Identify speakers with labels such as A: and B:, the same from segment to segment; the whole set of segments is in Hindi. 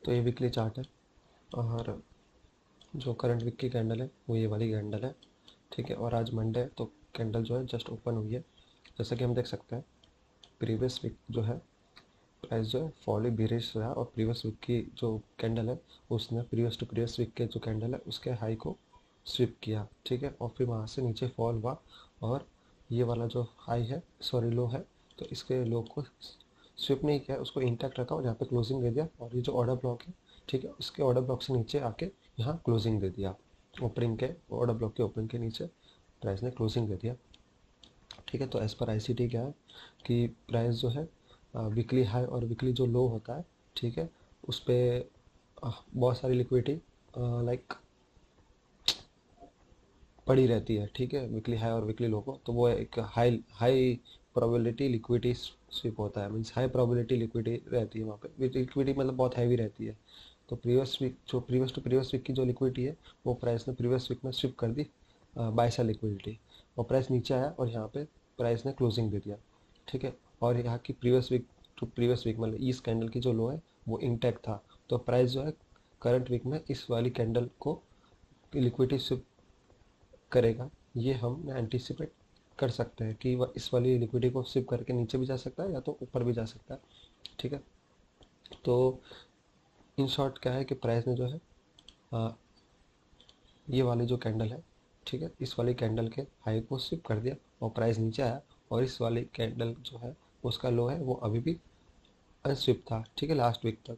A: तो ये वीकली चार्ट है और जो करंट वीक की कैंडल है वो ये वाली कैंडल है, ठीक है। और आज मंडे है तो कैंडल जो है जस्ट ओपन हुई है। जैसा कि हम देख सकते हैं प्रीवियस वीक जो है प्राइस जो है फॉली बेरिश रहा और प्रीवियस वीक की जो कैंडल है उसने प्रीवियस टू प्रीवियस वीक के जो कैंडल है उसके हाई को स्विप किया, ठीक है। और फिर वहाँ से नीचे फॉल हुआ और ये वाला जो हाई है सॉरी लो है तो इसके लो को स्विप नहीं किया, उसको इंटैक्ट रखा और यहाँ पे क्लोजिंग दे दिया। और ये जो ऑर्डर ब्लॉक है, ठीक है, इसके ऑर्डर ब्लॉक से नीचे आके यहाँ क्लोजिंग दे दिया। ओपनिंग के ऑर्डर ब्लॉक के ओपनिंग के नीचे प्राइस ने क्लोजिंग दे दिया, ठीक है। तो एज पर आईसीटी क्या है कि प्राइस जो है वीकली हाई और वीकली जो लो होता है, ठीक है, उस पर बहुत सारी लिक्विडिटी लाइक पड़ी रहती है, ठीक है, वीकली हाई और वीकली लो को। तो वो एक high high probability liquidity sweep होता है, मीन्स हाई प्रोबेबिलिटी लिक्विडिटी रहती है वहाँ पे। लिक्विडिटी मतलब बहुत हैवी रहती है। तो प्रीवियस वीक जो प्रीवियस टू प्रीवियस वीक की जो लिक्विडिटी है वो प्राइस ने प्रीवियस वीक में स्विप कर दी बाय सेल लिक्विडिटी, और प्राइस नीचे आया और यहाँ पे प्राइस ने क्लोजिंग दे दिया, ठीक है। और यहाँ की previous week to previous week मतलब इस कैंडल की जो लो है वो इंटैक्ट था। तो प्राइस जो है करंट वीक में इस वाली कैंडल को लिक्विडिटी स्विप करेगा, ये हम एंटिसिपेट कर सकते हैं कि वह इस वाली लिक्विडिटी को स्विप करके नीचे भी जा सकता है या तो ऊपर भी जा सकता है, ठीक है। तो इन शॉर्ट क्या है कि प्राइस ने जो है आ, ये वाली जो कैंडल है, ठीक है, इस वाली कैंडल के हाई को स्विप कर दिया और प्राइस नीचे आया। और इस वाली कैंडल जो है उसका लो है वो अभी भी अनस्विप था, ठीक है, लास्ट वीक तक।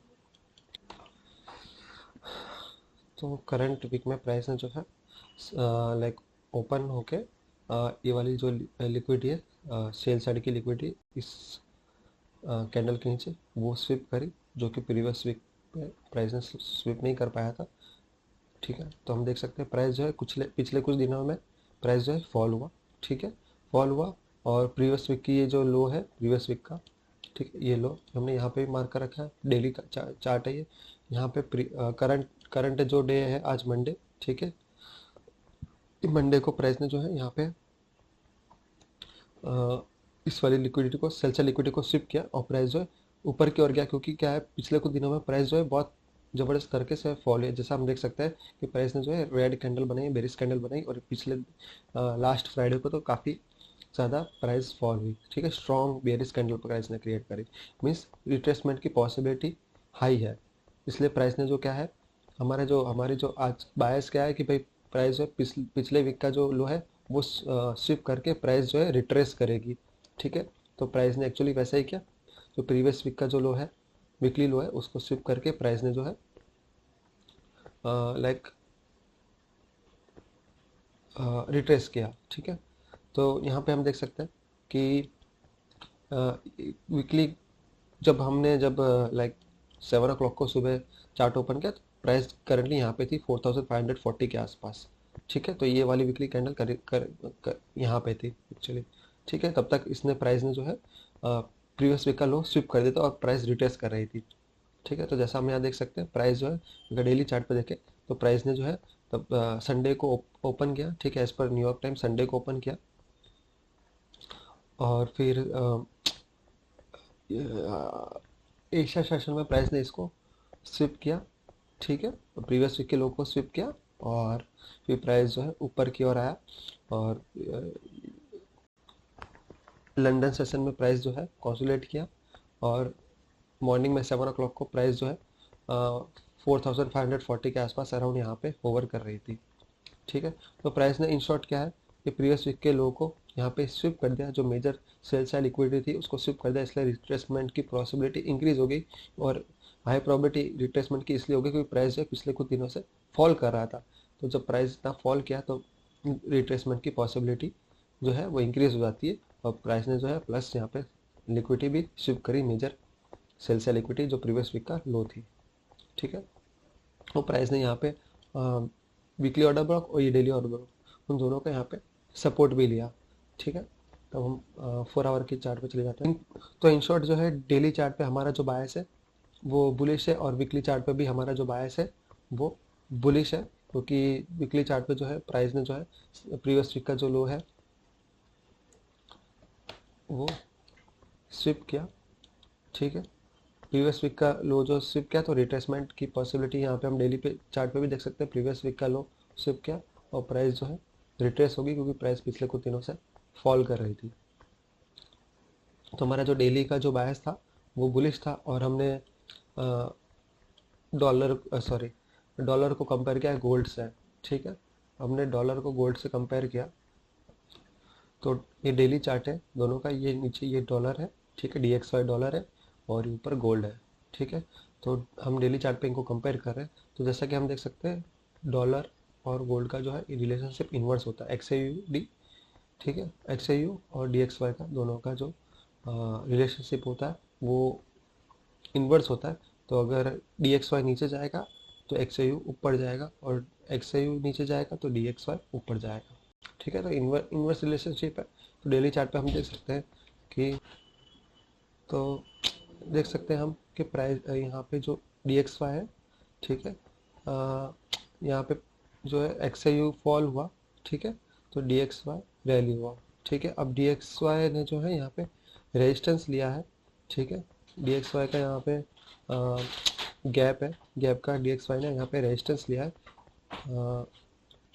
A: तो करंट वीक में प्राइस ने जो है लाइक ओपन होके ये वाली जो लिक्विडिटी है सेल साइड की लिक्विडिटी इस कैंडल के नीचे वो स्विप करी, जो कि प्रीवियस वीक पे प्राइस ने स्विप नहीं कर पाया था, ठीक है। तो हम देख सकते हैं प्राइस जो है पिछले पिछले कुछ दिनों में प्राइस जो है फॉल हुआ, ठीक है, फॉल हुआ। और प्रीवियस वीक की ये जो लो है प्रीवियस वीक का, ठीक है, ये लो हमने यहाँ पे भी मार्क कर रखा है, डेली का चार्ट है ये। यहाँ पे करंट करंट जो डे है आज मंडे, ठीक है, मंडे को प्राइस ने जो है यहाँ पे इस वाली लिक्विडिटी को सेल से लिक्विडिटी को स्विप किया और प्राइस जो है ऊपर की ओर गया, क्योंकि क्या है पिछले कुछ दिनों में प्राइस जो है बहुत ज़बरदस्त तरीके से फॉल है। जैसा हम देख सकते हैं कि प्राइस ने जो है रेड कैंडल बनाई, बेरिश कैंडल बनाई और पिछले लास्ट फ्राइडे को तो काफ़ी ज़्यादा प्राइस फॉल हुई, ठीक है। स्ट्रॉन्ग बेरिश कैंडल प्राइस ने क्रिएट करी, मीन्स रिट्रेसमेंट की पॉसिबिलिटी हाई है। इसलिए प्राइस ने जो क्या है हमारे जो आज बायस क्या है कि भाई प्राइस जो है पिछले वीक का जो लो है वो स्विप करके प्राइस जो है रिट्रेस करेगी, ठीक है। तो प्राइस ने एक्चुअली वैसा ही किया, जो प्रीवियस वीक का जो लो है वीकली लो है उसको स्विप करके प्राइस ने जो है लाइक रिट्रेस किया, ठीक है। तो यहाँ पे हम देख सकते हैं कि वीकली जब लाइक 7 o'clock को सुबह चार्ट ओपन किया तो प्राइस करंटली यहाँ पे थी 4540 के आसपास, ठीक है। तो ये वाली वीकली कैंडल यहाँ पे थी एक्चुअली, ठीक है। तब तक इसने प्राइस ने जो है प्रीवियस वीक का लो स्विप कर दिया था और प्राइस रिटेस्ट कर रही थी, ठीक है। तो जैसा हम यहाँ देख सकते हैं प्राइस जो है अगर डेली चार्ट पे देखें तो प्राइस ने जो है तब संडे को ओपन किया, ठीक है, as per New York time Sunday को ओपन किया और फिर एशिया सेशन में प्राइस ने इसको स्विप किया, ठीक है, प्रीवियस वीक के लो को स्विप किया और फिर प्राइस जो है ऊपर की ओर आया। और लंदन सेशन में प्राइस जो है कंसोलिडेट किया और मॉर्निंग में 7 o'clock को प्राइस जो है 4540 के आसपास अराउंड यहाँ पे होवर कर रही थी, ठीक है। तो प्राइस ने इन शॉर्ट क्या है कि प्रीवियस वीक के लो को यहाँ पे स्विप कर दिया, जो मेजर सेल साइड लिक्विडिटी थी उसको स्विप कर दिया, इसलिए रिट्रेसमेंट की पॉसिबिलिटी इंक्रीज हो गई। और हाई प्रोबेबिलिटी रिट्रेसमेंट की इसलिए हो गई क्योंकि प्राइस जो है पिछले कुछ दिनों से फॉल कर रहा था। तो जब प्राइस इतना फॉल किया तो रिट्रेसमेंट की पॉसिबिलिटी जो है वो इंक्रीज हो जाती है और प्राइस ने जो है प्लस यहाँ पे लिक्विडिटी भी स्विप करी, मेजर सेल साइड लिक्विडिटी जो प्रीवियस वीक का लो थी, ठीक है। तो प्राइस ने यहाँ पे वीकली ऑर्डर ब्लॉक और ये डेली ऑर्डर ब्लॉक उन दोनों का यहाँ पे सपोर्ट भी लिया, ठीक है। तब हम 4 आवर की चार्ट पे चले जाते हैं। तो इन शॉर्ट जो है डेली चार्ट पे हमारा जो बायस है वो बुलिश है और वीकली चार्ट पे भी हमारा जो बायस है वो बुलिश है, क्योंकि वीकली चार्ट पे जो है प्राइस ने जो है प्रीवियस वीक का जो लो है वो स्विप किया, ठीक है। प्रीवियस वीक का लो जो स्विप किया तो रिट्रेसमेंट की पॉसिबिलिटी यहाँ पे हम डेली पे चार्ट पे भी देख सकते हैं। प्रीवियस वीक का लो स्विप किया और प्राइस जो है रिट्रेस होगी, क्योंकि प्राइस पिछले कुछ दिनों से फॉल कर रही थी। तो हमारा जो डेली का जो बायस था वो बुलिश था, और हमने डॉलर को कंपेयर किया गोल्ड से। ठीक है, हमने डॉलर को गोल्ड से कंपेयर किया, तो ये डेली चार्ट है दोनों का। ये नीचे ये डॉलर है, ठीक है, DXY डॉलर है, और ऊपर गोल्ड है। ठीक है, तो हम डेली चार्ट पे इनको कंपेयर कर रहे हैं। तो जैसा कि हम देख सकते हैं डॉलर और गोल्ड का जो है रिलेशनशिप इन्वर्स होता है, XAUD। ठीक है, XAU और DXY का दोनों का जो रिलेशनशिप होता है वो इन्वर्स होता है। तो अगर DXY नीचे जाएगा तो XAU ऊपर जाएगा, और XAU नीचे जाएगा तो DXY ऊपर जाएगा। ठीक है, तो इन्वर्स रिलेशनशिप है। तो डेली चार्ट पे हम देख सकते हैं कि तो देख सकते हैं हम कि प्राइस यहाँ पे जो DXY है, ठीक है, यहाँ पे जो है XAU फॉल हुआ। ठीक है, तो DXY रैली हुआ। ठीक है, अब DXY ने जो है यहाँ पे रेजिस्टेंस लिया है। ठीक है, DXY का यहाँ पे गैप है, गैप का DXY ने यहाँ पे रेजिस्टेंस लिया है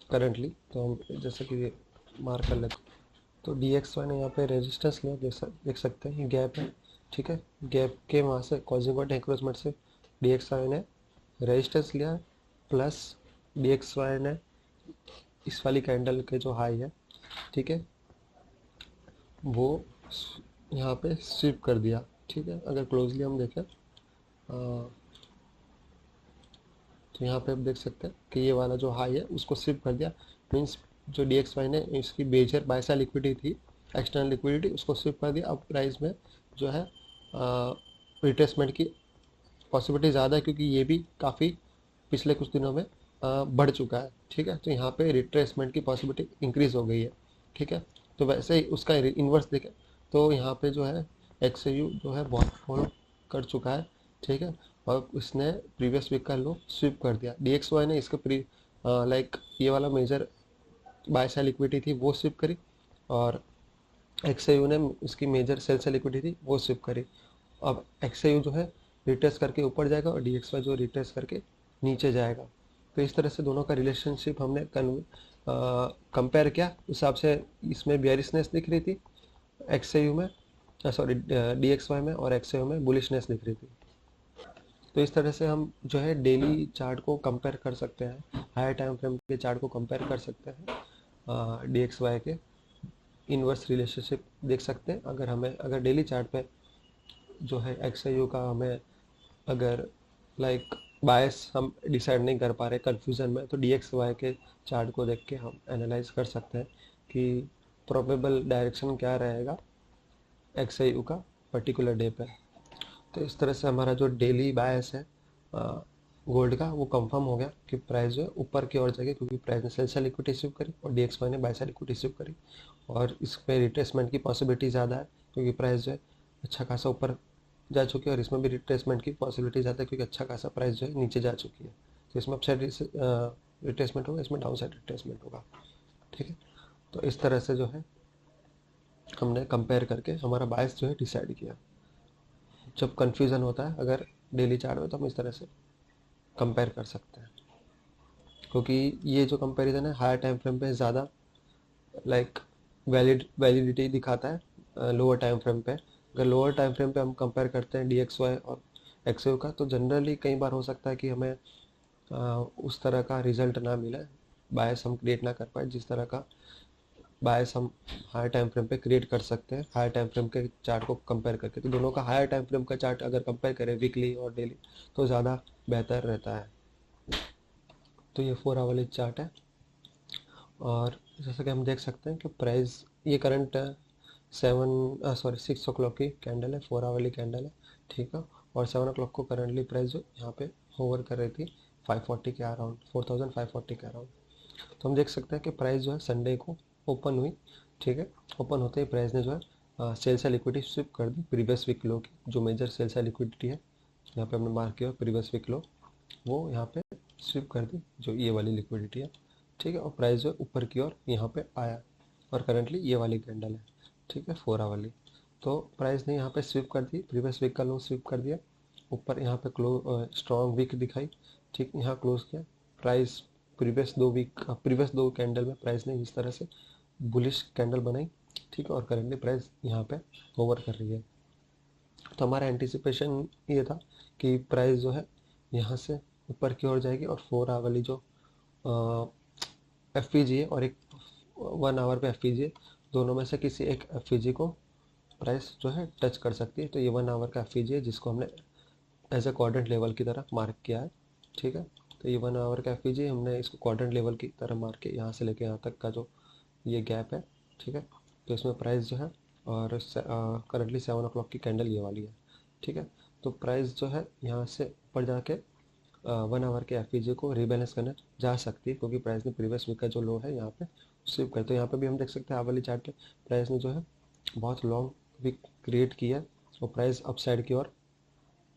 A: करंटली। तो हम जैसे कि मार्क कर लेते हैं, तो DXY ने यहाँ पे रेजिस्टेंस लिया, देख सकते हैं ये गैप है। ठीक है, गैप के वहाँ से कॉन्जिक्वेंट एंक्रोचमेंट से DXY ने रेजिस्टेंस लिया है, प्लस DXY ने इस वाली कैंडल के जो हाई है, ठीक है, वो यहाँ पे स्विप कर दिया। ठीक है, अगर क्लोजली हम देखें तो यहाँ पे आप देख सकते हैं कि ये वाला जो हाई है उसको स्विप कर दिया। मीन्स जो DXY ने इसकी मेजर बाय साइड लिक्विडिटी थी, एक्सटर्नल लिक्विडिटी, उसको स्विप कर दिया। अब प्राइस में जो है रिट्रेसमेंट की पॉसिबिलिटी ज़्यादा है, क्योंकि ये भी काफ़ी पिछले कुछ दिनों में बढ़ चुका है। ठीक है, तो यहाँ पे रिट्रेसमेंट की पॉसिबिलिटी इंक्रीज हो गई है। ठीक है, तो वैसे ही उसका इन्वर्स देखें तो यहाँ पे जो है XAU जो है बहुत फॉलो कर चुका है। ठीक है, और इसने प्रीवियस वीक का लो स्विप कर दिया। DXY ने इसके लाइक ये वाला मेजर बाय साइड लिक्विडिटी थी वो स्विप करी, और XAU ने इसकी मेजर सेल साइड लिक्विडिटी थी वो स्विप करी। अब XAU जो है रिट्रेस करके ऊपर जाएगा, और DXY जो रिट्रेस करके नीचे जाएगा। तो इस तरह से दोनों का रिलेशनशिप हमने कंपेयर किया, उस हिसाब से इसमें बियरिशनेस दिख रही थी XAU में, सॉरी DXY में, और XAU में बुलिशनेस दिख रही थी। तो इस तरह से हम जो है डेली चार्ट को कंपेयर कर सकते हैं, हायर टाइम फ्रेम के चार्ट को कंपेयर कर सकते हैं DXY के इन्वर्स रिलेशनशिप देख सकते हैं। अगर डेली चार्ट पे जो है XAU का हमें अगर लाइक बायस हम डिसाइड नहीं कर पा रहे कन्फ्यूज़न में, तो DXY के चार्ट को देख के हम एनालाइज कर सकते हैं कि प्रोबेबल डायरेक्शन क्या रहेगा XAU का पर्टिकुलर डे पे। तो इस तरह से हमारा जो डेली बायस है गोल्ड का वो कंफर्म हो गया कि प्राइस जो है ऊपर की ओर जाएगी, क्योंकि प्राइस ने सेल साइड लिक्विडिटी रिसीव करी और DXY ने बाय साइड लिक्विडिटी रिसीव करी। और इसमें रिट्रेसमेंट की पॉसिबिलिटी ज़्यादा है, क्योंकि प्राइस जो है अच्छा खासा ऊपर जा चुकी है, और इसमें भी रिट्रेसमेंट की पॉसिबिलिटी ज़्यादा है, क्योंकि अच्छा खासा प्राइस जो है नीचे जा चुकी है। तो इसमें अपसाइड रिट्रेसमेंट होगा, इसमें डाउन साइड रिट्रेसमेंट होगा। ठीक है, तो इस तरह से जो है हमने कंपेयर करके हमारा बायस जो है डिसाइड किया। जब कन्फ्यूज़न होता है अगर डेली चार्ट में, तो हम इस तरह से कंपेयर कर सकते हैं, क्योंकि ये जो कंपैरिजन है हायर टाइम फ्रेम पे ज़्यादा लाइक वैलिडिटी दिखाता है लोअर टाइम फ्रेम पे। अगर लोअर टाइम फ्रेम पे हम कंपेयर करते हैं DXY और XAU का, तो जनरली कई बार हो सकता है कि हमें उस तरह का रिजल्ट ना मिले, बायस हम क्रिएट ना कर पाए जिस तरह का बायस हम हायर टाइम फ्रेम पे क्रिएट कर सकते हैं हायर टाइम फ्रेम के चार्ट को कंपेयर करके। तो दोनों का हायर टाइम फ्रेम का चार्ट अगर कंपेयर करें वीकली और डेली, तो ज़्यादा बेहतर रहता है। तो ये 4 आवर वाली चार्ट है, और जैसा कि हम देख सकते हैं कि प्राइस ये करंट 6 o'clock की कैंडल है, 4 आवर वाली कैंडल है। ठीक है, और 7 o'clock को करंटली प्राइस जो यहाँ पे होवर कर रही थी 540 के अराउंड, 4540 के अराउंड। तो हम देख सकते हैं कि प्राइस जो है संडे को ओपन हुई। ठीक है, ओपन होते ही प्राइस ने जो है सेल साइड लिक्विडिटी स्विप कर दी प्रीवियस वीक लो की, जो मेजर सेल साइड लिक्विडिटी है यहाँ पे हमने मार्क किया प्रीवियस वीक लो, वो यहाँ पे स्विप कर दी जो ये वाली लिक्विडिटी है। ठीक है, और प्राइस जो है ऊपर की ओर यहाँ पे आया, और करंटली ये वाली कैंडल है। ठीक है, 4 आवर वाली। तो प्राइस ने यहाँ पे स्विप कर दी, प्रीवियस वीक का लो स्विप कर दिया, ऊपर यहाँ पे स्ट्रॉन्ग वीक दिखाई, ठीक, यहाँ क्लोज किया। प्राइस प्रीवियस दो कैंडल में प्राइस ने इस तरह से बुलिश कैंडल बनाई, ठीक है, और करेंटली प्राइस यहाँ पे ओवर कर रही है। तो हमारा एंटिसिपेशन ये था कि प्राइस जो है यहाँ से ऊपर की ओर जाएगी और 4 आवर वाली जो एफ है और एक 1 आवर पे एफ है, दोनों में से किसी एक एफ को प्राइस जो है टच कर सकती है। तो ये 1 आवर का एफ है जिसको हमने एज ए क्वाड्रेंट लेवल की तरह मार्क किया है, ठीक है। तो ये 1 आवर का एफ हमने इसको क्वाड्रेंट लेवल की तरह मार्क किया, यहाँ से लेके यहाँ तक का जो ये गैप है, ठीक है। तो इसमें प्राइस जो है और करंटली 7 ओ क्लॉक की कैंडल ये वाली है, ठीक है। तो प्राइस जो है यहाँ से ऊपर जाके 1 आवर के एफ को रीबैलेंस करने जा सकती है, क्योंकि प्राइस ने प्रीवियस वीक का जो लो है यहाँ पे स्विप कर। तो यहाँ पे भी हम देख सकते हैं वाली चार्ट पे प्राइस ने जो है बहुत लॉन्ग वीक क्रिएट किया है और प्राइस अपसाइड की ओर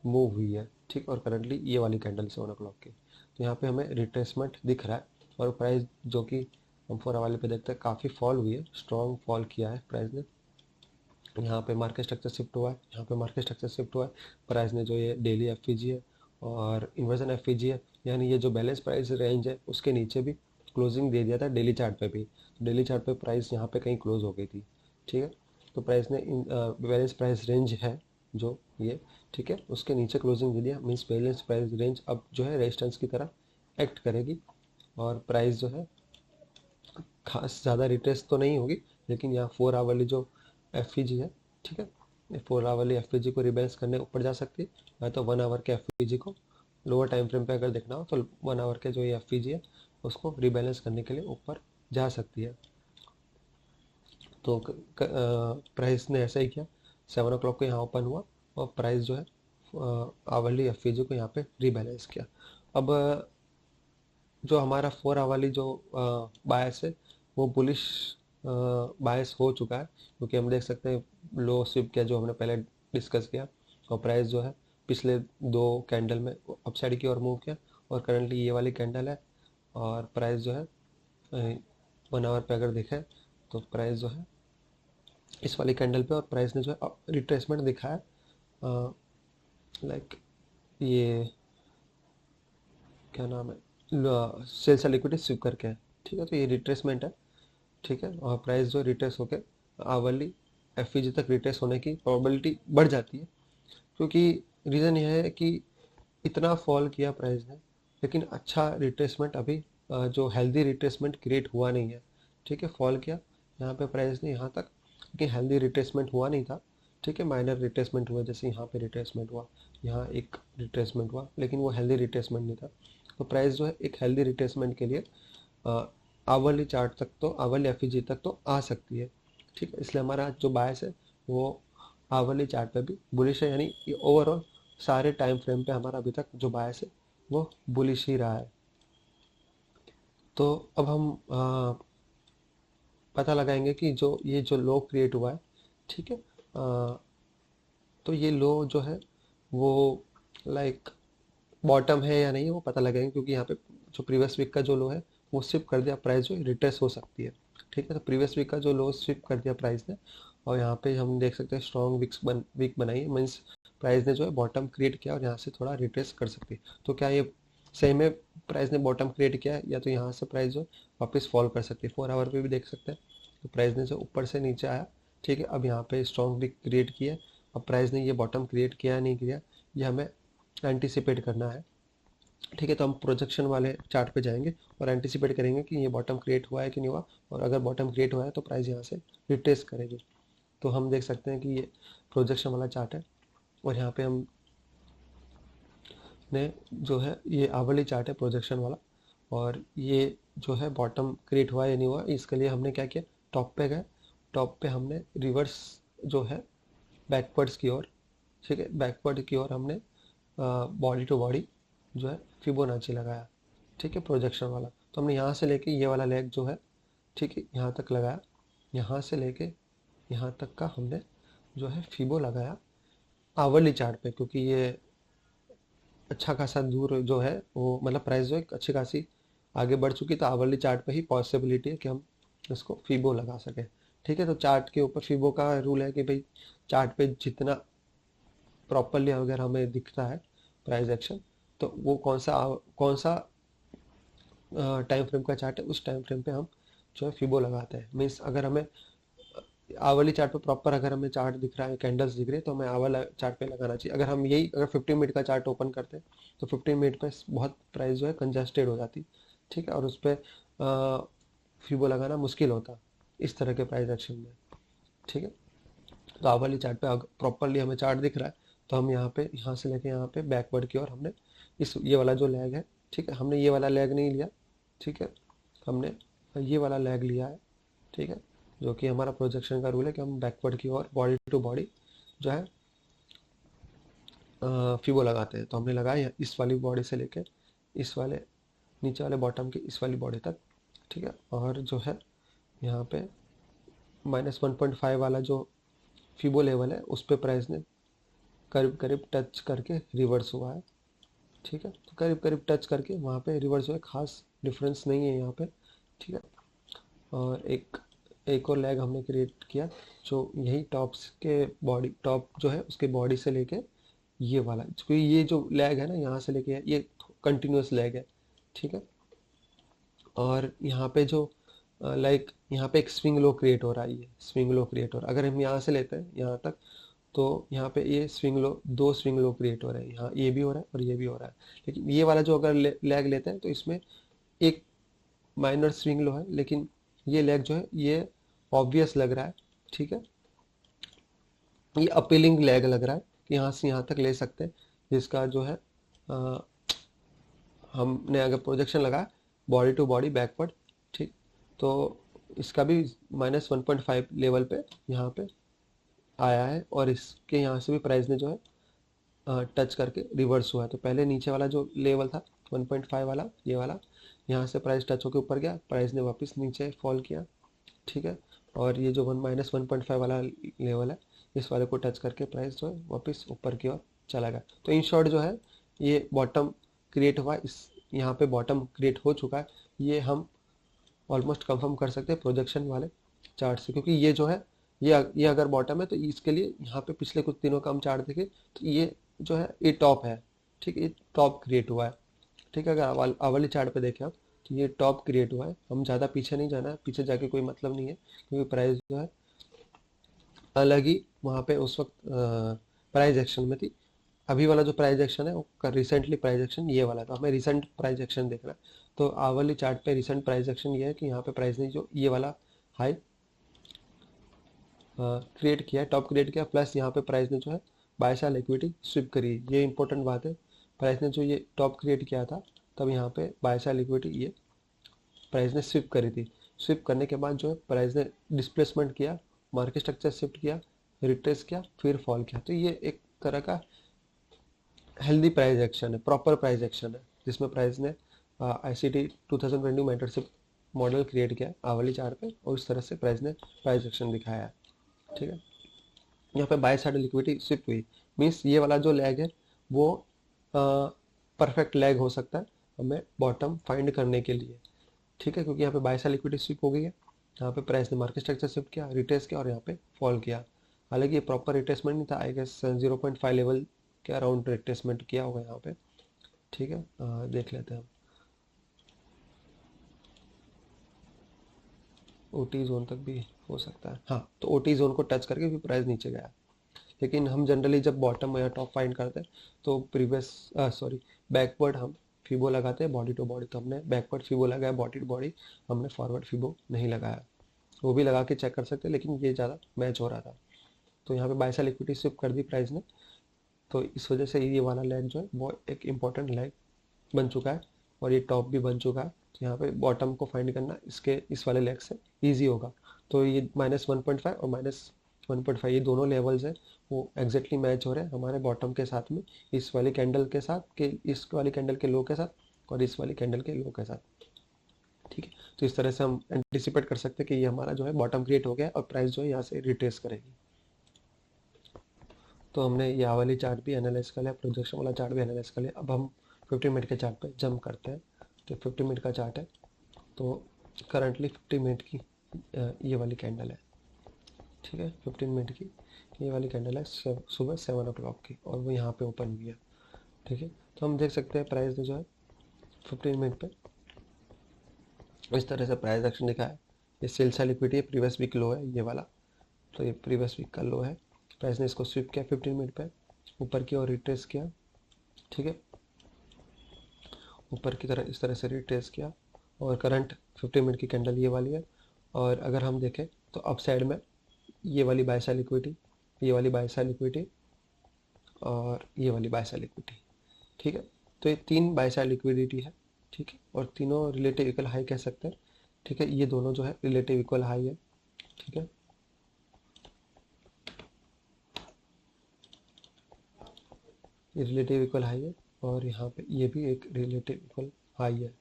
A: मूव हुई है, ठीक। और करंटली ये वाली कैंडल 7 ओ क्लॉक की, तो यहाँ पे हमें रिट्रेसमेंट दिख रहा है और प्राइस जो कि हम 4 आवर पे देखते हैं काफ़ी फॉल हुई है, स्ट्रॉन्ग फॉल किया है प्राइस ने। यहाँ पे मार्केट स्ट्रक्चर शिफ्ट हुआ है, यहाँ पे मार्केट स्ट्रक्चर शिफ्ट हुआ है। प्राइस ने जो ये डेली एफ है और इन्वर्जन एफ है, यानी ये जो बैलेंस प्राइस रेंज है उसके नीचे भी क्लोजिंग दे दिया था डेली चार्ट पे भी। तो डेली चार्ट पे प्राइस यहाँ पे कहीं क्लोज हो गई थी, ठीक है। तो प्राइस ने बैलेंस प्राइस रेंज है जो ये, ठीक है, उसके नीचे क्लोजिंग दे दिया, मीन्स बैलेंस प्राइस रेंज अब जो है रेजिस्टेंस की तरह एक्ट करेगी और प्राइस जो है खास ज़्यादा रिट्रेस तो नहीं होगी, लेकिन यहाँ 4 आवर वाली जो एफ है, ठीक है, 4 आवर वाली एफ को रिबैलेंस करने ऊपर जा सकती है, या तो 1 आवर के एफ को लोअर टाइम फ्रेम पे अगर देखना हो तो 1 आवर के जो ये एफ है उसको रिबैलेंस करने के लिए ऊपर जा सकती है। तो प्राइस ने ऐसा ही किया, 7 ओ क्लॉक को यहाँ ओपन हुआ और प्राइस जो है आवरली एफ को यहाँ पे रिबैलेंस किया। अब जो हमारा 4 आवर वाली जो बायस है वो बुलिश बायस हो चुका है, क्योंकि हम देख सकते हैं लो स्विप किया जो हमने पहले डिस्कस किया, और प्राइस जो है पिछले 2 कैंडल में अपसाइड की ओर मूव किया और करंटली ये वाली कैंडल है और प्राइस जो है 1 आवर पे अगर देखें तो प्राइस जो है इस वाली कैंडल पे और प्राइस ने जो है रिट्रेसमेंट दिखाया, लाइक ये क्या नाम है, सेल्स लिक्विडिटी स्विप करके है, ठीक है। तो ये रिट्रेसमेंट है, ठीक है, और प्राइस जो रिट्रेस होके आवरली एफ तक रिट्रेस होने की प्रोबेबिलिटी बढ़ जाती है, क्योंकि रीज़न यह है कि इतना फॉल किया प्राइस ने, लेकिन अच्छा रिट्रेसमेंट अभी जो हेल्दी रिट्रेसमेंट क्रिएट हुआ नहीं है, ठीक है। फॉल किया यहाँ पे प्राइस ने यहाँ तक, लेकिन हेल्दी रिट्रेसमेंट हुआ नहीं था, ठीक है। माइनर रिट्रेसमेंट हुआ, जैसे यहाँ पे रिट्रेसमेंट हुआ, यहाँ एक रिट्रेसमेंट हुआ, लेकिन वो हेल्दी रिट्रेसमेंट नहीं था। तो प्राइस जो है एक हेल्दी रिट्रेसमेंट के लिए आवरली चार्ट तक तो आवरली एफ तक तो आ सकती है, ठीक है। इसलिए हमारा जो बायस है वो आवरली चार्ट पे भी बुलिश है, यानी ओवरऑल सारे टाइम फ्रेम पे हमारा अभी तक जो बायस है वो बुलिश ही रहा है। तो अब हम पता लगाएंगे कि जो लो क्रिएट हुआ है, ठीक है, तो ये लो जो है वो लाइक बॉटम है या नहीं वो पता लगाएंगे, क्योंकि यहाँ पे जो प्रीवियस वीक का जो लो है वो स्विप कर दिया, प्राइस जो रिट्रेस हो सकती है, ठीक है। तो प्रीवियस वीक का जो लो स्विप कर दिया प्राइस ने, और यहाँ पे हम देख सकते हैं स्ट्रॉन्ग वीक बनाई है, मीन्स प्राइस ने जो है बॉटम क्रिएट किया और यहाँ से थोड़ा रिट्रेस कर सकती है। तो क्या ये सही में प्राइस ने बॉटम क्रिएट किया है, या तो यहाँ से प्राइस जो वापस फॉल कर सकती है। 4 आवर पे भी देख सकते हैं, तो प्राइस ने जो ऊपर से नीचे आया, ठीक है, अब यहाँ पे स्ट्रॉन्ग वीक क्रिएट किया, अब प्राइस ने ये बॉटम क्रिएट किया नहीं किया ये हमें एंटिसिपेट करना है, ठीक है। तो हम प्रोजेक्शन वाले चार्ट पे जाएंगे और एंटिसिपेट करेंगे कि ये बॉटम क्रिएट हुआ है कि नहीं हुआ, और अगर बॉटम क्रिएट हुआ है तो प्राइस यहाँ से रिट्रेस करेगी। तो हम देख सकते हैं कि ये प्रोजेक्शन वाला चार्ट है और यहाँ पे हम ने जो है ये आवरली चार्ट है प्रोजेक्शन वाला, और ये जो है बॉटम क्रिएट हुआ या नहीं हुआ इसके लिए हमने क्या किया, टॉप पे गए, टॉप पे हमने रिवर्स जो है बैकवर्ड्स की ओर, ठीक है, बैकवर्ड की ओर हमने बॉडी टू बॉडी जो है फिबोनाची लगाया, ठीक है, प्रोजेक्शन वाला। तो हमने यहाँ से लेके ये वाला लेग जो है, ठीक है, यहाँ तक लगाया, यहाँ से लेके यहाँ तक का हमने जो है फिबो लगाया आवरली चार्ट पे, क्योंकि ये अच्छा खासा दूर जो है वो मतलब प्राइस जो है अच्छी खासी आगे बढ़ चुकी, तो आवरली चार्ट पे ही पॉसिबिलिटी है कि हम इसको फिबो लगा सकें, ठीक है। तो चार्ट के ऊपर फिबो का रूल है कि भाई चार्ट पे जितना प्रॉपरली अगर हमें दिखता है प्राइस एक्शन, तो वो कौन सा टाइम फ्रेम का चार्ट है, उस टाइम फ्रेम पे हम जो है फिबो लगाते हैं। मीन्स अगर हमें आवली चार्ट पे प्रॉपर अगर हमें चार्ट दिख रहा है, कैंडल्स दिख रहे हैं, तो हमें आवर चार्ट पे लगाना चाहिए। अगर हम यही अगर 15 मिनट का चार्ट ओपन करते हैं तो 15 मिनट पे बहुत प्राइस जो है कंजस्टेड हो जाती, ठीक है, और उस पर फिबो लगाना मुश्किल होता इस तरह के प्राइस एक्शन में, ठीक है। तो आवली चार्ट पे अगर प्रॉपरली हमें चार्ट दिख रहा है तो हम यहाँ से लेके यहाँ पे बैकवर्ड की ओर हमने ये वाला जो लेग है, ठीक है, हमने ये वाला लेग नहीं लिया, ठीक है, हमने ये वाला लेग लिया है, ठीक है, जो कि हमारा प्रोजेक्शन का रूल है कि हम बैकवर्ड की ओर बॉडी टू बॉडी जो है फिबो लगाते हैं। तो हमने लगाया इस वाली बॉडी से लेकर इस वाले नीचे वाले बॉटम की इस वाली बॉडी तक, ठीक है, और जो है यहाँ पे -1.5 वाला जो फिबो लेवल है उस पर प्राइस ने करीब करीब टच करके रिवर्स हुआ है, ठीक है, तो करीब करीब टच करके वहाँ पे रिवर्स हुआ है, खास डिफरेंस नहीं है यहाँ पे, ठीक है। और एक और लेग हमने क्रिएट किया जो यही टॉप्स के बॉडी टॉप जो है उसके बॉडी से लेके ये वाला, क्योंकि ये जो लेग है ना यहाँ से लेके ये कंटिन्यूस लेग है, ठीक है। और यहाँ पे जो लाइक यहाँ पे एक स्विंग लो क्रिएट हो रहा है, ये स्विंग लो क्रिएट हो रहा है। अगर हम यहाँ से लेते हैं यहाँ तक तो यहाँ पे ये स्विंग लो, दो स्विंग लो क्रिएट हो रहे हैं, यहाँ ये भी हो रहा है और ये भी हो रहा है। लेकिन ये वाला जो अगर लेग लेते हैं तो इसमें एक माइनर स्विंग लो है, लेकिन ये लेग जो है ये ऑब्वियस लग रहा है, ठीक है, ये अपीलिंग लेग लग रहा है कि यहाँ से यहाँ तक ले सकते हैं, जिसका जो है अ, हमने अगर प्रोजेक्शन लगाया बॉडी टू बॉडी बैकवर्ड, ठीक, तो इसका भी -1.5 लेवल पे यहाँ पे आया है और इसके यहाँ से भी प्राइस ने जो है टच करके रिवर्स हुआ है। तो पहले नीचे वाला जो लेवल था 1.5 वाला, ये वाला, यहाँ से प्राइस टच होकर ऊपर गया, प्राइस ने वापस नीचे फॉल किया, ठीक है, और ये जो -1.5 वाला लेवल है इस वाले को टच करके प्राइस जो है वापस ऊपर की ओर चला गया। तो इन शॉर्ट जो है ये बॉटम क्रिएट हुआ, इस यहाँ पे बॉटम क्रिएट हो चुका है, ये हम ऑलमोस्ट कंफर्म कर सकते हैं प्रोजेक्शन वाले चार्ट से, क्योंकि ये जो है ये अगर बॉटम है तो इसके लिए यहाँ पे पिछले कुछ दिनों का हम चार्ट देखें तो ये जो है ये टॉप है, ठीक है, ये टॉप क्रिएट हुआ है, ठीक है। अगर अवली चार्ट पे देखें आप तो ये टॉप क्रिएट हुआ है, हम ज़्यादा पीछे नहीं जाना है, पीछे जाके कोई मतलब नहीं है, क्योंकि प्राइस जो है अलग ही वहाँ पे उस वक्त प्राइस एक्शन में थी। अभी वाला जो प्राइस एक्शन है वो रिसेंटली प्राइस एक्शन ये वाला था, हमें रिसेंट प्राइस एक्शन देखना है। तो आवली चार्ट पे रिसेंट प्राइस एक्शन ये है कि यहाँ पे प्राइस ने जो ये वाला हाई क्रिएट किया, टॉप क्रिएट किया, प्लस यहाँ पे प्राइस ने जो है बाय सेल इक्विटी स्विप करी, ये इंपॉर्टेंट बात है। प्राइस ने जो ये टॉप क्रिएट किया था तब यहाँ पे बाय सेल इक्विटी ये प्राइस ने स्विप करी थी। स्विप करने के बाद जो है प्राइस ने डिस्प्लेसमेंट किया, मार्केट स्ट्रक्चर शिफ्ट किया, रिट्रेस किया, फिर फॉल किया। तो ये एक तरह का हेल्दी प्राइस एक्शन है, प्रॉपर प्राइस एक्शन है, जिसमें प्राइस ने ICT 2020 मेंटरशिप मॉडल क्रिएट किया आवली चार्ट पे और उस तरह से प्राइस ने प्राइस एक्शन दिखाया है, ठीक है। यहाँ पे बाय साइड लिक्विडिटी स्विप हुई, मीन्स ये वाला जो लैग है वो परफेक्ट लैग हो सकता है हमें बॉटम फाइंड करने के लिए, ठीक है, क्योंकि यहाँ पे बाय साइड लिक्विडिटी स्विप हो गई है, यहाँ पे प्राइस ने मार्केट स्ट्रक्चर शिफ्ट किया, रिट्रेस किया और यहाँ पे फॉल किया। हालांकि ये प्रॉपर रिट्रेसमेंट नहीं था, आई गेस 0.5 लेवल के अराउंड रिट्रेसमेंट किया होगा यहाँ पे, ठीक है। देख लेते हैं हम OT जोन तक भी हो सकता है, हाँ, तो OT जोन को टच करके भी प्राइस नीचे गया। लेकिन हम जनरली जब बॉटम या टॉप फाइंड करते हैं तो प्रीवियस सॉरी बैकवर्ड हम फिबो लगाते हैं बॉडी टू बॉडी, तो हमने बैकवर्ड फिबो लगाया बॉडी टू बॉडी, हमने फॉरवर्ड फिबो नहीं लगाया। वो भी लगा के चेक कर सकते हैं, लेकिन ये ज़्यादा मैच हो रहा था। तो यहाँ पे बाय सेल इक्विटी स्विप कर दी प्राइस ने, तो इस वजह से ये वाला लेग जो है वो एक इम्पॉर्टेंट लेग बन चुका है और ये टॉप भी बन चुका है। तो यहाँ पे बॉटम को फाइंड करना इसके इस वाले लेग से ईजी होगा। तो ये -1.5 और -1.5 ये दोनों लेवल्स हैं वो एग्जैक्टली मैच हो रहे हैं हमारे बॉटम के साथ में, इस वाली कैंडल के साथ के इस वाली कैंडल के लो के साथ और इस वाली कैंडल के लो के साथ, ठीक है। तो इस तरह से हम एंटिसिपेट कर सकते हैं कि ये हमारा जो है बॉटम क्रिएट हो गया और प्राइस जो है यहाँ से रिट्रेस करेगी। तो हमने ये वाली चार्ट भी एनालाइज कर लिया, प्रोजेक्शन वाला चार्ट भी एनालाइज कर लिया। अब हम 15 मिनट के चार्ट पे जंप करते हैं। तो 15 मिनट का चार्ट है, तो करंटली 50 मिनट की ये वाली कैंडल है, ठीक है, 15 मिनट की ये वाली कैंडल है सुबह 7 o'clock की और वो यहाँ पे ओपन हुई है, ठीक है। तो हम देख सकते हैं प्राइस ने जो है 15 मिनट पे इस तरह से प्राइस एक्शन दिखा है। ये सेल साइड लिक्विडिटी है, प्रीवियस वीक लो है ये वाला, तो ये प्रीवियस वीक का लो है। प्राइस ने इसको स्विप किया 15 मिनट पे, ऊपर की ओर रिट्रेस किया, ठीक है, ऊपर की तरह इस तरह से रिट्रेस किया और करंट 15 मिनट की कैंडल ये वाली है। और अगर हम देखें तो अप साइड में ये वाली बाय साइड लिक्विडिटी, ये वाली बाय साइड लिक्विडिटी और ये वाली बाय साइड लिक्विडिटी, ठीक है। तो ये 3 बाय साइड लिक्विडिटी है, ठीक है, और तीनों रिलेटिव इक्वल हाई कह सकते हैं, ठीक है। ये दोनों जो है रिलेटिव इक्वल हाई है, ठीक है। ये रिलेटिव इक्वल हाई है और यहाँ पे ये भी एक रिलेटिव इक्वल हाई है।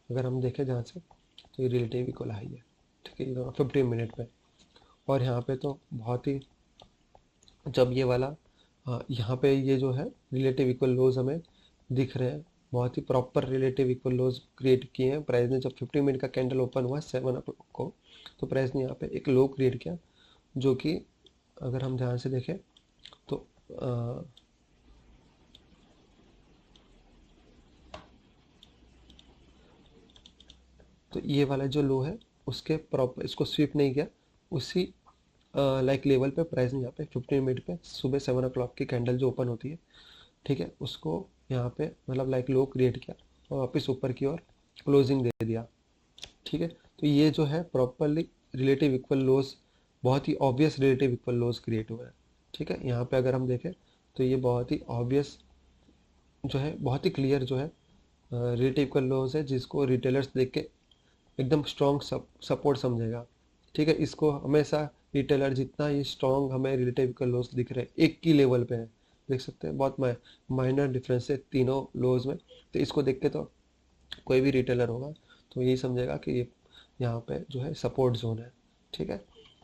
A: अगर हम देखें जहाँ से तो ये रिलेटिव इक्वल हाई है, ठीक है, ये दोनों 15 मिनट पे। और यहाँ पे तो बहुत ही, जब ये वाला यहाँ पे ये जो है रिलेटिव इक्वल लोज हमें दिख रहे हैं, बहुत ही प्रॉपर रिलेटिव इक्वल लोज क्रिएट किए हैं। प्राइस ने जब 15 मिनट का कैंडल ओपन हुआ 7 o'clock को, तो प्राइस ने यहाँ पे एक लो क्रिएट किया, जो कि अगर हम ध्यान से देखें तो ये वाला जो लो है उसके प्रॉपर इसको स्वीप नहीं किया, उसी लाइक लेवल पे प्राइस ने यहाँ पे 15 मिनट पे सुबह 7 o'clock की कैंडल जो ओपन होती है, ठीक है, उसको यहाँ पे मतलब लाइक लो क्रिएट किया और वापस ऊपर की ओर क्लोजिंग दे दिया, ठीक है। तो ये जो है प्रॉपरली रिलेटिव इक्वल लोज, बहुत ही ऑब्वियस रिलेटिव इक्वल लोज क्रिएट हुआ है, ठीक है। यहाँ पे अगर हम देखें तो ये बहुत ही ऑब्वियस जो है, बहुत ही क्लियर जो है रिलेटिव इक्वल लोज है, जिसको रिटेलर्स देख के एकदम स्ट्रॉन्ग सपोर्ट समझेगा, ठीक है। इसको हमेशा रिटेलर जितना ही स्ट्रॉन्ग हमें रिलेटिव इक्वल लोज दिख रहे हैं, एक की लेवल पे है, देख सकते हैं बहुत माइनर डिफरेंस है तीनों लोज में। तो इसको देख के तो कोई भी रिटेलर होगा तो यही समझेगा कि ये यहाँ पे जो है सपोर्ट जोन है, ठीक है।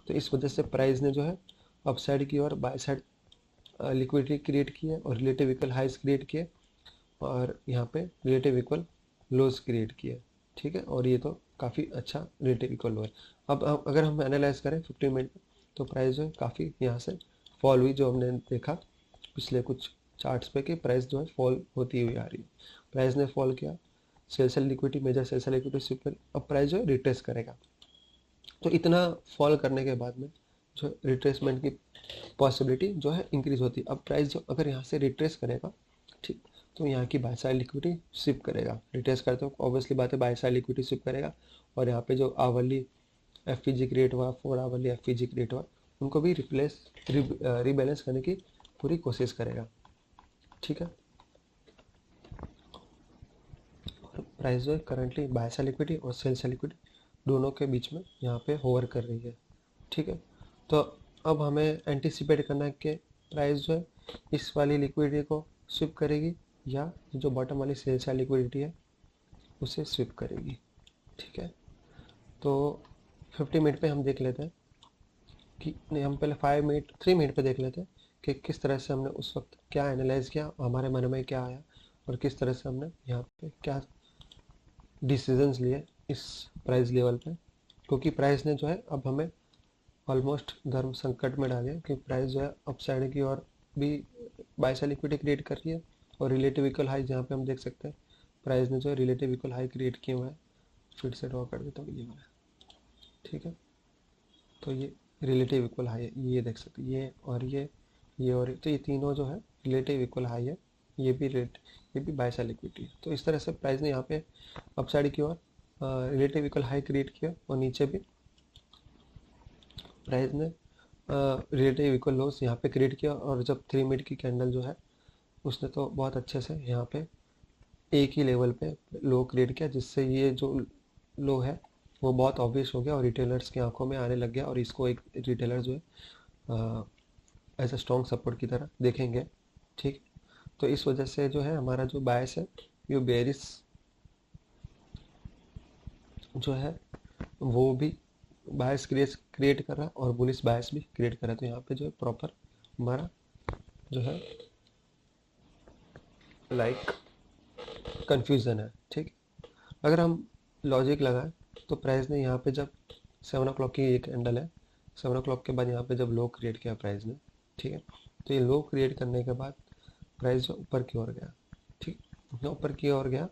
A: तो इस वजह से प्राइस ने जो है अपसाइड की और बाय साइड लिक्विडिटी क्रिएट की है और रिलेटिव इक्वल हाइज क्रिएट किए और यहाँ पे रिलेटिव इक्वल लोज क्रिएट किए, ठीक है। और ये तो काफ़ी अच्छा रिलेटिव इक्वल लो है। अब अगर हम एनालाइज करें 15 मिनट में, तो प्राइस जो है काफ़ी यहाँ से फॉल हुई, जो हमने देखा पिछले कुछ चार्ट्स पे कि प्राइस जो है फॉल होती हुई आ रही है। प्राइस ने फॉल किया, sell liquidity, major sell liquidity sweep करी, अब प्राइस जो है रिट्रेस करेगा। तो इतना फॉल करने के बाद में जो रिट्रेसमेंट की पॉसिबिलिटी जो है इंक्रीज होती है। अब प्राइस जो अगर यहाँ से रिट्रेस करेगा, ठीक, तो यहाँ की बाय साइड लिक्विडिटी स्विप करेगा। रिट्रेस करते हो ऑब्वियसली बात है, बाय साइड लिक्विडिटी स्विप करेगा और यहाँ पे जो आवरली एफपीजी क्रिएट हुआ, 4 आवरली एफपीजी क्रिएट हुआ, उनको भी रीबैलेंस करने की पूरी कोशिश करेगा, ठीक है। प्राइस जो है करंटली बाय साइड लिक्विडिटी और सेल साइड लिक्विडिटी दोनों के बीच में यहाँ पे होवर कर रही है, ठीक है। तो अब हमें एंटिसिपेट करना है कि प्राइस जो है इस वाली लिक्विडिटी को स्विप करेगी या जो बॉटम वाली सेल साइड लिक्विडिटी है उसे स्विप करेगी, ठीक है। तो 50 मिनट पे हम देख लेते हैं कि नहीं, हम पहले 3 मिनट पे देख लेते हैं कि किस तरह से हमने उस वक्त क्या एनालाइज किया, हमारे मन में क्या आया और किस तरह से हमने यहाँ पे क्या डिसीजंस लिए इस प्राइस लेवल पे। क्योंकि प्राइस ने जो है अब हमें ऑलमोस्ट धर्म संकट में डाले कि प्राइस जो है अपसाइड की ओर भी बाय साइड लिक्विडिटी क्रिएट कर रही है और रिलेटिव इक्वल हाई, जहाँ पे हम देख सकते हैं प्राइस ने जो है रिलेटिव इक्वल हाई क्रिएट किए हुए हैं। फिर से ड्रॉ कर देता हूँ ये वाला, ठीक है। तो ये रिलेटिव इक्वल हाई है, ये देख सकते हैं, ये और तो ये तीनों जो है रिलेटिव इक्वल हाई है। ये भी बाय साइड लिक्विडिटी है। तो इस तरह से प्राइस ने यहाँ पे अपसाइड की ओर रिलेटिव इक्वल हाई क्रिएट किया और नीचे भी प्राइस ने रिलेटिव इक्वल लोस यहाँ पे क्रिएट किया। और जब 3 मिनट की कैंडल जो है उसने तो बहुत अच्छे से यहाँ पे एक ही लेवल पे लो क्रिएट किया, जिससे ये जो लो है वो बहुत ऑब्वियस हो गया और रिटेलर्स की आंखों में आने लग गया और इसको एक रिटेलर जो है एज अ स्ट्रॉन्ग सपोर्ट की तरह देखेंगे, ठीक। तो इस वजह से जो है हमारा जो बायस है ये बेरिस जो है वो भी बायस क्रिएट कर रहा है और बुलिश बायस भी क्रिएट कर रहा है। तो यहाँ पे जो है प्रॉपर हमारा जो है लाइक कंफ्यूजन है, ठीक। अगर हम लॉजिक लगाएं तो प्राइस ने यहाँ पे जब 7 o'clock की एक कैंडल है, 7 o'clock के बाद यहाँ पे जब लो क्रिएट किया प्राइस ने, ठीक है। तो ये लो क्रिएट करने के बाद प्राइस जो ऊपर की ओर गया, ठीक, ऊपर की ओर गया,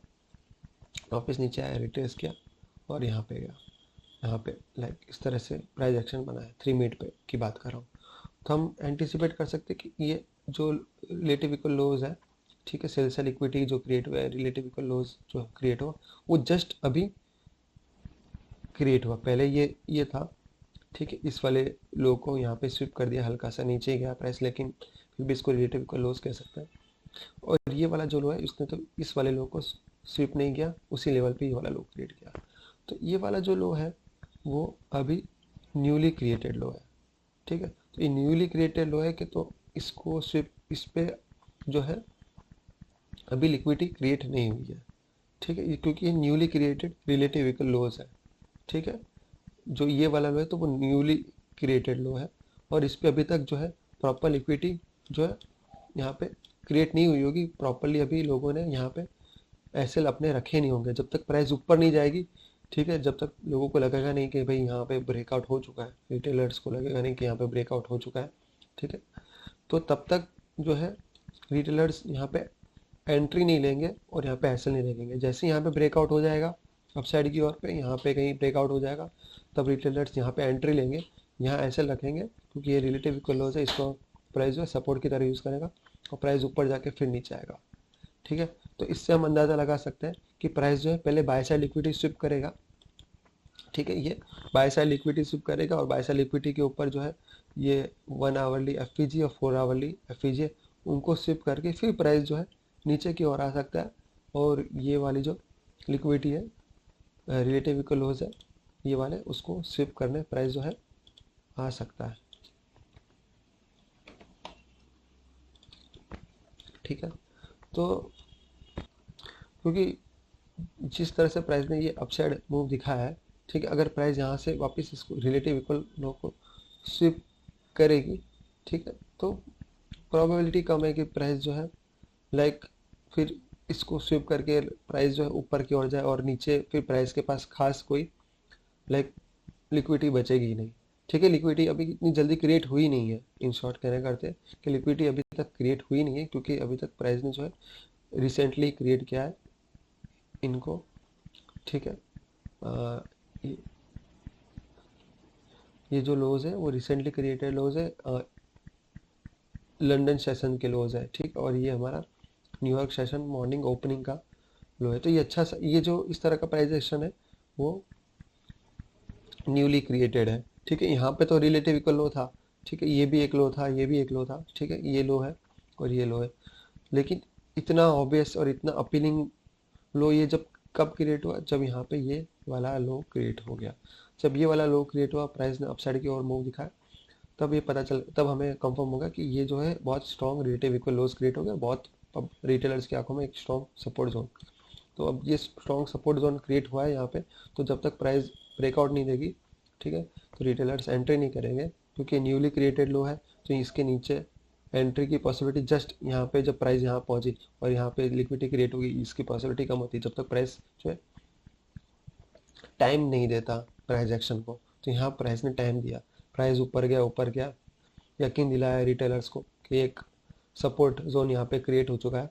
A: वापस नीचे आया, रिट्रेस किया और यहाँ पे गया, यहाँ पे लाइक इस तरह से प्राइस एक्शन बना है। 3 मिनट पे की बात कर रहा हूँ। तो हम एंटिसिपेट कर सकते हैं कि ये जो रिलेटिव इक्वल लोज है, ठीक है, सेल सेल इक्विटी जो क्रिएट हुआ है, रिलेटिव इक्वल लोज जो क्रिएट हुआ वो जस्ट अभी क्रिएट हुआ, पहले ये था, ठीक है। इस वाले लो को यहाँ पे स्विप कर दिया, हल्का सा नीचे गया प्राइस, लेकिन फिर भी इसको रिलेटिव इक्वल लोज कह सकते हैं। और ये वाला जो लो है इसने तो इस वाले लो को स्विप नहीं किया, उसी लेवल पे ये वाला लो क्रिएट किया। तो ये वाला जो लो है वो अभी न्यूली क्रिएटेड लो है, ठीक है। तो ये न्यूली क्रिएटेड लो है कि तो इसको स्विप, इस पे जो है अभी लिक्विडिटी क्रिएट नहीं हुई है, ठीक है, क्योंकि ये न्यूली क्रिएटेड रिलेटिव इक्वल लोज है, ठीक है। जो ये वाला लो है तो वो न्यूली क्रिएटेड लो है और इस पे अभी तक जो है प्रॉपर लिक्विडिटी जो है यहाँ पे क्रिएट नहीं हुई होगी प्रॉपरली। अभी लोगों ने यहाँ पे एसएल अपने रखे नहीं होंगे जब तक प्राइस ऊपर नहीं जाएगी, ठीक है। जब तक लोगों को लगेगा नहीं कि भाई यहाँ पे ब्रेकआउट हो चुका है, रिटेलर्स को लगेगा नहीं कि यहाँ पे ब्रेकआउट हो चुका है, ठीक है, तो तब तक जो है रिटेलर्स यहाँ पे एंट्री नहीं लेंगे और यहाँ पे एसएल नहीं रखेंगे। जैसे यहाँ पे ब्रेकआउट हो जाएगा अपसाइड की ओर पे, यहाँ पे कहीं ब्रेकआउट हो जाएगा, तब रिटेलर्स यहाँ पे एंट्री लेंगे, यहाँ एसएल रखेंगे, क्योंकि ये रिलेटिव इक्वल लोज है, इसको प्राइस जो है सपोर्ट की तरह यूज़ करेगा और प्राइस ऊपर जाके फिर नीचे आएगा, ठीक है। तो इससे हम अंदाज़ा लगा सकते हैं कि प्राइस जो है पहले बाय साइड लिक्विडिटी स्विप करेगा, ठीक है, ये बाय साइड लिक्विडिटी स्विप करेगा और बाय साइड लिक्विडिटी के ऊपर जो है ये 1 आवरली एफपीजी और 4 आवरली एफपीजी उनको स्विप करके फिर प्राइस जो है नीचे की ओर आ सकता है और ये वाली जो लिक्विडिटी है रिलेटिव इक्वल लोज है ये वाले, उसको स्विप करने प्राइस जो है आ सकता है, ठीक है। तो क्योंकि जिस तरह से प्राइस ने ये अपसाइड मूव दिखाया है, ठीक है, अगर प्राइस यहाँ से वापस इसको रिलेटिव इक्वल लो को स्विप करेगी, ठीक है, तो प्रोबेबिलिटी कम है कि प्राइस जो है लाइक फिर इसको स्विप करके प्राइस जो है ऊपर की ओर जाए और नीचे फिर प्राइस के पास खास कोई लाइक लिक्विडिटी बचेगी ही नहीं, ठीक है। लिक्विडिटी अभी इतनी जल्दी क्रिएट हुई नहीं है, इन शॉर्ट कहने करते कि लिक्विडिटी अभी तक क्रिएट हुई नहीं है, क्योंकि अभी तक प्राइस ने जो है रिसेंटली क्रिएट किया है इनको, ठीक है। ये ये जो लोज है वो रिसेंटली क्रिएटेड लोज है, लंदन सेशन के लोज है, ठीक, और ये हमारा न्यूयॉर्क सेशन मॉर्निंग ओपनिंग का लो है। तो ये अच्छा सा, ये जो इस तरह का प्राइस एक्शन है वो न्यूली क्रिएटेड है, ठीक है। यहाँ पे तो रिलेटिव इक्वल लो था, ठीक है, ये भी एक लो था, ये भी एक लो था, ठीक है, ये लो है और ये लो है, लेकिन इतना ऑब्वियस और इतना अपीलिंग लो ये जब कब क्रिएट हुआ, जब यहाँ पे ये वाला लो क्रिएट हो गया। जब ये वाला लो क्रिएट हुआ, प्राइस ने अपसाइड की ओर मूव दिखाया, तब ये पता चल, तब हमें कंफर्म होगा कि ये जो है बहुत स्ट्रॉन्ग रिलेटिव इक्वल लोज क्रिएट हो गया, बहुत अब रिटेलर्स की आंखों में एक स्ट्रॉन्ग सपोर्ट जोन। तो अब ये स्ट्रॉन्ग सपोर्ट जोन क्रिएट हुआ है यहाँ पे, तो जब तक प्राइस ब्रेकआउट नहीं देगी, ठीक है, तो रिटेलर्स एंट्री नहीं करेंगे, क्योंकि न्यूली क्रिएटेड लो है, तो इसके नीचे एंट्री की पॉसिबिलिटी जस्ट यहाँ पे जब प्राइस यहाँ पहुंची और यहाँ पे लिक्विडिटी क्रिएट होगी, इसकी पॉसिबिलिटी कम होती है जब तक प्राइस जो है टाइम नहीं देता प्राइस एक्शन को। तो यहाँ प्राइस ने टाइम दिया, प्राइस ऊपर गया, यकीन दिलाया रिटेलर्स को कि एक सपोर्ट जोन यहाँ पे क्रिएट हो चुका है,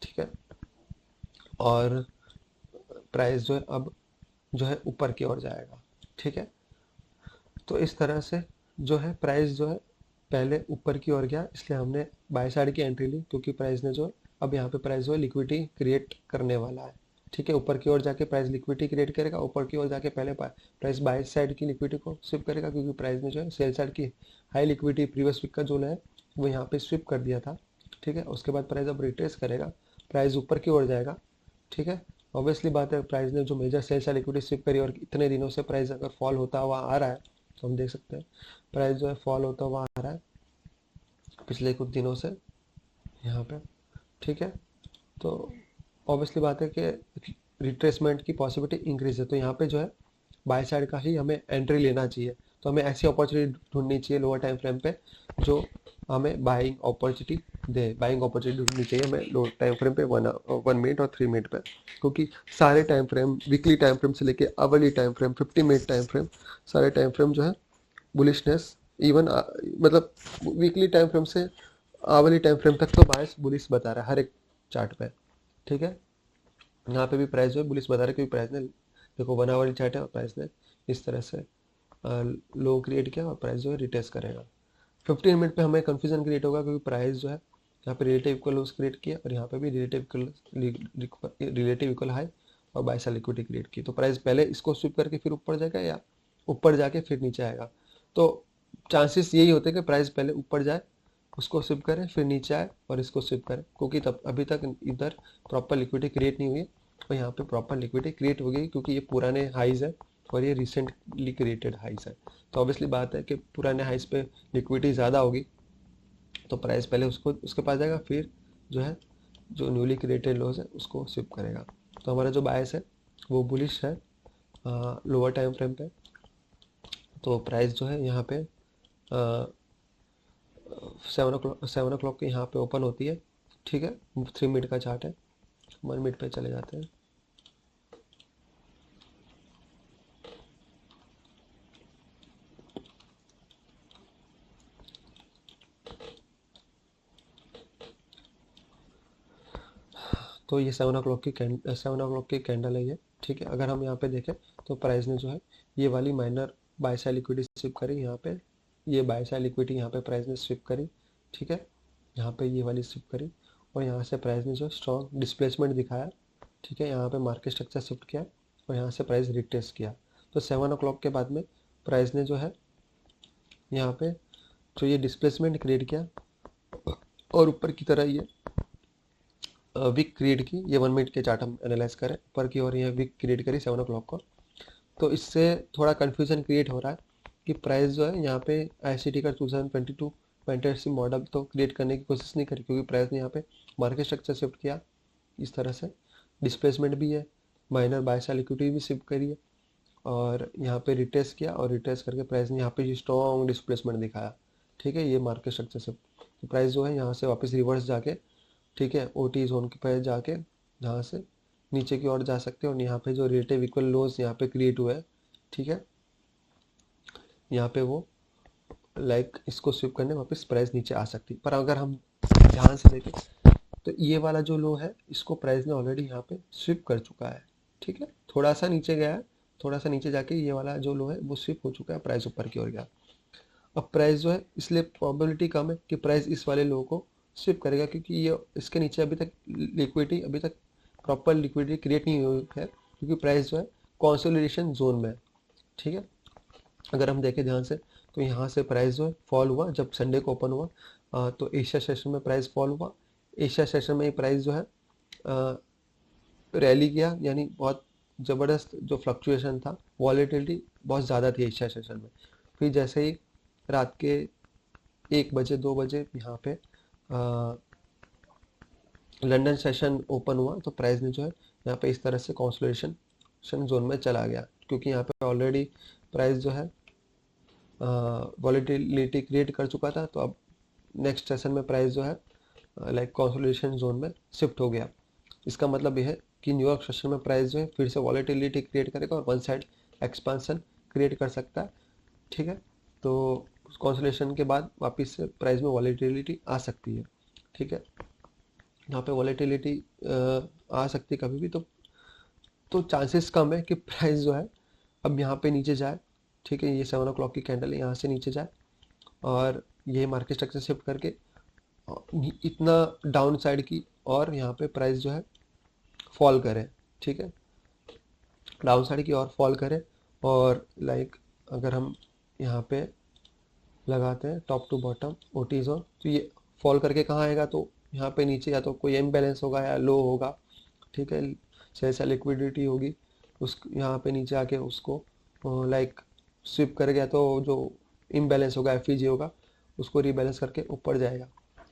A: ठीक है, और प्राइस जो है अब जो है ऊपर की ओर जाएगा, ठीक है। तो इस तरह से जो है प्राइस जो है पहले ऊपर की ओर गया, इसलिए हमने बाय साइड की एंट्री ली, क्योंकि प्राइस ने जो है अब यहाँ पे प्राइस जो है लिक्विडिटी क्रिएट करने वाला है, ठीक है। ऊपर की ओर जाके प्राइस लिक्विडिटी क्रिएट करेगा, ऊपर की ओर जाके पहले प्राइस बाय साइड की लिक्विडिटी को स्विप करेगा, क्योंकि प्राइस ने जो है सेल साइड की हाई लिक्विडिटी प्रीवियस वीक का जो है वो यहाँ पे स्विप कर दिया था, ठीक है। उसके बाद प्राइस अब रिट्रेस करेगा, प्राइस ऊपर की ओर जाएगा, ठीक है। ऑब्वियसली बात है, प्राइस ने जो major sell side liquidity sweep करी और इतने दिनों से प्राइस अगर फॉल होता हुआ आ रहा है, तो हम देख सकते हैं प्राइस जो है फॉल होता हुआ आ रहा है पिछले कुछ दिनों से यहाँ पे, ठीक है। तो ऑब्वियसली बात है कि रिट्रेसमेंट की पॉसिबिलिटी इंक्रीज है, तो यहाँ पे जो है बाय साइड का ही हमें एंट्री लेना चाहिए। तो हमें ऐसी अपॉर्चुनिटी ढूंढनी चाहिए लोअर टाइम फ्रेम पे जो हमें बाइंग अपॉर्चुनिटी दे, बाइंग अपॉर्चुनिटी ढूंढनी चाहिए हमें लोअर टाइम फ्रेम पे 1 मिनट और 3 मिनट पे, क्योंकि सारे time frame, weekly time frame से लेके hourly time frame, 50 minute time frame, सारे टाइम फ्रेम जो है बुलिशनेस इवन मतलब वीकली टाइम फ्रेम से आवली टाइम फ्रेम तक तो बायस बुलिश बता रहा है हर एक चार्ट पे, ठीक है। यहाँ पे भी प्राइस जो है बुलिश बता रहा है, क्योंकि प्राइस ने देखो 1 आवर चार्ट है और प्राइस ने इस तरह से लो क्रिएट किया और प्राइस जो है रिटेस्ट करेगा। 15 मिनट पे हमें कंफ्यूजन क्रिएट होगा, क्योंकि प्राइस जो है यहाँ पे रिलेटिव इक्वल लोस क्रिएट किया और यहाँ पे भी रिलेटिव इक्वल हाई और बाय सेल लिक्विडिटी क्रिएट की। तो प्राइस पहले इसको स्विप करके फिर ऊपर जाएगा या ऊपर जाके फिर नीचे आएगा। तो चांसेस यही होते हैं कि प्राइस पहले ऊपर जाए, उसको स्विप करें, फिर नीचे आए और इसको स्विप करें, क्योंकि तब अभी तक इधर प्रॉपर लिक्विडिटी क्रिएट नहीं हुई है और यहाँ पे प्रॉपर लिक्विडिटी क्रिएट हो गई, क्योंकि ये पुराने हाइज है और ये रिसेंटली क्रिएटेड हाइज है। तो ऑब्वियसली बात है कि पुराने हाइज पे लिक्विडिटी ज़्यादा होगी, तो प्राइस पहले उसको उसके पास जाएगा, फिर जो है जो न्यूली क्रिएटेड लोज है उसको स्विप करेगा। तो हमारा जो बायस है वो बुलिश है लोअर टाइम फ्रेम पे। तो प्राइस जो है यहाँ पे 7 o'clock के यहाँ पे ओपन होती है, ठीक है। 3 मिनट का चार्ट है, 1 मिनट पे चले जाते हैं। तो ये 7 o'clock की कैंडल है ये, ठीक है। अगर हम यहाँ पे देखें तो प्राइस ने जो है ये वाली minor buy side liquidity sweep करी यहाँ पे, ये बाय साइड लिक्विडिटी यहाँ पे प्राइस ने स्विप करी, ठीक है। यहाँ पे ये वाली स्विप करी और यहाँ से प्राइस ने जो स्ट्रॉन्ग डिस्प्लेसमेंट दिखाया, ठीक है। यहाँ पे मार्केट स्ट्रक्चर शिफ्ट किया और यहाँ से प्राइस रिटेस्ट किया। तो 7 o'clock के बाद में प्राइस ने जो है यहाँ पे जो ये डिस्प्लेसमेंट क्रिएट किया और ऊपर की तरह ये विक क्रिएट की। ये 1 मिनट के चार्ट हम एनालाइज करें, ऊपर की और ये विक क्रिएट करी 7 o'clock को। तो इससे थोड़ा कन्फ्यूजन क्रिएट हो रहा है कि प्राइस जो है यहाँ पे ICT का 2022 फैंटेसी मॉडल तो क्रिएट करने की कोशिश नहीं करी, क्योंकि प्राइस ने यहाँ पे मार्केट स्ट्रक्चर शिफ्ट किया इस तरह से, डिस्प्लेसमेंट भी है, माइनर बाय साइड लिक्विडिटी भी शिफ्ट करी है और यहाँ पे रिटेस्ट किया और रिटेस्ट करके प्राइस ने यहाँ पे स्ट्रॉन्ग डिस्प्लेसमेंट दिखाया, ठीक है। ये मार्केट स्ट्रक्चर से तो प्राइस जो है यहाँ से वापस रिवर्स जाके, ठीक है, OT जोन के पे जाके यहाँ से नीचे की ओर जा सकते हैं और यहाँ पे जो रिलेटिव इक्वल लोज यहाँ पे क्रिएट हुआ है, ठीक है, यहाँ पे वो इसको स्विप करने वापस प्राइस नीचे आ सकती है। पर अगर हम ध्यान से देखें तो ये वाला जो लो है इसको प्राइस ने ऑलरेडी यहाँ पे स्विप कर चुका है, ठीक है। थोड़ा सा नीचे गया है, थोड़ा सा नीचे जाके ये वाला जो लो है वो स्विप हो चुका है, प्राइस ऊपर की ओर गया। अब प्राइस जो है इसलिए प्रोबेबिलिटी कम है कि प्राइस इस वाले लो को स्विप करेगा, क्योंकि ये इसके नीचे अभी तक प्रॉपर लिक्विडिटी क्रिएट नहीं हुई है, क्योंकि प्राइस जो है कंसोलिडेशन जोन में है, ठीक है। अगर हम देखें ध्यान से तो यहाँ से प्राइस जो है फॉल हुआ जब संडे को ओपन हुआ, तो एशिया सेशन में प्राइस फॉल हुआ। एशिया सेशन में प्राइस जो है रैली किया, यानी बहुत ज़बरदस्त जो फ्लक्चुएशन था, वॉलेटिलिटी बहुत ज़्यादा थी एशिया सेशन में। फिर जैसे ही रात के 1 बजे 2 बजे यहाँ पे लंदन सेशन ओपन हुआ तो प्राइस ने जो है यहाँ पे इस तरह से कंसोलिडेशन जोन में चला गया, क्योंकि यहाँ पे ऑलरेडी प्राइस जो है वॉलेटिलिटी क्रिएट कर चुका था। तो अब नेक्स्ट सेशन में प्राइस जो है कंसोलिडेशन जोन में शिफ्ट हो गया। इसका मतलब यह है कि न्यूयॉर्क सेशन में प्राइस जो है फिर से वॉलेटिलिटी क्रिएट करेगा और वन साइड एक्सपांसन क्रिएट कर सकता है, ठीक है। तो कंसोलिडेशन के बाद वापस से प्राइस में वॉलेटिलिटी आ सकती है, ठीक है। यहाँ पे वॉलेटिलिटी आ सकती है कभी भी, तो चांसेस कम है कि प्राइस जो है अब यहाँ पे नीचे जाए, ठीक है। ये 7 o'clock की कैंडल है, यहाँ से नीचे जाए और ये मार्केट स्ट्रक्चर शिफ्ट करके इतना डाउन साइड की और यहाँ पे प्राइस जो है फॉल करे, ठीक है, डाउन साइड की और फॉल करे। और अगर हम यहाँ पे लगाते हैं top to bottom OT zone, तो ये फॉल करके कहाँ आएगा, तो यहाँ पे नीचे या तो कोई इम्बैलेंस होगा या लो होगा, ठीक है, जैसा लिक्विडिटी होगी उस यहाँ पे नीचे आके उसको स्विप कर गया, तो जो इम्बैलेंस होगा FEG होगा उसको रीबैलेंस करके ऊपर जाएगा,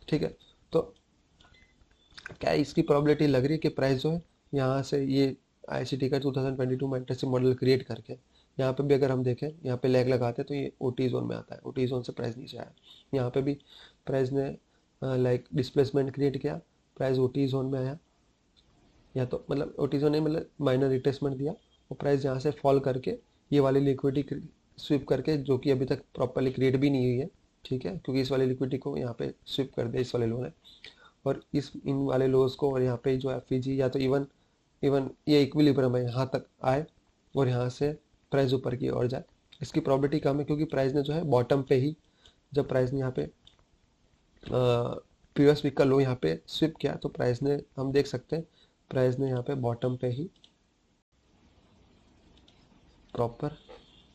A: ठीक है। तो क्या इसकी प्रोबेबिलिटी लग रही है कि प्राइस जो है यहाँ से ये ICT का 2022 मैट्रिक्स मॉडल क्रिएट करके यहाँ पे भी अगर हम देखें, यहाँ पे लेग लगाते हैं तो ये OT जोन में आता है, OT जोन से प्राइस नीचे आया। यहाँ पे भी प्राइस ने डिस्प्लेसमेंट क्रिएट किया, प्राइस OT जोन में आया, या तो मतलब OT जोन ने मतलब माइनर रिट्रेसमेंट दिया और प्राइस यहाँ से फॉल करके ये वाली लिक्विडिटी स्विप करके, जो कि अभी तक प्रॉपरली क्रिएट भी नहीं हुई है, ठीक है, क्योंकि इस वाले लिक्विडिटी को यहाँ पे स्विप कर दिया इस वाले लो ने, और इस इन वाले लोज को, और यहाँ पे जो एफईजी या तो इवन इवन ये इक्विलिब्रियम है यहाँ तक आए और यहाँ से प्राइस ऊपर की ओर जाए। इसकी प्रॉबिलिटी कम है क्योंकि प्राइस ने जो है बॉटम पे ही, जब प्राइस ने यहाँ पे प्रीवियस वीक का लो यहाँ पे स्विप किया तो प्राइस ने, हम देख सकते हैं प्राइस ने यहाँ पे बॉटम पे ही प्रॉपर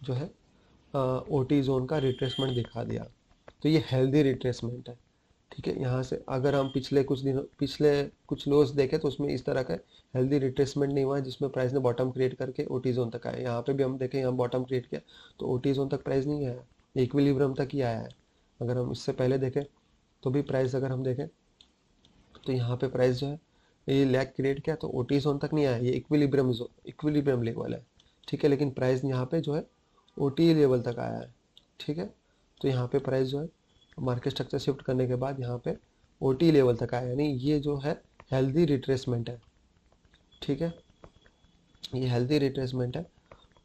A: जो है ओटी जोन का रिट्रेसमेंट दिखा दिया। तो ये हेल्दी रिट्रेसमेंट है, ठीक है। यहाँ से अगर हम पिछले कुछ लोस देखें तो उसमें इस तरह का हेल्दी रिट्रेसमेंट नहीं हुआ है जिसमें प्राइस ने बॉटम क्रिएट करके ओटी जोन तक आया। यहाँ पे भी हम देखें, यहाँ बॉटम क्रिएट किया तो ओटी जोन तक प्राइस नहीं आया, इक्विलिब्रियम तक ही आया है। अगर हम इससे पहले देखें तो भी प्राइस अगर हम देखें तो यहाँ पे प्राइस जो है ये लैग क्रिएट किया तो ओटी जोन तक नहीं आया, ये इक्विलिब्रियम लेवल है, ठीक है। लेकिन प्राइस यहाँ पे जो है ओटी लेवल तक आया है, ठीक है। तो यहाँ पे प्राइस जो है मार्केट स्ट्रक्चर शिफ्ट करने के बाद यहाँ पे ओटी लेवल तक आया, यानी ये जो है हेल्दी रिट्रेसमेंट है, ठीक है। ये हेल्दी रिट्रेसमेंट है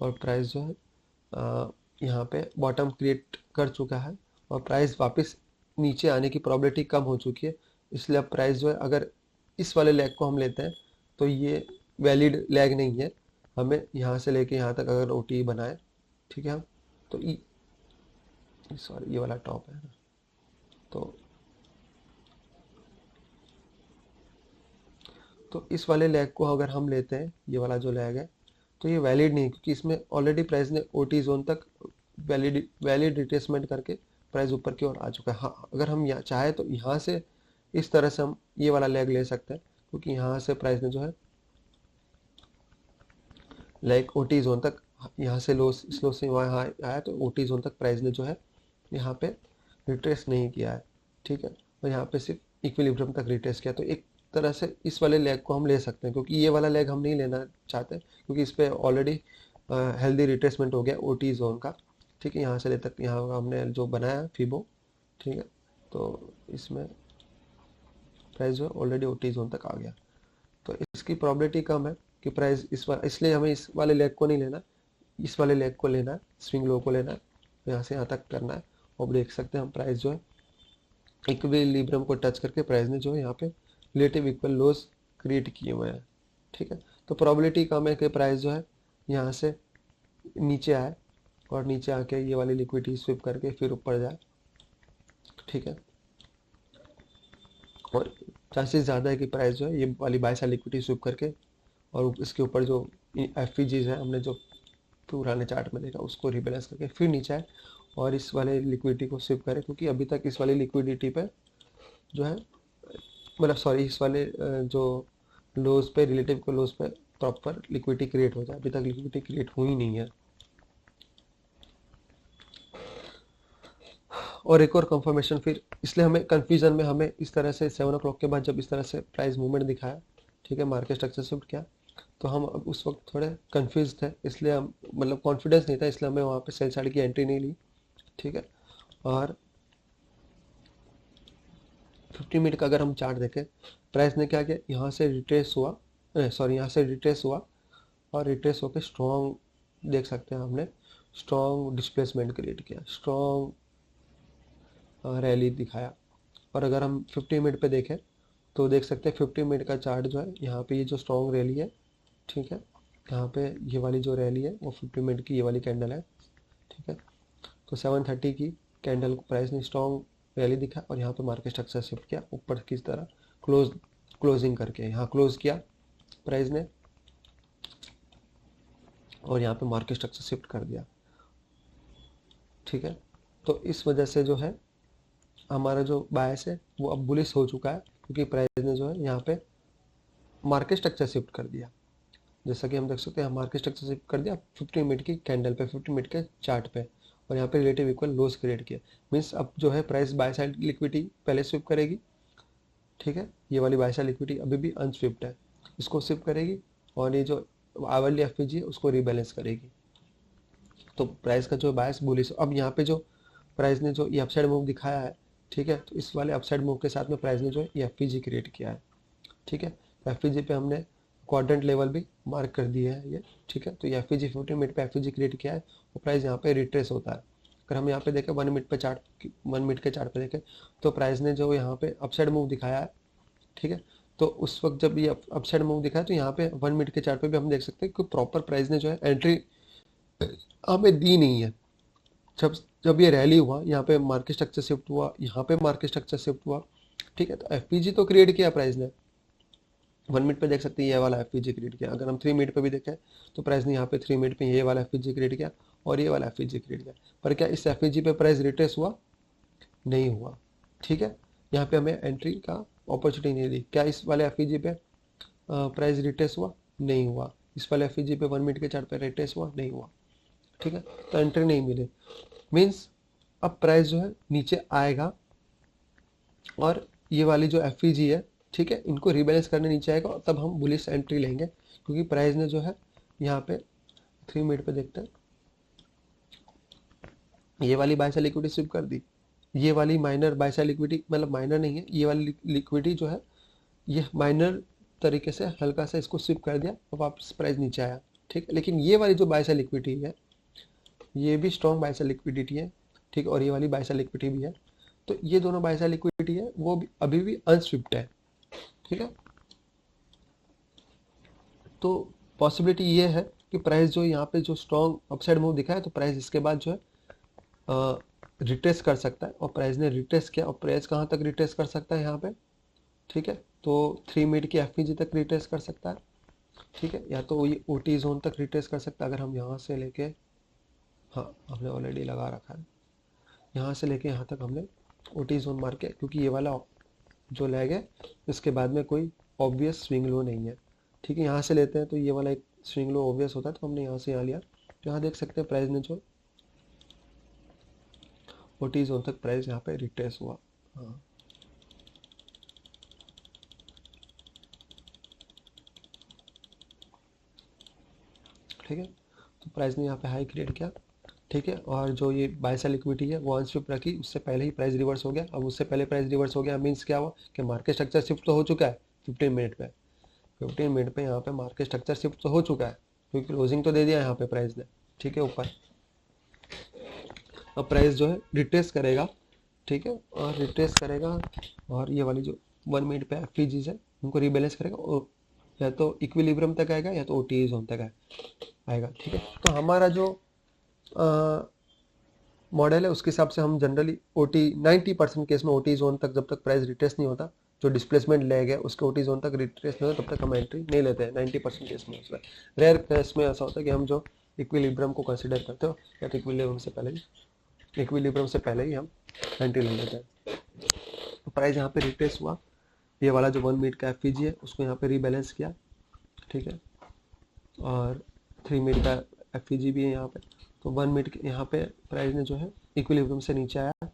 A: और प्राइस जो है यहाँ पे बॉटम क्रिएट कर चुका है और प्राइस वापस नीचे आने की प्रोबेबिलिटी कम हो चुकी है। इसलिए अब प्राइस जो है, अगर इस वाले लेग को हम लेते हैं तो ये वैलिड लेग नहीं है। हमें यहाँ से लेके यहाँ तक अगर ओटी बनाए, ठीक है, तो सॉरी ये वाला टॉप है ना, तो इस वाले लेग को अगर हम लेते हैं, ये वाला जो लेग है, तो ये वैलिड नहीं, क्योंकि इसमें ऑलरेडी प्राइस ने ओटी जोन तक वैलिड रिट्रेसमेंट करके प्राइस ऊपर की ओर आ चुका है। हाँ, अगर हम यहाँ चाहे तो यहाँ से इस तरह से हम ये वाला लेग ले सकते हैं, क्योंकि यहाँ से प्राइस ने जो है लाइक ओटी जोन तक, यहाँ से लो से वहाँ आया तो ओटी जोन तक प्राइस ने जो है यहाँ पे रिट्रेस नहीं किया है, ठीक है, और यहाँ पे सिर्फ इक्विलिब्रियम तक रिट्रेस किया। तो एक तरह से इस वाले लेग को हम ले सकते हैं, क्योंकि ये वाला लेग हम नहीं लेना चाहते, क्योंकि इस पर ऑलरेडी हेल्दी रिट्रेसमेंट हो गया ओटी जोन का, ठीक है। यहाँ से ले तक यहाँ हमने जो बनाया फिबो, ठीक है, तो इसमें प्राइस जो है ऑलरेडी ओटी जोन तक आ गया। तो इसकी प्रॉबिलिटी कम है कि प्राइस इसलिए हमें इस वाले लेग को नहीं लेना, इस वाले लेग को लेना है, स्विंग लो को लेना है, यहाँ से यहाँ तक करना है। और देख सकते हैं हम प्राइस जो है इक्विलिब्रियम को टच करके प्राइस ने जो है यहाँ पे रिलेटिव इक्वल लोस क्रिएट किए हुए हैं, ठीक है। तो प्रोबेबिलिटी कम है कि प्राइस जो है यहाँ से नीचे आए और नीचे आके ये वाली लिक्विडिटी स्विप करके फिर ऊपर जाए, ठीक है। और चांसेस ज़्यादा है कि प्राइस जो है ये वाली बाय साइड लिक्विडिटी स्विप करके और इसके ऊपर जो एफईजीज है हमने जो पुराने चार्ट में देखा उसको रिबैलेंस करके फिर नीचे आए और इस वाले लिक्विडिटी को स्विप करें, क्योंकि अभी तक इस वाली लिक्विडिटी पे जो है, मतलब सॉरी, इस वाले जो लोज पे, रिलेटिव को लोज पे प्रॉपर लिक्विडिटी क्रिएट हो जाए। अभी तक लिक्विडिटी क्रिएट हुई नहीं है। और एक और कंफर्मेशन फिर, इसलिए हमें कंफ्यूजन में हमें इस तरह से 7 o'clock के बाद जब इस तरह से प्राइस मूवमेंट दिखाया, ठीक है, मार्केट स्ट्रक्चर शिफ्ट किया, तो हम अब उस वक्त थोड़े कंफ्यूज थे, इसलिए हम, मतलब कॉन्फिडेंस नहीं था, इसलिए हमें वहाँ पे सेल साइड की एंट्री नहीं ली, ठीक है। और 50 मिनट का अगर हम चार्ट देखें, प्राइस ने क्या किया, यहाँ से रिट्रेस हुआ, यहाँ से रिट्रेस हुआ और रिट्रेस होकर स्ट्रॉन्ग, देख सकते हैं हमने स्ट्रॉन्ग डिस्प्लेसमेंट क्रिएट किया, स्ट्रॉन्ग रैली दिखाया। और अगर हम 50 मिनट पे देखें तो देख सकते हैं 50 मिनट का चार्ट जो है, यहाँ पे ये जो स्ट्रॉन्ग रैली है, ठीक है, यहाँ पे ये वाली जो रैली है वो 50 मिनट की ये वाली कैंडल है, ठीक है। तो 7:30 की कैंडल को प्राइस ने स्ट्रॉन्ग रैली दिखा और यहाँ पे मार्केट स्ट्रक्चर शिफ्ट किया ऊपर की तरह, क्लोजिंग करके यहाँ क्लोज किया प्राइस ने और यहाँ पे मार्केट स्ट्रक्चर शिफ्ट कर दिया, ठीक है। तो इस वजह से जो है हमारा जो बायस है वो अब बुलिश हो चुका है, क्योंकि प्राइस ने जो है यहाँ पे मार्केट स्ट्रक्चर शिफ्ट कर दिया। जैसा कि हम देख सकते हैं मार्केट स्ट्रक्चर शिफ्ट कर दिया 50 मिनट की कैंडल पे, 50 मिनट के चार्ट पे, और यहाँ पे रिलेटिव इक्वल लोस क्रिएट किया। मीन्स अब जो है प्राइस बाय साइड लिक्विडिटी पहले स्विप करेगी, ठीक है, ये वाली बाय साइड लिक्विडिटी अभी भी अनस्विप्ट है, इसको स्विप करेगी और ये जो आवरली एफपीजी है उसको रिबैलेंस करेगी। तो प्राइस का जो बायस बुलिश, अब यहाँ पे जो प्राइस ने जो ये अपसाइड मूव दिखाया है, ठीक है, तो इस वाले अपसाइड मूव के साथ में प्राइस ने जो है ये एफपीजी क्रिएट किया है, ठीक है। तो एफपीजी पे हमने क्वाड्रेंट लेवल भी मार्क कर दिया है ये, ठीक है। तो ये FVG 15 मिनट पे FVG क्रिएट किया है, वो प्राइस यहाँ पे रिट्रेस होता है। अगर हम यहाँ पे देखें 1 मिनट पे चार्ट, 1 मिनट के चार्ट पे देखें तो प्राइस ने जो यहाँ पे अपसाइड मूव दिखाया है, ठीक है। तो उस वक्त जब ये अपसाइड मूव दिखाया तो यहाँ पे 1 मिनट के चार्ट पे भी हम देख सकते हैं कि प्रॉपर प्राइस ने जो है एंट्री हमें दी नहीं है। जब जब ये रैली हुआ, यहाँ पे मार्केट स्ट्रक्चर शिफ्ट हुआ, यहाँ पे मार्केट स्ट्रक्चर शिफ्ट हुआ, ठीक है। तो FVG तो क्रिएट किया प्राइस ने, 1 मिनट पे देख सकते हैं ये वाला FVG क्रिएट किया। अगर हम 3 मिनट पे भी देखें तो प्राइस ने यहाँ पे 3 मिनट पे ये वाला FVG क्रिएट किया और ये वाला FVG क्रिएट किया। पर क्या इस FVG पे प्राइस रिट्रेस हुआ? नहीं हुआ, ठीक है। यहाँ पे हमें एंट्री का अपॉर्चुनिटी नहीं दी। क्या इस वाले FVG पे प्राइस रिट्रेस हुआ? नहीं हुआ। इस वाले FVG पे 1 मिनट के चार्ट पे रिट्रेस हुआ? नहीं हुआ, ठीक है। तो एंट्री नहीं मिले, मीन्स अब प्राइस जो है नीचे आएगा और ये वाली जो FVG है, ठीक है, इनको रिबैलेंस करने नीचे आएगा और तब हम बुलिश एंट्री लेंगे, क्योंकि प्राइस ने जो है यहाँ पे 3 मिनट पे देखते हैं, ये वाली बाय सेल लिक्विडिटी स्विप कर दी। ये वाली माइनर बाय सेल लिक्विडिटी, मतलब माइनर नहीं है, ये वाली लिक्विडिटी जो है ये माइनर तरीके से हल्का सा इसको स्विप कर दिया और वापस प्राइस नीचे आया, ठीक है। लेकिन ये वाली जो बाय सेल लिक्विडिटी है ये भी स्ट्रॉन्ग बाय सेल लिक्विडिटी है, ठीक है, और ये वाली बाय सेल लिक्विडिटी भी है। तो ये दोनों बाय सेल लिक्विडिटी है वो भी अभी भी अनस्विप्ट है, ठीक है। तो पॉसिबिलिटी ये है कि प्राइस जो यहाँ पे जो स्ट्रॉन्ग अपसाइड मूव दिखा है तो प्राइस इसके बाद जो है रिट्रेस कर सकता है, और प्राइस ने रिट्रेस किया। और प्राइस कहाँ तक रिट्रेस कर सकता है यहाँ पे, ठीक है, तो 3 मिनट की FVG तक रिट्रेस कर सकता है, ठीक है, या तो ये OT जोन तक रिट्रेस कर सकता है। अगर हम यहाँ से लेके, हाँ हमने ऑलरेडी लगा रखा है, यहाँ से लेके यहाँ तक हमने OT जोन मार के, क्योंकि ये वाला जो लैग है इसके बाद में कोई ऑब्वियस स्विंग लो नहीं है, ठीक है। यहाँ से लेते हैं तो ये वाला एक स्विंग लो ऑब्वियस होता है, तो हमने यहाँ से यहाँ लिया। तो यहाँ देख सकते हैं प्राइस ने जो OT जोन तक प्राइस यहाँ पे रिट्रेस हुआ, हाँ ठीक है। तो प्राइस ने यहाँ पे हाई क्रिएट किया, ठीक है। और जो ये बाय सेल लिक्विडिटी है वो अनस्विप रखी, उससे पहले ही प्राइस रिवर्स हो गया। अब उससे पहले प्राइस रिवर्स हो गया मीन्स क्या हुआ कि मार्केट स्ट्रक्चर शिफ्ट तो हो चुका है 15 मिनट पे, 15 मिनट पे यहाँ पे मार्केट स्ट्रक्चर शिफ्ट तो हो चुका है, क्योंकि क्लोजिंग तो दे दिया यहाँ पे प्राइस ने, ठीक है, ऊपर। अब प्राइस जो है रिट्रेस करेगा, ठीक है, और रिट्रेस करेगा और ये वाली जो 1 मिनट पे FVGs है उनको रिबैलेंस करेगा, और या तो इक्विलिब्रियम तक आएगा या तो OT जोन तक आएगा, ठीक है। तो हमारा जो मॉडल है उसके हिसाब से हम जनरली OT 90% केस में OT जोन तक जब तक प्राइस रिट्रेस नहीं होता, जो डिस्प्लेसमेंट लेग है उसके OT जोन तक रिट्रेस नहीं होता तब तक हम एंट्री नहीं लेते हैं 90% केस में। उसमें रेयर केस में ऐसा होता है कि हम जो इक्विलिब्रियम को कंसिडर करते हो या तो इक्विलिब्रियम से पहले ही हम एंट्री ले लेते हैं। तो प्राइस यहाँ पे रिट्रेस हुआ, ये वाला जो 1 मिनट का FVG है उसको यहाँ पे रीबैलेंस किया, ठीक है, और 3 मिनट का FVG भी है यहाँ पे। तो 1 मिनट के यहाँ पे प्राइस ने जो है इक्विलिब्रियम से नीचे आया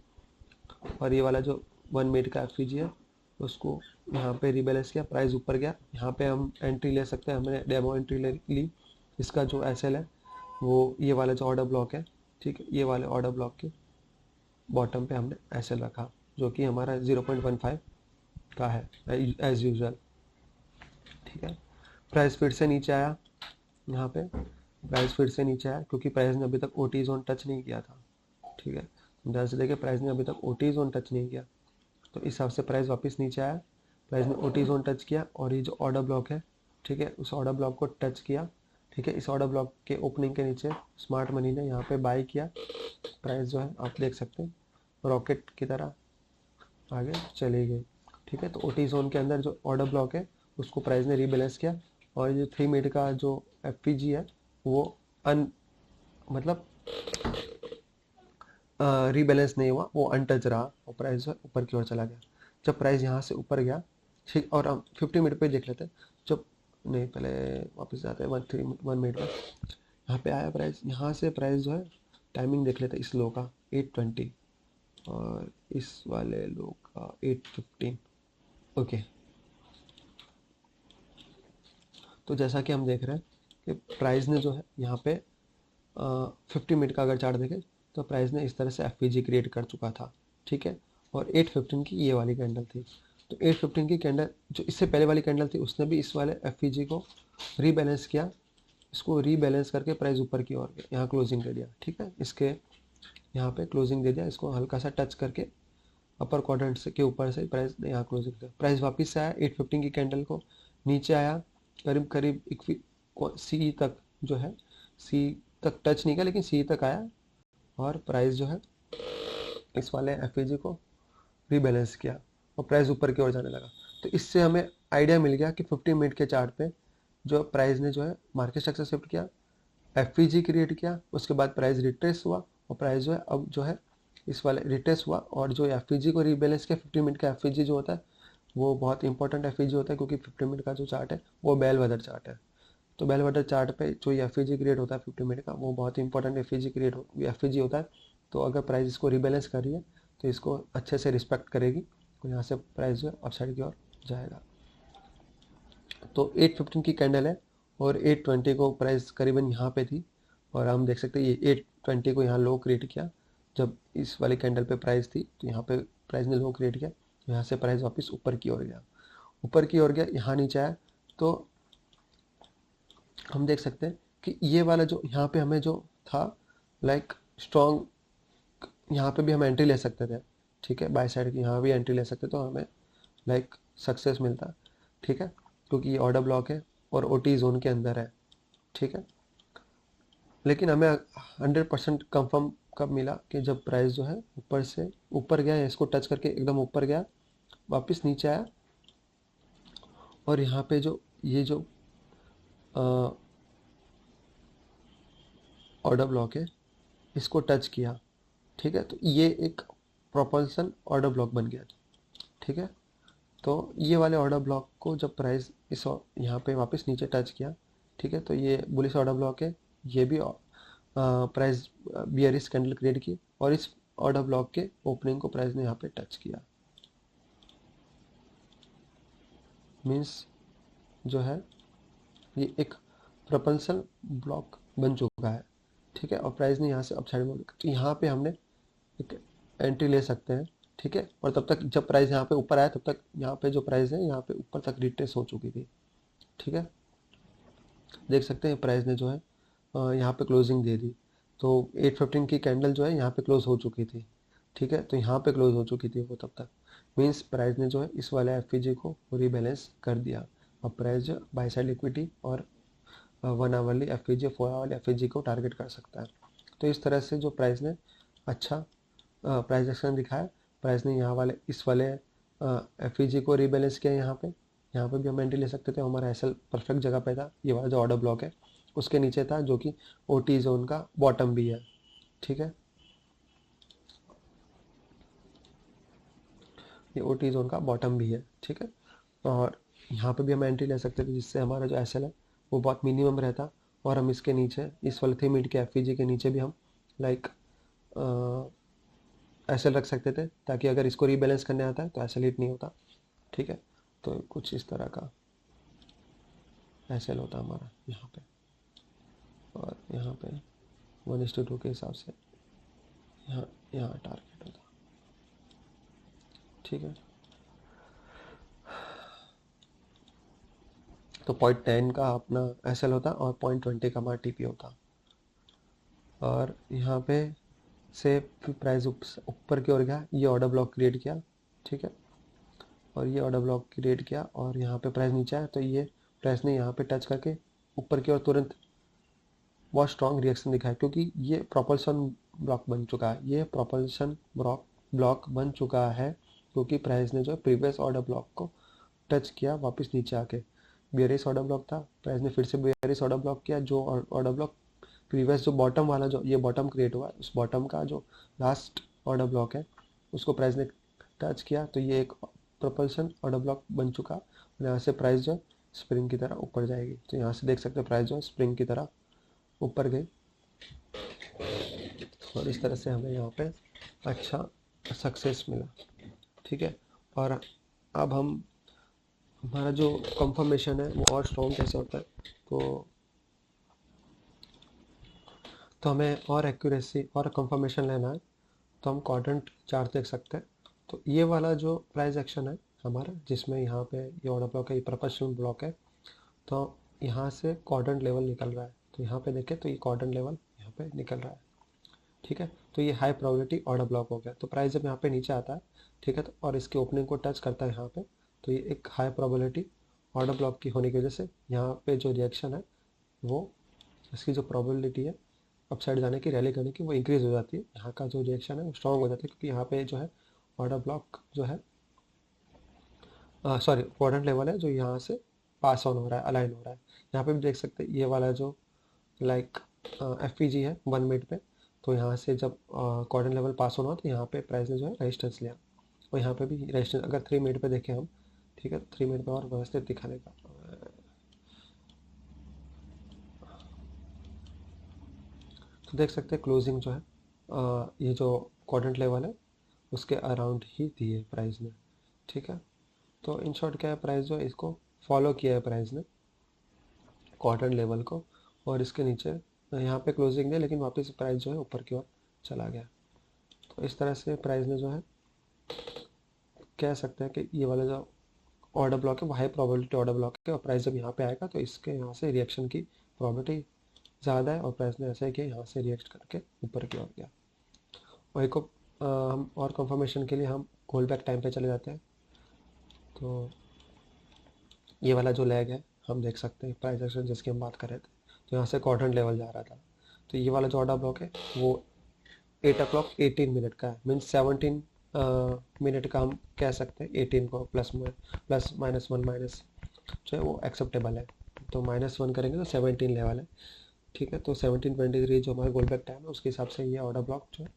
A: और ये वाला जो 1 मिनट का FVG है उसको यहाँ पे रीबैलेंस किया, प्राइस ऊपर गया। यहाँ पे हम एंट्री ले सकते हैं, हमने डेमो एंट्री ली। इसका जो SL है वो ये वाला जो ऑर्डर ब्लॉक है, ठीक है, ये वाले ऑर्डर ब्लॉक के बॉटम पे हमने SL रखा जो कि हमारा 0.15 का है एज यूजल, ठीक है। प्राइस फिर से नीचे आया, यहाँ पे प्राइस फिर से नीचे आया क्योंकि प्राइस ने अभी तक OT जोन टच नहीं किया था, ठीक है। ध्यान से देखिए प्राइस ने अभी तक OT जोन टच नहीं किया, तो इस हिसाब से प्राइस वापस नीचे आया। प्राइस ने OT जोन टच किया और ये जो ऑर्डर ब्लॉक है, ठीक है, उस ऑर्डर ब्लॉक को टच किया, ठीक है। इस ऑर्डर ब्लॉक के ओपनिंग के नीचे स्मार्ट मनी ने यहाँ पे बाय किया, प्राइस जो है आप देख सकते हैं रॉकेट की तरह आगे चली गई, ठीक है। तो OT जोन के अंदर जो ऑर्डर ब्लॉक है उसको प्राइस ने रीबैलेंस किया, और ये 3 मिनट का जो FVG है वो मतलब रीबैलेंस नहीं हुआ, वो अनटच रहा और प्राइस ऊपर की ओर चला गया। जब प्राइस यहाँ से ऊपर गया, ठीक, और हम 50 मिनट पे देख लेते हैं। जब नहीं, पहले वापस जाते हैं 1 मिनट में, यहाँ पे आया प्राइस, यहाँ से प्राइस जो है टाइमिंग देख लेते हैं इस लो का 8:20 और इस वाले लो का 8:15, ओके। तो जैसा कि हम देख रहे हैं कि प्राइस ने जो है यहाँ पे 50 मिनट का अगर चार्ट देखें तो प्राइस ने इस तरह से FVG क्रिएट कर चुका था, ठीक है, और 8:15 की ये वाली कैंडल थी। तो 815 की कैंडल जो इससे पहले वाली कैंडल थी उसने भी इस वाले एफ को रीबैलेंस किया, इसको रीबैलेंस करके प्राइस ऊपर की ओर गया, यहाँ क्लोजिंग दे दिया। ठीक है, इसके यहाँ पे क्लोजिंग दे दिया, इसको हल्का सा टच करके अपर क्वाड्रेंट से के ऊपर से प्राइस ने यहाँ क्लोजिंग दिया। प्राइस वापस से आया 815 की कैंडल को नीचे आया, करीब करीब सी तक जो है, सी तक टच नहीं किया लेकिन सी तक आया, और प्राइस जो है इस वाले एफ को रीबैलेंस किया और प्राइस ऊपर की ओर जाने लगा। तो इससे हमें आइडिया मिल गया कि 50 मिनट के चार्ट पे जो प्राइस ने जो है मार्केट स्ट्रक्चर शिफ्ट किया, एफ क्रिएट किया, उसके बाद प्राइस रिट्रेस हुआ और प्राइस जो है अब जो है इस वाले रिट्रेस हुआ, और जो एफ को रीबैलेंस किया 50 मिनट का एफ जो होता है वो बहुत इंपॉर्टेंट एफ होता है, क्योंकि 50 मिनट का जो चार्ट है वो बेल वेदर चार्ट है। तो बेल वेदर चार्ट पे जो एफ क्रिएट होता है 50 मिनट का, वो बहुत इंपॉर्टेंट एफ होता है। तो अगर प्राइस इसको रीबैलेंस कर रही है तो इसको अच्छे से रिस्पेक्ट करेगी, तो यहाँ से प्राइस जो है अपसाइड की ओर जाएगा। तो 815 की कैंडल है और 820 को प्राइस करीबन यहाँ पे थी, और हम देख सकते हैं ये 820 को यहाँ लो क्रिएट किया। जब इस वाली कैंडल पे प्राइस थी तो यहाँ पे प्राइस ने लो क्रिएट किया, यहाँ से प्राइस वापस ऊपर की ओर गया, ऊपर की ओर गया, यहाँ नीचे आया। तो हम देख सकते हैं कि ये वाला जो यहाँ पे हमें जो था लाइक स्ट्रॉन्ग, यहाँ पे भी हम एंट्री ले सकते थे। ठीक है, बाय साइड की यहाँ भी एंट्री ले सकते, तो हमें लाइक सक्सेस मिलता। ठीक है, क्योंकि ये ऑर्डर ब्लॉक है और ओटी जोन के अंदर है। ठीक है, लेकिन हमें 100% कंफर्म कब मिला कि जब प्राइस जो है ऊपर से ऊपर गया, इसको टच करके एकदम ऊपर गया, वापस नीचे आया, और यहाँ पे जो ये जो ऑर्डर ब्लॉक है इसको टच किया। ठीक है, तो ये एक प्रोपल्सन ऑर्डर ब्लॉक बन गया। ठीक है, तो ये वाले ऑर्डर ब्लॉक को जब प्राइस इस यहाँ पे वापस नीचे टच किया, ठीक है, तो ये बुलिश ऑर्डर ब्लॉक है, ये भी प्राइस बियरिश कैंडल क्रिएट की, और इस ऑर्डर ब्लॉक के ओपनिंग को प्राइस ने यहाँ पे टच किया, मीन्स जो है ये एक प्रोपल्सन ब्लॉक बन चुका है। ठीक है, और प्राइस ने यहाँ से अपसाइड में, तो यहाँ पे हमने एक एंट्री ले सकते हैं। ठीक है, और तब तक जब प्राइस यहाँ पे ऊपर आया तब तक यहाँ पे जो प्राइस है यहाँ पे ऊपर तक रिट्रेस हो चुकी थी। ठीक है, देख सकते हैं प्राइस ने जो है यहाँ पे क्लोजिंग दे दी, तो 815 की कैंडल जो है यहाँ पे क्लोज हो चुकी थी। ठीक है, तो यहाँ पे क्लोज हो चुकी थी वो तब तक, मीन्स प्राइस ने जो है इस वाले एफ को रीबैलेंस कर दिया। अब प्राइस जो बाय साइड इक्विटी और 1 आवरली एफ 4 आवरली एफ को टारगेट कर सकता है। तो इस तरह से जो प्राइस ने अच्छा प्राइस एक्शन दिखाया, प्राइस ने यहाँ वाले इस वाले एफ को रीबैलेंस किया, यहाँ पे भी हम एंट्री ले सकते थे, हमारा एसएल परफेक्ट जगह पे था। ये वाला जो ऑर्डर ब्लॉक है उसके नीचे था, जो कि ओटी जोन का बॉटम भी है। ठीक है, ये ओटी जोन का बॉटम भी है। ठीक है, और यहाँ पे भी हम एंट्री ले सकते थे, जिससे हमारा जो एसएल है वो बहुत मिनिमम रहता, और हम इसके नीचे इस वाले 3 मिनट के एफ के नीचे भी हम लाइक एसएल रख सकते थे, ताकि अगर इसको रीबैलेंस करने आता है तो एसएल हिट नहीं होता। ठीक है, तो कुछ इस तरह का एसएल होता हमारा यहाँ पे, और यहाँ पे 1:2 के हिसाब से यहाँ यहाँ टारगेट होता। ठीक है, तो 0.10 का अपना एसएल होता और 0.20 का हमारा टीपी होता, और यहाँ पे से प्राइस ऊपर की ओर गया, ये ऑर्डर ब्लॉक क्रिएट किया। ठीक है, और ये ऑर्डर ब्लॉक क्रिएट किया, और यहाँ पे प्राइस नीचे आया, तो ये प्राइस ने यहाँ पे टच करके ऊपर की ओर तुरंत बहुत स्ट्रॉन्ग रिएक्शन दिखाया, क्योंकि ये प्रोपल्सन ब्लॉक बन चुका है, ये प्रोपल्सन ब्लॉक बन चुका है, क्योंकि प्राइस ने जो प्रीवियस ऑर्डर ब्लॉक को टच किया वापस नीचे आके। बियरिश ऑर्डर ब्लॉक था, प्राइस ने फिर से बियरिश ऑर्डर ब्लॉक किया, जो ऑर्डर ब्लॉक प्रीवियस जो बॉटम वाला जो ये बॉटम क्रिएट हुआ, उस बॉटम का जो लास्ट ऑर्डर ब्लॉक है उसको प्राइस ने टच किया, तो ये एक प्रोपल्सन ऑर्डर ब्लॉक बन चुका, और यहाँ से प्राइस जो स्प्रिंग की तरह ऊपर जाएगी। तो यहाँ से देख सकते हैं प्राइस जो स्प्रिंग की तरह ऊपर गई, और इस तरह से हमें यहाँ पे अच्छा सक्सेस मिला। ठीक है, और अब हम हमारा जो कंफर्मेशन है वो और स्ट्रॉन्ग कैसे होता है, तो हमें और एक्यूरेसी और कंफर्मेशन लेना है, तो हम क्वाड्रेंट चार्ट देख सकते हैं। तो ये वाला जो प्राइस एक्शन है हमारा, जिसमें यहाँ पे ये ऑर्डर ब्लॉक है, ये प्रोपोर्शनल ब्लॉक है। तो यहाँ से क्वाड्रेंट लेवल निकल रहा है, तो यहाँ पे देखें तो ये क्वाड्रेंट लेवल यहाँ पे निकल रहा है, ठीक है। तो ये हाई प्रोबेबिलिटी ऑर्डर ब्लॉक हो गया। तो प्राइस जब यहाँ पे नीचे आता है, ठीक है, तो और इसके ओपनिंग को टच करता है यहाँ पे, तो ये एक हाई प्रोबेबिलिटी ऑर्डर ब्लॉक की होने की वजह से यहाँ पे जो रिएक्शन है वो, इसकी जो प्रोबेबिलिटी है अपसाइड जाने की, रैली करने की, वो इंक्रीज हो जाती है। यहाँ का जो रिएक्शन है वो स्ट्रॉन्ग हो जाता है, क्योंकि यहाँ पे जो है ऑर्डर ब्लॉक जो है, सॉरी, क्वाड्रेंट लेवल है जो यहाँ से पास ऑन हो रहा है, अलाइन हो रहा है। यहाँ पे भी देख सकते हैं ये वाला जो लाइक एफ है 1 मिनट पे, तो यहाँ से जब क्वाड्रेंट लेवल पास ऑन हुआ तो यहाँ पे प्राइस ने जो है रेजिस्टेंस लिया, और यहाँ पे भी रेजिस्टेंस, अगर 3 मिनट पे देखें हम, ठीक है, 3 मिनट पे और व्यवस्थित दिखाने का, तो देख सकते हैं क्लोजिंग जो है ये जो क्वाड्रेंट लेवल है उसके अराउंड ही दी है प्राइस ने, ठीक है। तो इन शॉर्ट क्या है, प्राइस जो है इसको फॉलो किया है प्राइस ने क्वाड्रेंट लेवल को, और इसके नीचे यहाँ पे क्लोजिंग है, लेकिन वापस प्राइस जो है ऊपर की ओर चला गया। तो इस तरह से प्राइस ने जो है, कह सकते हैं कि ये वाला जो ऑर्डर ब्लॉक है वो हाई प्रोबेबिलिटी ऑर्डर ब्लॉक है, और प्राइस जब यहाँ पे आएगा तो इसके यहाँ से रिएक्शन की प्रोबेबिलिटी ज़्यादा है, और प्राइस ने ऐसा ही किया, यहाँ से रिएक्ट करके ऊपर की ओर गया। और एक हम और कंफर्मेशन के लिए हम गोल बैक टाइम पे चले जाते हैं। तो ये वाला जो लैग है हम देख सकते हैं प्राइस एक्शन जिसकी हम बात कर रहे थे, तो यहाँ से क्वाड्रेंट लेवल जा रहा था, तो ये वाला जो ऑर्डर ब्लॉक है वो 8 o'clock 18 मिनट का है, मीन्स 17 मिनट का हम कह सकते हैं, 18 को प्लस माइनस वन माइनस जो है वो एक्सेप्टेबल है। तो -1 करेंगे तो 17 लेवल है, ठीक है। तो 17:23 जो हमारा गोल बैक टाइम है उसके हिसाब से ये ऑर्डर ब्लॉक जो है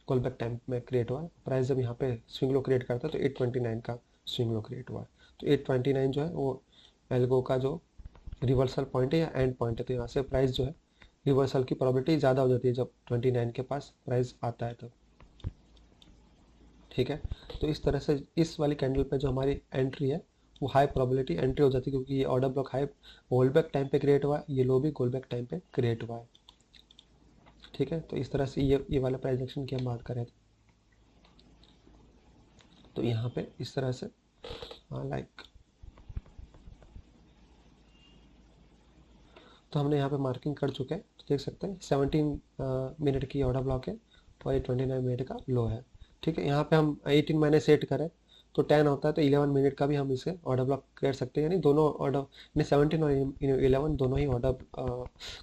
A: गोल बैक टाइम में क्रिएट हुआ है। प्राइस जब यहाँ पे स्विंग लो क्रिएट करता है तो 829 का स्विंग लो क्रिएट हुआ है। तो 829 जो है वो एल्गो का जो रिवर्सल पॉइंट है या एंड पॉइंट है, तो यहाँ से प्राइस जो है रिवर्सल की प्रोबेबिलिटी ज़्यादा हो जाती है जब 29 के पास प्राइस आता है तब, ठीक है। तो इस तरह से इस वाली कैंडल पे जो हमारी एंट्री है वो हाई प्रोबेबिलिटी एंट्री हो जाती है, क्योंकि ये ऑर्डर ब्लॉक हाई गोल बैक टाइम पे क्रिएट हुआ है, ये लो भी गोल बैक टाइम पे क्रिएट हुआ है, ठीक है। तो इस तरह से ये वाला प्राइस एक्शन की हम बात कर रहे थे। तो यहाँ पे इस तरह से लाइक, तो हमने यहाँ पे मार्किंग कर चुके हैं, तो देख सकते हैं 17 मिनट की ऑर्डर ब्लॉक है और ये 29 मिनट का लो है, ठीक है। यहाँ पे हम 18 - 8 करें तो 10 होता है, तो 11 मिनट का भी हम इसे ऑर्डर ब्लॉक कर सकते हैं, यानी दोनों ऑर्डर, यानी 17 और 11 दोनों ही ऑर्डर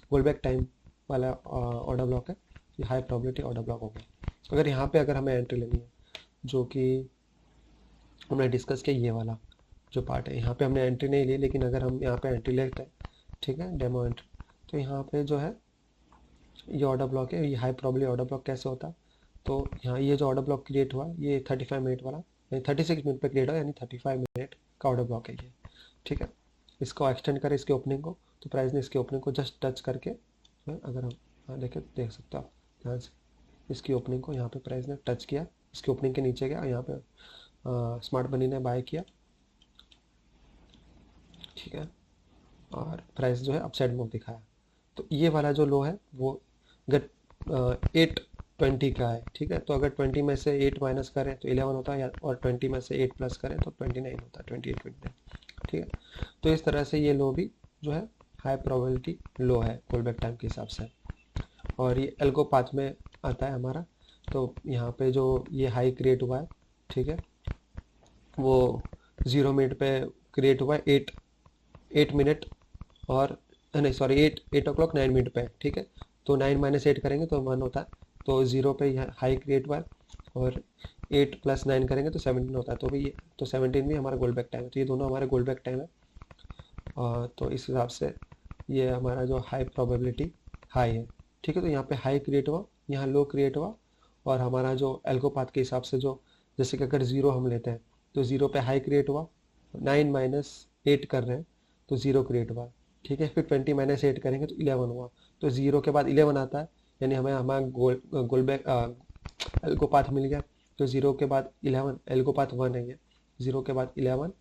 A: गोल बैक टाइम वाला ऑर्डर ब्लॉक है, ये हाई प्रोबेबिलिटी ऑर्डर ब्लॉक हो गया। अगर यहाँ पे अगर हमें एंट्री लेनी है, जो कि हमने डिस्कस किया ये वाला जो पार्ट है, यहाँ पे हमने एंट्री नहीं ली, लेकिन अगर हम यहाँ पे एंट्री लेते हैं, ठीक है, डेमो एंट्री, तो यहाँ पे जो है ये ऑर्डर ब्लॉक है, ये हाई प्रॉब्ली ऑर्डर ब्लॉक कैसे होता है। तो यहाँ ये जो ऑर्डर ब्लॉक क्रिएट हुआ ये 35 मिनट वाला, यानी 36 मिनट पे क्रिएट हुआ, यानी 35 मिनट का ऑर्डर ब्लॉक है ये, ठीक है। इसको एक्सटेंड करें इसके ओपनिंग को, तो प्राइस ने इसके ओपनिंग को जस्ट टच करके, अगर हम देखें देख सकते हो आप ध्यान से, इसकी ओपनिंग को यहाँ पे प्राइस ने टच किया, इसकी ओपनिंग के नीचे गया, यहाँ पे स्मार्ट मनी ने बाय किया, ठीक है, और प्राइस जो है अपसाइड मूव दिखाया। तो ये वाला जो लो है वो अगर 820 का है, ठीक है, तो अगर 20 में से 8 माइनस करें तो 11 होता है, और 20 में से 8 प्लस करें तो 29 होता है, 28-29, ठीक है। तो इस तरह से ये लो भी जो है हाई प्रोबेबिलिटी लो है गोल बैक टाइम के हिसाब से, और ये एल्गो पाथ में आता है हमारा। तो यहाँ पे जो ये हाई क्रिएट हुआ है, ठीक है, वो 0 मिनट पे क्रिएट हुआ है, 8 मिनट और नहीं सॉरी 8 o'clock 9 मिनट पे, ठीक है। तो 9 - 8 करेंगे तो 1 होता है, तो 0 पे यह हाई क्रिएट हुआ है, और 8 + 9 करेंगे तो 17 होता है, तो भी ये तो 17 भी हमारा गोल बैक टाइम है, तो ये दोनों हमारे गोल बैक टाइम है। तो इस हिसाब से ये हमारा जो हाई प्रोबेबिलिटी हाई है, ठीक है। तो यहाँ पे हाई क्रिएट हुआ, यहाँ लो क्रिएट हुआ, और हमारा जो एल्गोपाथ के हिसाब से जो, जैसे कि अगर 0 हम लेते हैं तो 0 पे हाई क्रिएट हुआ, 9 - 8 कर रहे हैं तो 0 क्रिएट हुआ, ठीक है। फिर 20 - 8 करेंगे तो 11 हुआ, तो 0 के बाद 11 आता है, यानी हमें हमारा गोल बैक एल्गोपाथ मिल गया। तो 0 के बाद 11 एल्गोपाथ 1 है ये, 0 के बाद 11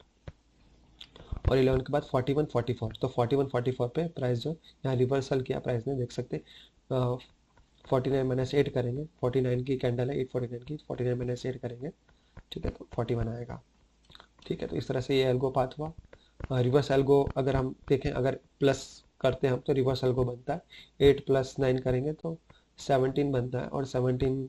A: और 11 के बाद 41 44, तो 41 44 पे प्राइस जो यहाँ रिवर्सल किया प्राइस ने, देख सकते 49 - 8 करेंगे, 49 की कैंडल है 849 की, 49 - 8 करेंगे, ठीक है, तो 41 आएगा। ठीक है, तो इस तरह से ये एल्गो पाथ हुआ। रिवर्स एल्गो अगर हम देखें, अगर प्लस करते हैं हम तो रिवर्स एल्गो बनता है। 8 + 9 करेंगे तो 17 बनता है, और 17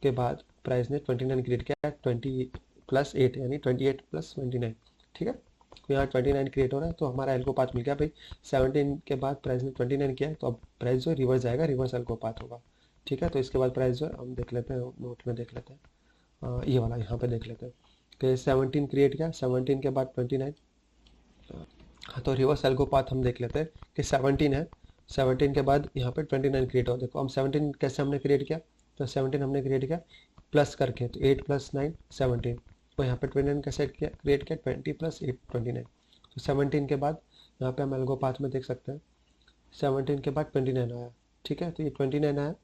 A: के बाद प्राइस ने 29 क्रिएट किया, 20 + 8 यानी 28 + 29। ठीक है, तो यहाँ 29 क्रिएट हो रहा है, तो हमारा एल्गो पाथ मिल गया भाई। 17 के बाद प्राइस ने 29 किया है, तो अब प्राइस जो है रिवर्स जाएगा, रिवर्स एल्गो पाथ होगा। ठीक है, तो इसके बाद प्राइस जो है हम देख लेते हैं, नोट में देख लेते हैं। ये वाला यहाँ पे देख लेते हैं कि 17 क्रिएट किया, 17 के बाद 29। हाँ, तो रिवर्स एल्गो पाथ हम देख लेते हैं कि 17 है, 17 के बाद यहाँ पे 29 क्रिएट हो। देखो हम 17 कैसे हमने क्रिएट किया, तो 17 हमने क्रिएट किया प्लस करके, तो 8 + 9 17। तो यहाँ पे 29 कैसे किया क्रिएट किया, 20 + 8 29। तो 17 के बाद यहाँ पे हम एल्गो पाथ में देख सकते हैं 17 के बाद 29 आया। ठीक है, तो ये 29 आया,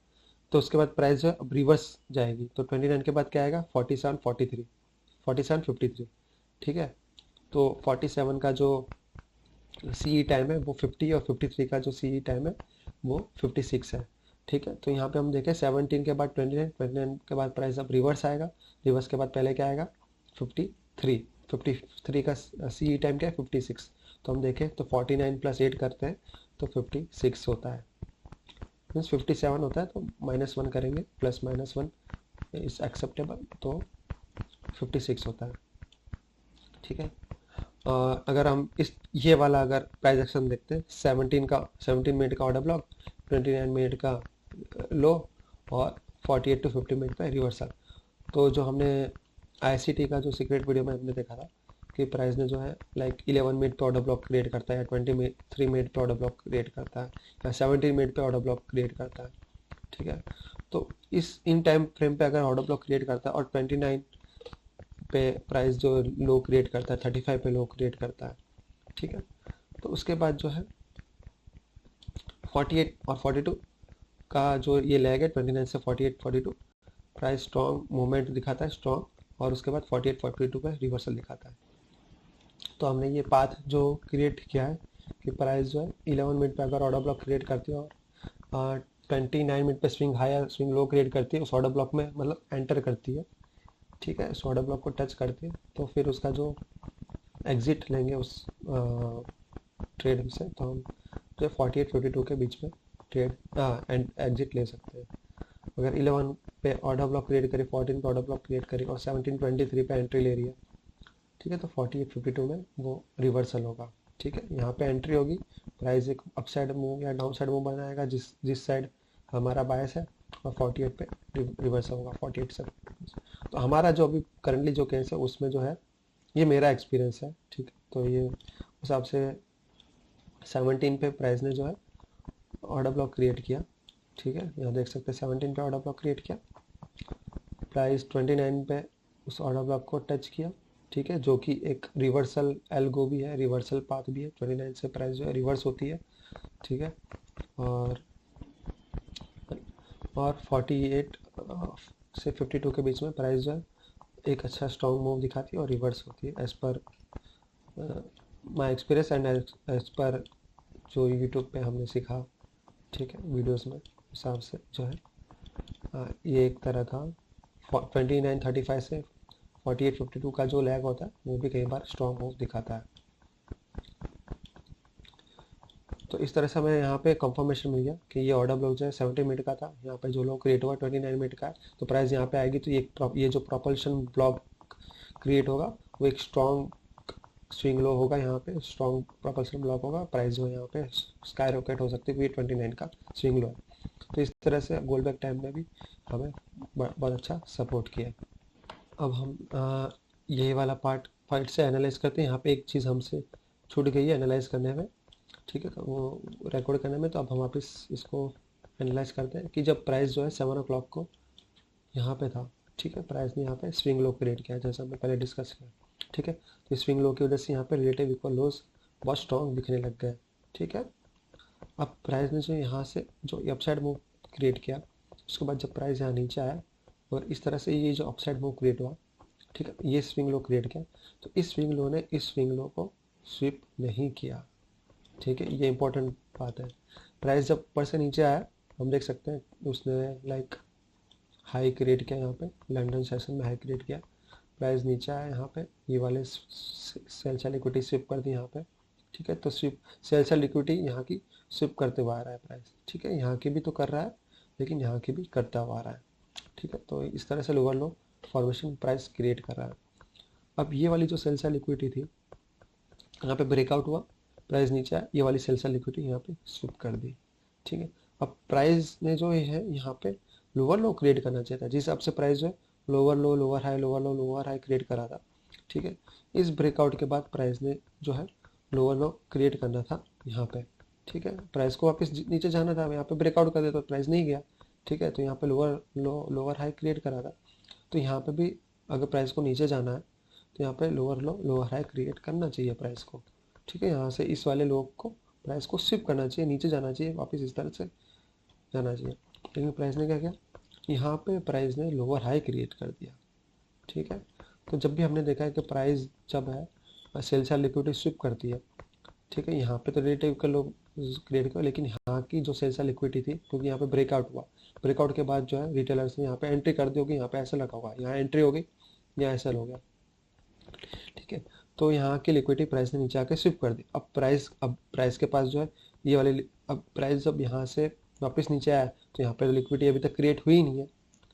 A: तो उसके बाद प्राइस जो है अब रिवर्स जाएगी, तो 29 के बाद क्या आएगा, 47 43, 47 53। ठीक है, तो 47 का जो सी टाइम है वो 50, और 53 का जो सी टाइम है वो 56 है। ठीक है, तो यहाँ पे हम देखें 17 के बाद 29, 29 के बाद प्राइस अब रिवर्स आएगा, रिवर्स के बाद पहले क्या आएगा 53, 53 का सी टाइम क्या है 56। तो हम देखें तो 49 + 8 करते हैं तो 56 होता है, मीन्स 57 होता है, तो -1 करेंगे, +-1 इज एक्सेप्टेबल, तो 56 होता है। ठीक है, अगर हम इस ये वाला अगर प्राइस एक्शन देखते हैं, 17 मिनट का ऑर्डर ब्लॉक, 29 मिनट का लो, और 48 to 50 मिनट का रिवर्सल। तो जो हमने ICT का जो सीक्रेट वीडियो में हमने देखा था कि प्राइस ने जो है लाइक 11 मिनट पे ऑर्डर ब्लॉक क्रिएट करता है, या 23 मिनट पे ऑर्डर ब्लॉक क्रिएट करता है, या 17 मिनट पे ऑर्डर ब्लॉक क्रिएट करता है। ठीक है, तो इस इन टाइम फ्रेम पे अगर ऑर्डर ब्लॉक क्रिएट करता है और 29 पे प्राइस जो लो क्रिएट करता है, 35 पे लो क्रिएट करता है। ठीक है, तो उसके बाद जो है 48 और 42 का जो ये लैग है, 29 से 48 42 प्राइस स्ट्रॉन्ग मूवमेंट दिखाता है, स्ट्रॉन्ग, और उसके बाद 48 42 पे रिवर्सल दिखाता है। तो हमने ये पाथ जो क्रिएट किया है कि प्राइस जो है 11 मिनट पे अगर ऑर्डर ब्लॉक क्रिएट करती है और 29 मिनट पे स्विंग हाई या स्विंग लो क्रिएट करती है, उस ऑर्डर ब्लॉक में मतलब एंटर करती है। ठीक है, उस ऑर्डर ब्लॉक को टच करती है, तो फिर उसका जो एग्जिट लेंगे उस ट्रेड से, तो हम जो 48 52 के बीच में ट्रेड एंड एग्जिट ले सकते हैं। अगर 11 पे ऑर्डर ब्लॉक क्रिएट करी, 14 पे ऑर्डर ब्लॉक क्रिएट करी, और 17 23 पे एंट्री ले रही है, ठीक है, तो 48 52 में वो रिवर्सल होगा। ठीक है, यहाँ पे एंट्री होगी, प्राइस एक अपसाइड मूव या डाउन साइड मूव बनाएगा जिस साइड हमारा बायस है, और 48 पे रिवर्सल होगा 48 से। तो हमारा जो अभी करंटली जो केस है उसमें जो है, ये मेरा एक्सपीरियंस है। ठीक है, तो ये उस हिसाब से 17 पे प्राइस ने जो है ऑर्डर ब्लॉक क्रिएट किया। ठीक है, यहाँ देख सकते हैं 17 पे ऑर्डर ब्लॉक क्रिएट किया, प्राइस 29 पे उस ऑर्डर ब्लॉक को टच किया। ठीक है, जो कि एक रिवर्सल एल्गो भी है, रिवर्सल पाथ भी है, 29 से प्राइस जो है रिवर्स होती है। ठीक है, और 48 से 52 के बीच में प्राइस जो है एक अच्छा स्ट्रॉन्ग मूव दिखाती है और रिवर्स होती है, एज पर my experience and as per जो यूट्यूब पे हमने सीखा। ठीक है, वीडियोस में हिसाब से जो है ये एक तरह का 29-35 से 48-52 का जो लैग होता है वो भी कई बार स्ट्रॉन्ग मूव दिखाता है। तो इस तरह से हमें यहाँ पे कंफर्मेशन मिल गया कि ये ऑर्डर ब्लॉक जो है 70 मिनट का था, यहाँ पे जो लो क्रिएट हुआ 29 मिनट का है, तो प्राइस यहाँ पे आएगी, तो ये जो प्रोपल्शन ब्लॉक क्रिएट होगा वो एक स्ट्रॉन्ग स्विंग लो होगा, यहाँ पे स्ट्रॉन्ग प्रोपल्शन ब्लॉक होगा, प्राइस जो है यहाँ पे स्काई रॉकेट हो सकती है, 29 का स्विंग लो है। तो इस तरह से गोल्डबैक टाइम में भी हमें बहुत अच्छा सपोर्ट किया। अब हम यही वाला पार्ट फाइट से एनालाइज करते हैं। यहाँ पे एक चीज़ हमसे छूट गई है एनालाइज करने में, ठीक है, तो वो रिकॉर्ड करने में, तो अब हम वापस इसको एनालाइज करते हैं कि जब प्राइस जो है 7 o'clock को यहाँ पे था, ठीक है, प्राइस ने यहाँ पे स्विंग लो क्रिएट किया जैसा हमने पहले डिस्कस किया। ठीक है, तो स्विंग लो की वजह से यहाँ पे रिलेटिव इक्वल लोज बहुत स्ट्रॉन्ग दिखने लग गए। ठीक है, अब प्राइस ने जो यहाँ से जो अपसाइड मूव क्रिएट किया, उसके बाद जब प्राइस यहाँ नीचे आया और इस तरह से ये जो अपसाइड मूव क्रिएट हुआ, ठीक है, ये स्विंग लो क्रिएट किया, तो इस स्विंग लो ने इस स्विंग लो को स्विप नहीं किया। ठीक है, ये इंपॉर्टेंट बात है। प्राइस जब ऊपर से नीचे आया, हम देख सकते हैं उसने लाइक हाई क्रिएट किया, यहाँ पे लंदन सेशन में हाई क्रिएट किया, प्राइस नीचे आया यहाँ पे, ये वाले सेल सेल इक्विटी स्विप कर दी यहाँ पे, ठीक है। तो स्विप सेल सेल इक्विटी यहाँ की स्विप करते हुआ आ रहा है प्राइस, ठीक है। यहाँ की भी तो कर रहा है, लेकिन यहाँ की भी करता हुआ आ रहा है, ठीक है। तो इस तरह से लोअर लो फॉर्मेशन प्राइस क्रिएट कर रहा है। अब ये वाली जो सेल सेल इक्विटी थी, यहाँ पे ब्रेकआउट हुआ, प्राइस नीचे आया, ये वाली सेल सेल इक्विटी यहाँ पे स्विप कर दी, ठीक है। अब प्राइस ने जो है यहाँ पे लोअर लो क्रिएट करना चाहिए था, जिस हिसाब से प्राइस जो है लोअर लो लोअर हाई लोअर लो लोअर हाई क्रिएट करा था, ठीक है। इस ब्रेकआउट के बाद प्राइस ने जो है लोअर लो क्रिएट करना था यहाँ पे, ठीक है। प्राइस को वापस नीचे जाना था, यहाँ पे ब्रेकआउट कर दिया तो प्राइस नहीं गया, ठीक है। तो यहाँ पे लोअर लो लोअर हाई क्रिएट करा था, तो यहाँ पे भी अगर प्राइस को नीचे जाना है तो यहाँ पे लोअर लो लोअर हाई क्रिएट करना चाहिए प्राइस को, ठीक है। यहाँ से इस वाले लो को प्राइस को स्विप करना चाहिए, नीचे जाना चाहिए, वापस इस तरह से जाना चाहिए, लेकिन प्राइस ने क्या किया, यहाँ पे प्राइस ने लोअर हाई क्रिएट कर दिया, ठीक है। तो जब भी हमने देखा है कि प्राइस जब है सेल सेल लिक्विडिटी स्विप करती है, ठीक है, यहाँ पे तो रिलेटिव का लो क्रिएट किया, लेकिन यहाँ की जो सेल सेल लिक्विडिटी थी, क्योंकि यहाँ पे ब्रेकआउट हुआ, ब्रेकआउट के बाद जो है रिटेलर्स ने यहाँ पे एंट्री कर दी होगी, यहाँ पे ऐसा लगा हुआ, यहाँ एंट्री हो गई, यहाँ ऐसा हो गया, ठीक है। तो यहाँ की लिक्विडिटी प्राइस ने नीचे आके स्विप कर दी। अब प्राइस के पास जो है ये वाले, अब प्राइस जब यहाँ से वापस नीचे आया तो यहाँ पे लिक्विडिटी अभी तक क्रिएट हुई नहीं है,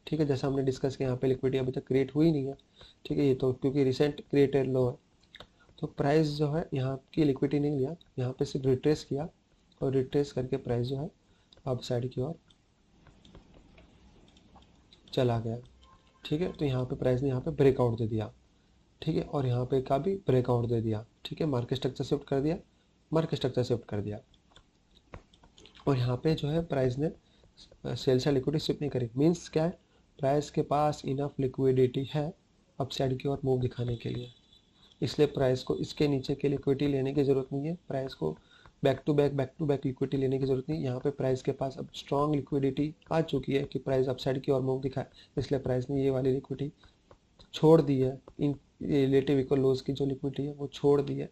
A: ठीक है। जैसा हमने डिस्कस किया, यहाँ पे लिक्विडिटी अभी तक क्रिएट हुई नहीं है, ठीक है। ये तो क्योंकि रिसेंट क्रिएटेड लो है, तो प्राइस जो है यहाँ की लिक्विडिटी नहीं लिया, यहाँ पे सिर्फ रिट्रेस किया, और रिट्रेस करके प्राइस जो है अब साइड की ओर चला गया, ठीक है। तो यहाँ पे प्राइस ने यहाँ पे ब्रेकआउट दे दिया, ठीक है, और यहाँ पे का भी ब्रेकआउट दे दिया, ठीक है। मार्केट स्ट्रक्चर शिफ्ट कर दिया, मार्केट स्ट्रक्चर शिफ्ट कर दिया, और यहाँ पे जो है प्राइस ने सेल से लिक्विडिटी शिफ्ट नहीं करी। मीन्स क्या है, प्राइस के पास इनफ लिक्विडिटी है अब साइड की ओर मूव दिखाने के लिए, इसलिए प्राइस को इसके नीचे के लिक्विडिटी लेने की ज़रूरत नहीं है, प्राइस को बैक टू बैक लिक्विडिटी लेने की ज़रूरत नहीं। यहाँ पे प्राइस के पास अब स्ट्रॉन्ग लिक्विडिटी आ चुकी है कि प्राइस अपसाइड की ओर मूव दिखाए, इसलिए प्राइस ने ये वाली लिक्विडिटी छोड़ दी है, इन रिलेटिव इक्वल लोज की जो लिक्विडिटी है वो छोड़ दी है,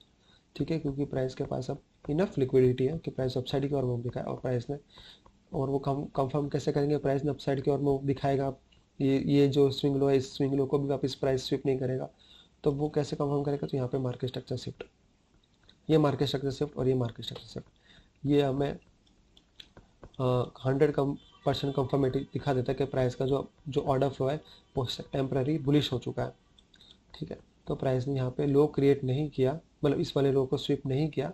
A: ठीक है। क्योंकि प्राइस के पास अब इनफ लिक्विडिटी है कि प्राइस अपसाइड की ओर मूव दिखाए, और प्राइस ने, और वो कंफर्म कैसे करेंगे, प्राइस ने अपसाइड की ओर मूव दिखाएगा, ये जो स्विंग लो है, इस स्विंग लो को भी वापस प्राइस स्विप नहीं करेगा, तो वो कैसे कंफर्म करेगा, तो यहाँ पे मार्केट स्ट्रक्चर शिफ्ट, ये मार्केट स्ट्रक्चर शिफ्ट और ये मार्केट स्ट्रक्चर शिफ्ट, ये हमें 100% कंफर्मेटिव दिखा देता है कि प्राइस का जो ऑर्डर फ्लो है वो टेम्पररी बुलिश हो चुका है, ठीक है। तो प्राइस ने यहाँ पे लो क्रिएट नहीं किया, मतलब इस वाले लो को स्विप नहीं किया,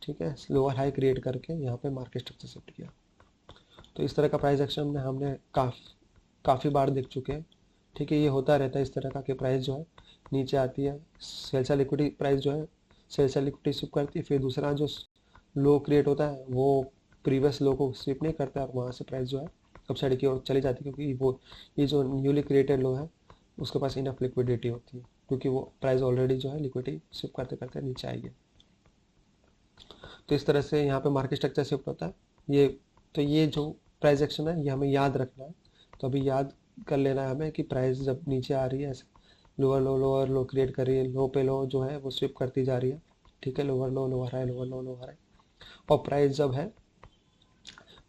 A: ठीक है, लोअर हाई क्रिएट करके यहाँ पे मार्केट स्ट्रक्चर शिफ्ट किया। तो इस तरह का प्राइस एक्शन हमने काफ़ी बार देख चुके हैं, ठीक है। ये होता रहता है इस तरह का कि प्राइस जो है नीचे आती है, सेल सेल लिक्विडिटी प्राइस जो है सेल सेल लिक्विडिटी स्विप करती है, फिर दूसरा जो लो क्रिएट होता है वो प्रीवियस लो को स्विप नहीं करता है, और वहाँ से प्राइस जो है अपसाइड की ओर चली जाती है, क्योंकि वो ये जो न्यूली क्रिएटेड लो है उसके पास इनफ लिक्विडिटी होती है, क्योंकि वो प्राइस ऑलरेडी जो है लिक्विडिटी स्विप करते करते नीचे आएगी। तो इस तरह से यहाँ पे मार्केट स्ट्रक्चर शिफ्ट होता है। ये जो प्राइस एक्शन है ये हमें याद रखना है, तो अभी याद कर लेना है हमें कि प्राइस जब नीचे आ रही है ऐसे लोअर लो क्रिएट कर रही है, लो पे लो जो है वो स्विप करती जा रही है, ठीक है, लोअर लो लोअर हाई लोअर लो लोअर हाई, और प्राइस जब है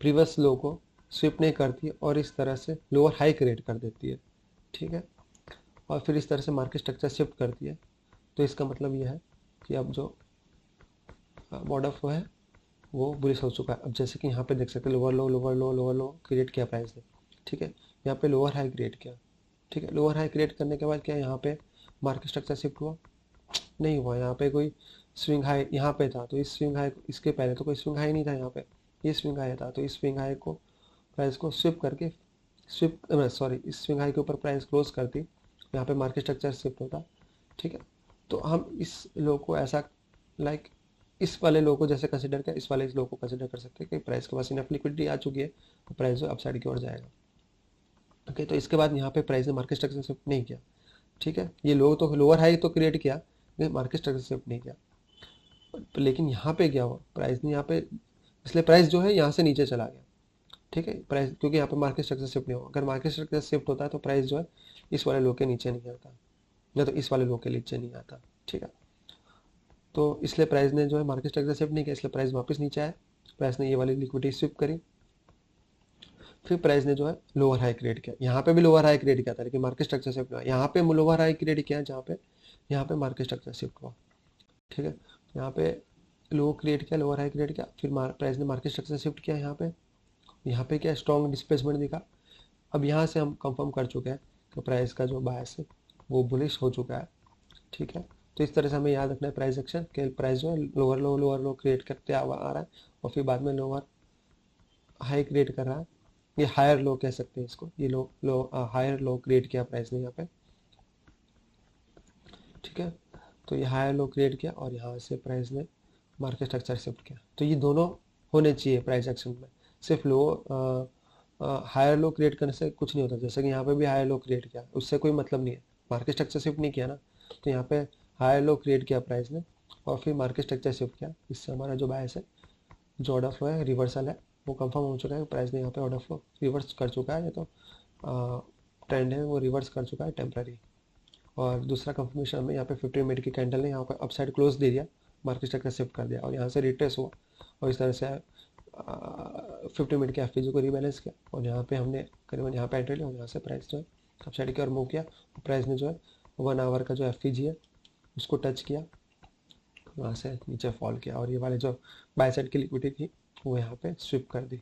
A: प्रीवियस लो को स्विप नहीं करती और इस तरह से लोअर हाई क्रिएट कर देती है, ठीक है, और फिर इस तरह से मार्केट स्ट्रक्चर शिफ्ट करती है। तो इसका मतलब यह है कि अब जो ऑर्डर फ्लो है वो बुलिश हो चुका है। अब जैसे कि यहाँ पे देख सकते हैं लोअर लो क्रिएट किया प्राइस ने, ठीक है, यहाँ पे लोअर हाई क्रिएट किया, ठीक है। लोअर हाई क्रिएट करने के बाद क्या यहाँ पे मार्केट स्ट्रक्चर शिफ्ट हुआ, नहीं हुआ। यहाँ पे कोई स्विंग हाई यहाँ पे था, तो इस स्विंग हाई, इसके पहले तो कोई स्विंग हाई नहीं था, यहाँ पे ये स्विंग हाई था, तो इस स्विंग हाई को प्राइस को स्विप करके इस स्विंग हाई के ऊपर प्राइस क्लोज करती, यहाँ पे मार्केट स्ट्रक्चर शिफ्ट होता, ठीक है। तो हम इस लो को ऐसा इस वाले लो को जैसे कंसिडर कर, इस वाले इस लो को कंसिडर कर सकते हैं कि प्राइस के पास इनफ लिक्विडिटी आ चुकी है, तो प्राइस जो अपसाइड की ओर जाएगा, ओके। तो इसके बाद यहाँ पे प्राइस ने मार्केट स्ट्रक्चर शिफ्ट नहीं किया, ठीक है। ये लो तो लोअर हाई तो क्रिएट किया, लेकिन मार्केट स्ट्रक्चर शिफ्ट नहीं किया। लेकिन यहाँ पे क्या हुआ, प्राइस ने यहाँ पे, इसलिए प्राइस जो है यहाँ से नीचे चला गया, ठीक है, प्राइस, क्योंकि यहाँ पे मार्केट स्ट्रक्चर शिफ्ट नहीं हुआ। अगर मार्केट स्ट्रक्चर शिफ्ट होता है तो प्राइस जो है इस वाले लो के नीचे नहीं आता, या तो इस वाले लो के नीचे नहीं आता, ठीक है। तो इसलिए प्राइस ने जो है मार्केट स्ट्रक्चर शिफ्ट नहीं किया, इसलिए प्राइस वापस नीचे आया, प्राइस ने ये वाली लिक्विडिटी स्विप करी, फिर प्राइस ने जो है लोअर हाई क्रिएट किया, यहाँ पे भी लोअर हाई क्रिएट किया था लेकिन मार्केट स्ट्रक्चर शिफ्ट हुआ, यहाँ पे लोअर हाई क्रिएट किया जहाँ पे यहाँ पे मार्केट स्ट्रक्चर शिफ्ट हुआ। ठीक है, यहाँ पे लो क्रिएट किया, लोअर हाई क्रिएट किया, फिर प्राइस ने मार्केट स्ट्रक्चर शिफ्ट किया यहाँ पे क्या स्ट्रॉन्ग डिस्प्लेसमेंट दिखा। अब यहाँ से हम कंफर्म कर चुके हैं कि प्राइस का जो बायस है वो बुलिश हो चुका है। ठीक है, तो इस तरह से हमें याद रखना है प्राइस एक्शन के प्राइस जो है लोअर लो क्रिएट करते आ रहा है और फिर बाद में लोअर हाई क्रिएट कर रहा है, ये हायर लो कह सकते हैं इसको, ये लो हायर लो क्रिएट किया प्राइस ने यहाँ पे। ठीक है, तो ये हायर लो क्रिएट किया और यहाँ से प्राइस ने मार्केट स्ट्रक्चर शिफ्ट किया, तो ये दोनों होने चाहिए प्राइस एक्शन में। सिर्फ लो हायर लो क्रिएट करने से कुछ नहीं होता, जैसे कि यहाँ पे भी हायर लो क्रिएट किया, उससे कोई मतलब नहीं है, मार्केट स्ट्रक्चर शिफ्ट नहीं किया ना। तो यहाँ पे हायर लो क्रिएट किया प्राइस ने और फिर मार्केट स्ट्रक्चर शिफ्ट किया, इससे हमारा जो बायस है, जो ऑर्डर फ्लो है, रिवर्सल है, वो कंफर्म हो चुका है। प्राइस ने यहाँ पे ऑर्डर फ्लो रिवर्स कर चुका है, ये तो ट्रेंड है वो रिवर्स कर चुका है टेम्पररी। और दूसरा कंफर्मेशन हमें यहाँ पे 15 मिनट की कैंडल ने यहाँ पे अपसाइड क्लोज दे दिया, मार्केट स्ट्रक्चर शिफ्ट कर दिया और यहाँ से रिट्रेस हुआ और इस तरह से 50 मिनट के एफ को रिबैलेंस किया और यहाँ पे हमने करीबन यहाँ पे एंट्री लिया और यहाँ से प्राइस जो है अपसाइड की ओर मूव किया। प्राइस ने जो है 1 आवर का जो एफ है उसको टच किया, वहाँ से नीचे फॉल किया और ये वाले जो बाय साइड की लिक्विडिटी थी वो यहाँ पे स्विप कर दी।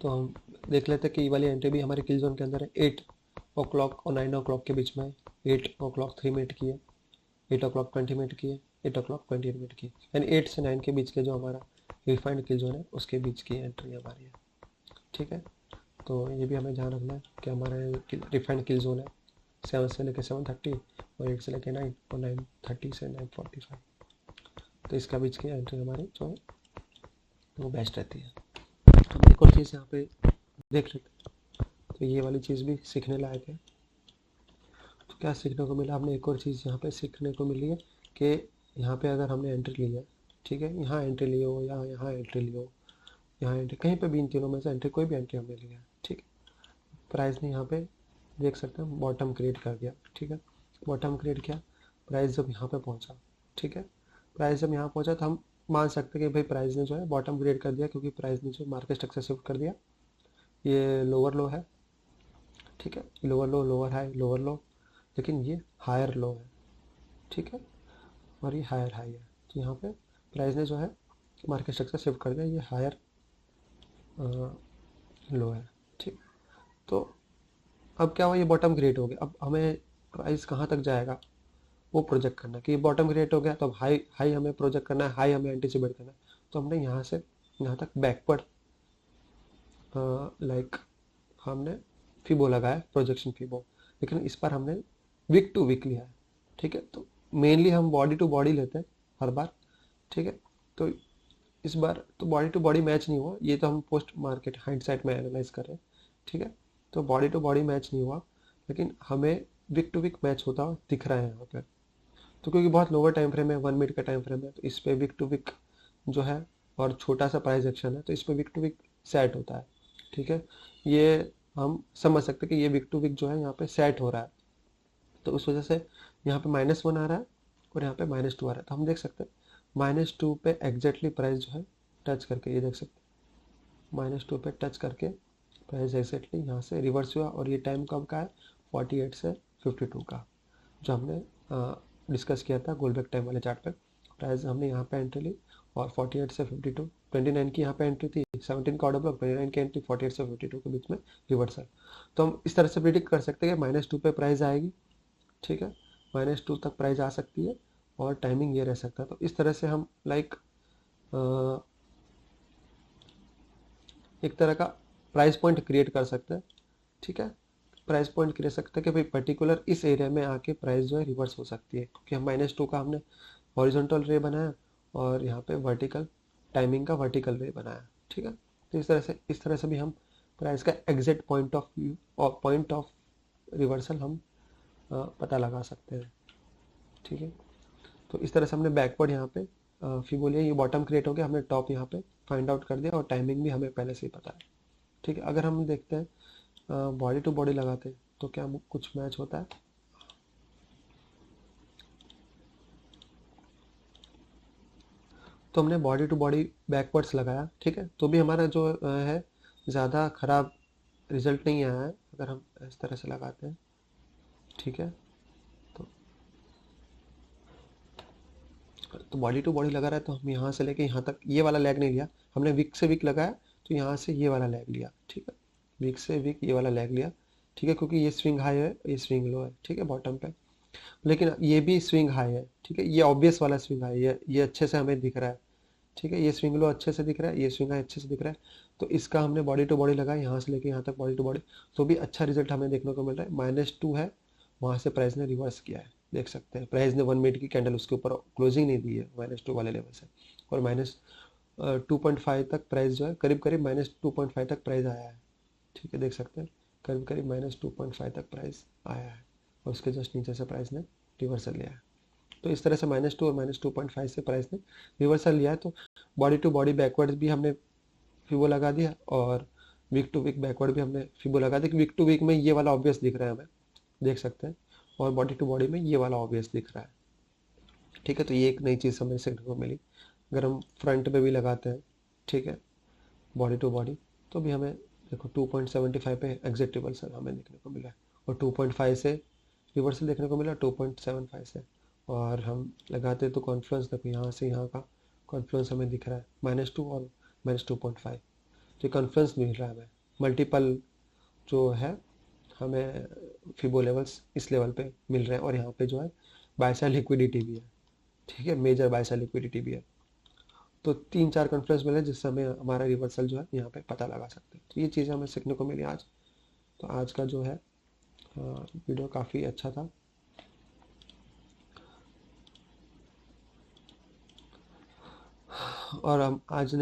A: तो हम देख लेते हैं कि ये वाली एंट्री भी हमारे किल जोन के अंदर है, 8 o'clock और 9 o'clock के बीच में। 8 o'clock 3 मिनट की है, 8 o'clock 20 मिनट की है, 8 o'clock 28 मिनट की, यानी 8 से 9 के बीच के जो हमारा रिफाइंड किल जोन है उसके बीच की एंट्री हमारी है। ठीक है, तो ये भी हमें ध्यान रखना है कि हमारा रिफाइंड किल जोन है 7 से लेकर 7:30 और 8 से लेकर 9 और 9:30 से 9:45, तो इसका बीच की एंट्री हमारी जो है वो बेस्ट रहती है। हम एक और चीज़ यहाँ पे देख लेते हैं, तो ये वाली चीज़ भी सीखने लायक है। तो क्या सीखने को मिला, हमने एक और चीज़ यहाँ पे सीखने को मिली है कि यहाँ पे अगर हमने एंट्री ली है, ठीक है, यहाँ एंट्री ली हो या यहाँ एंट्री ली हो, यहाँ एंट्री कहीं पे भी इन तीनों में से एंट्री, कोई भी एंट्री हमने लिया है, ठीक है, प्राइस ने यहाँ पे देख सकते हैं बॉटम क्रिएट कर दिया। ठीक है, बॉटम क्रिएट किया, प्राइस जब यहाँ पे पहुँचा, ठीक है, प्राइस जब यहाँ पहुँचा तो हम मान सकते हैं कि भाई प्राइस ने जो है बॉटम क्रिएट कर दिया, क्योंकि प्राइस ने जो मार्केट स्ट्रक्चर शिफ्ट कर दिया, ये लोअर लो है, ठीक है, लोअर लो लोअर हाई लोअर लो, लेकिन ये हायर लो है, ठीक है, और ये हायर हाई है, तो यहाँ पे प्राइस ने जो है मार्केट स्ट्रक्चर शिफ्ट कर दिया, ये हायर लो है। ठीक, तो अब क्या हुआ, ये बॉटम क्रिएट हो गया, अब हमें प्राइस कहाँ तक जाएगा वो प्रोजेक्ट करना है कि ये बॉटम क्रिएट हो गया, तो अब हाई हाई हमें प्रोजेक्ट करना है, हाई हमें एंटिसिपेट करना है। तो हमने यहाँ से यहाँ तक बैकवर्ड लाइक हमने फीबो लगाया, प्रोजेक्शन फीबो, लेकिन इस बार हमने वीक टू वीक लिया है। ठीक है, तो मेनली हम बॉडी टू बॉडी लेते हैं हर बार। ठीक है, तो इस बार तो बॉडी टू बॉडी मैच नहीं हुआ, ये तो हम पोस्ट मार्केट हाइंडसाइट में एनालाइज कर रहे हैं। ठीक है, तो बॉडी टू बॉडी मैच नहीं हुआ, लेकिन हमें वीक टू वीक मैच होता हुआ दिख रहा है यहाँ पर। तो क्योंकि बहुत लोअर टाइम फ्रेम है, 1 मिनट का टाइम फ्रेम है, तो इस पे वीक टू वीक जो है और छोटा सा प्राइस एक्शन है, तो इस पे वीक टू वीक सेट होता है। ठीक है, ये हम समझ सकते हैं कि ये वीक टू वीक जो है यहाँ पे सेट हो रहा है, तो उस वजह से यहाँ पे -1 आ रहा है और यहाँ पे -2 आ रहा है, तो हम देख सकते हैं -2 पे एग्जैक्टली प्राइस जो है टच करके, ये देख सकते हैं -2 पे टच करके प्राइस एग्जैक्टली यहाँ से रिवर्स हुआ, और ये टाइम कब का है, 48 से 52 का, जो हमने डिस्कस किया था गोल्डबैक टाइम वाले चार्ट पे। प्राइस हमने यहाँ पे एंट्री ली और 48 से 52, 29 की यहाँ पे एंट्री थी, 17 का ऑर्डर ब्लॉक, 29 की एंट्री, 48 से 52 के बीच में रिवर्सल। तो हम इस तरह से प्रिडिक्ट कर सकते हैं कि -2 पे प्राइस आएगी। ठीक है, -2 तक प्राइस आ सकती है और टाइमिंग ये रह सकता है। तो इस तरह से हम लाइक एक तरह का प्राइस पॉइंट क्रिएट कर सकते हैं। ठीक है, प्राइस पॉइंट क्रिएट सकते हैं कि भाई पर्टिकुलर इस एरिया में आके प्राइस जो है रिवर्स हो सकती है, क्योंकि हम -2 का हमने हॉरिजॉन्टल रे बनाया और यहाँ पे वर्टिकल टाइमिंग का वर्टिकल रे बनाया। ठीक है, तो इस तरह से भी हम प्राइस का एग्जैक्ट पॉइंट ऑफ व्यू और पॉइंट ऑफ रिवर्सल हम पता लगा सकते हैं। ठीक है, तो इस तरह से हमने बैकवर्ड यहाँ पे फिर बोलिए ये बॉटम क्रिएट हो गया, हमने टॉप यहाँ पे फाइंड आउट कर दिया और टाइमिंग भी हमें पहले से ही पता है। ठीक है, अगर हम देखते हैं बॉडी टू बॉडी लगाते हैं तो क्या कुछ मैच होता है। तो हमने बॉडी टू बॉडी बैकवर्ड्स लगाया, ठीक है, तो भी हमारा जो है ज़्यादा ख़राब रिजल्ट नहीं आया है अगर हम इस तरह से लगाते हैं, ठीक है। तो बॉडी टू बॉडी लगा रहा है तो हम यहाँ से लेके यहाँ तक ये वाला लैग नहीं लिया, हमने विक से विक लगाया तो यहाँ से ये वाला लैग लिया, ठीक है, विक से विक ये वाला लैग लिया, ठीक है, क्योंकि ये स्विंग हाई है, ये स्विंग लो है, ठीक है, बॉटम पे, लेकिन ये भी स्विंग हाई है, ठीक है, ये ऑब्वियस वाला स्विंग हाई है, ये अच्छे से हमें दिख रहा है, ठीक है, ये स्विंग लो अच्छे से दिख रहा है, ये स्विंग हाई अच्छे से दिख रहा है, तो इसका हमने बॉडी टू बॉडी लगाया यहाँ से लेके यहाँ तक बॉडी टू बॉडी, तो भी अच्छा रिजल्ट हमें देखने को मिल रहा है। -2 है, वहाँ से प्राइस ने रिवर्स किया है, देख सकते हैं प्राइस ने 1 मिनट की कैंडल उसके ऊपर क्लोजिंग नहीं दी है -2 वाले लेवल से, और -2.5 तक प्राइस जो है करीब करीब -2.5 तक प्राइस आया है, ठीक है, देख सकते हैं करीब करीब -2.5 तक प्राइस आया है, और उसके जस्ट नीचे से प्राइस ने रिवर्सल लिया है। तो इस तरह से -2 और -2.5 से प्राइस ने रिवर्सल लिया है। तो बॉडी टू बॉडी बैकवर्ड भी हमने फिबो लगा दिया, और वीक टू वीक बैकवर्ड भी हमने फिबो लगा दिया। वीक टू वीक में ये वाला ऑब्वियस दिख रहा है हमें, देख सकते हैं, और बॉडी टू बॉडी में ये वाला ऑब्वियस दिख रहा है, ठीक है। तो ये एक नई चीज़ हमें सीखने को मिली। अगर हम फ्रंट पे भी लगाते हैं, ठीक है, बॉडी टू बॉडी, तो भी हमें देखो 2.75 पे एग्जिट रिवर्सल हमें देखने को मिला है, और 2.5 से रिवर्सल देखने को मिला 2.75 से, और हम लगाते तो कॉन्फ्लुएंस देखो यहाँ से यहाँ का कॉन्फ्लुएंस हमें दिख रहा है -2 और -2.5, तो कॉन्फ्लुएंस मिल रहा है हमें, मल्टीपल जो है हमें फिबो लेवल्स इस लेवल पे मिल रहे हैं, और यहाँ पे जो है बाय साइड लिक्विडिटी भी है, ठीक है, मेजर बाय साइड लिक्विडिटी भी है। तो 3-4 कॉन्फ्लुएंस मिले जिससे हमें हमारा रिवर्सल जो है यहाँ पे पता लगा सकते हैं। तो ये चीज़ें हमें सीखने को मिली आज। तो आज का जो है वीडियो काफ़ी अच्छा था। और हम आज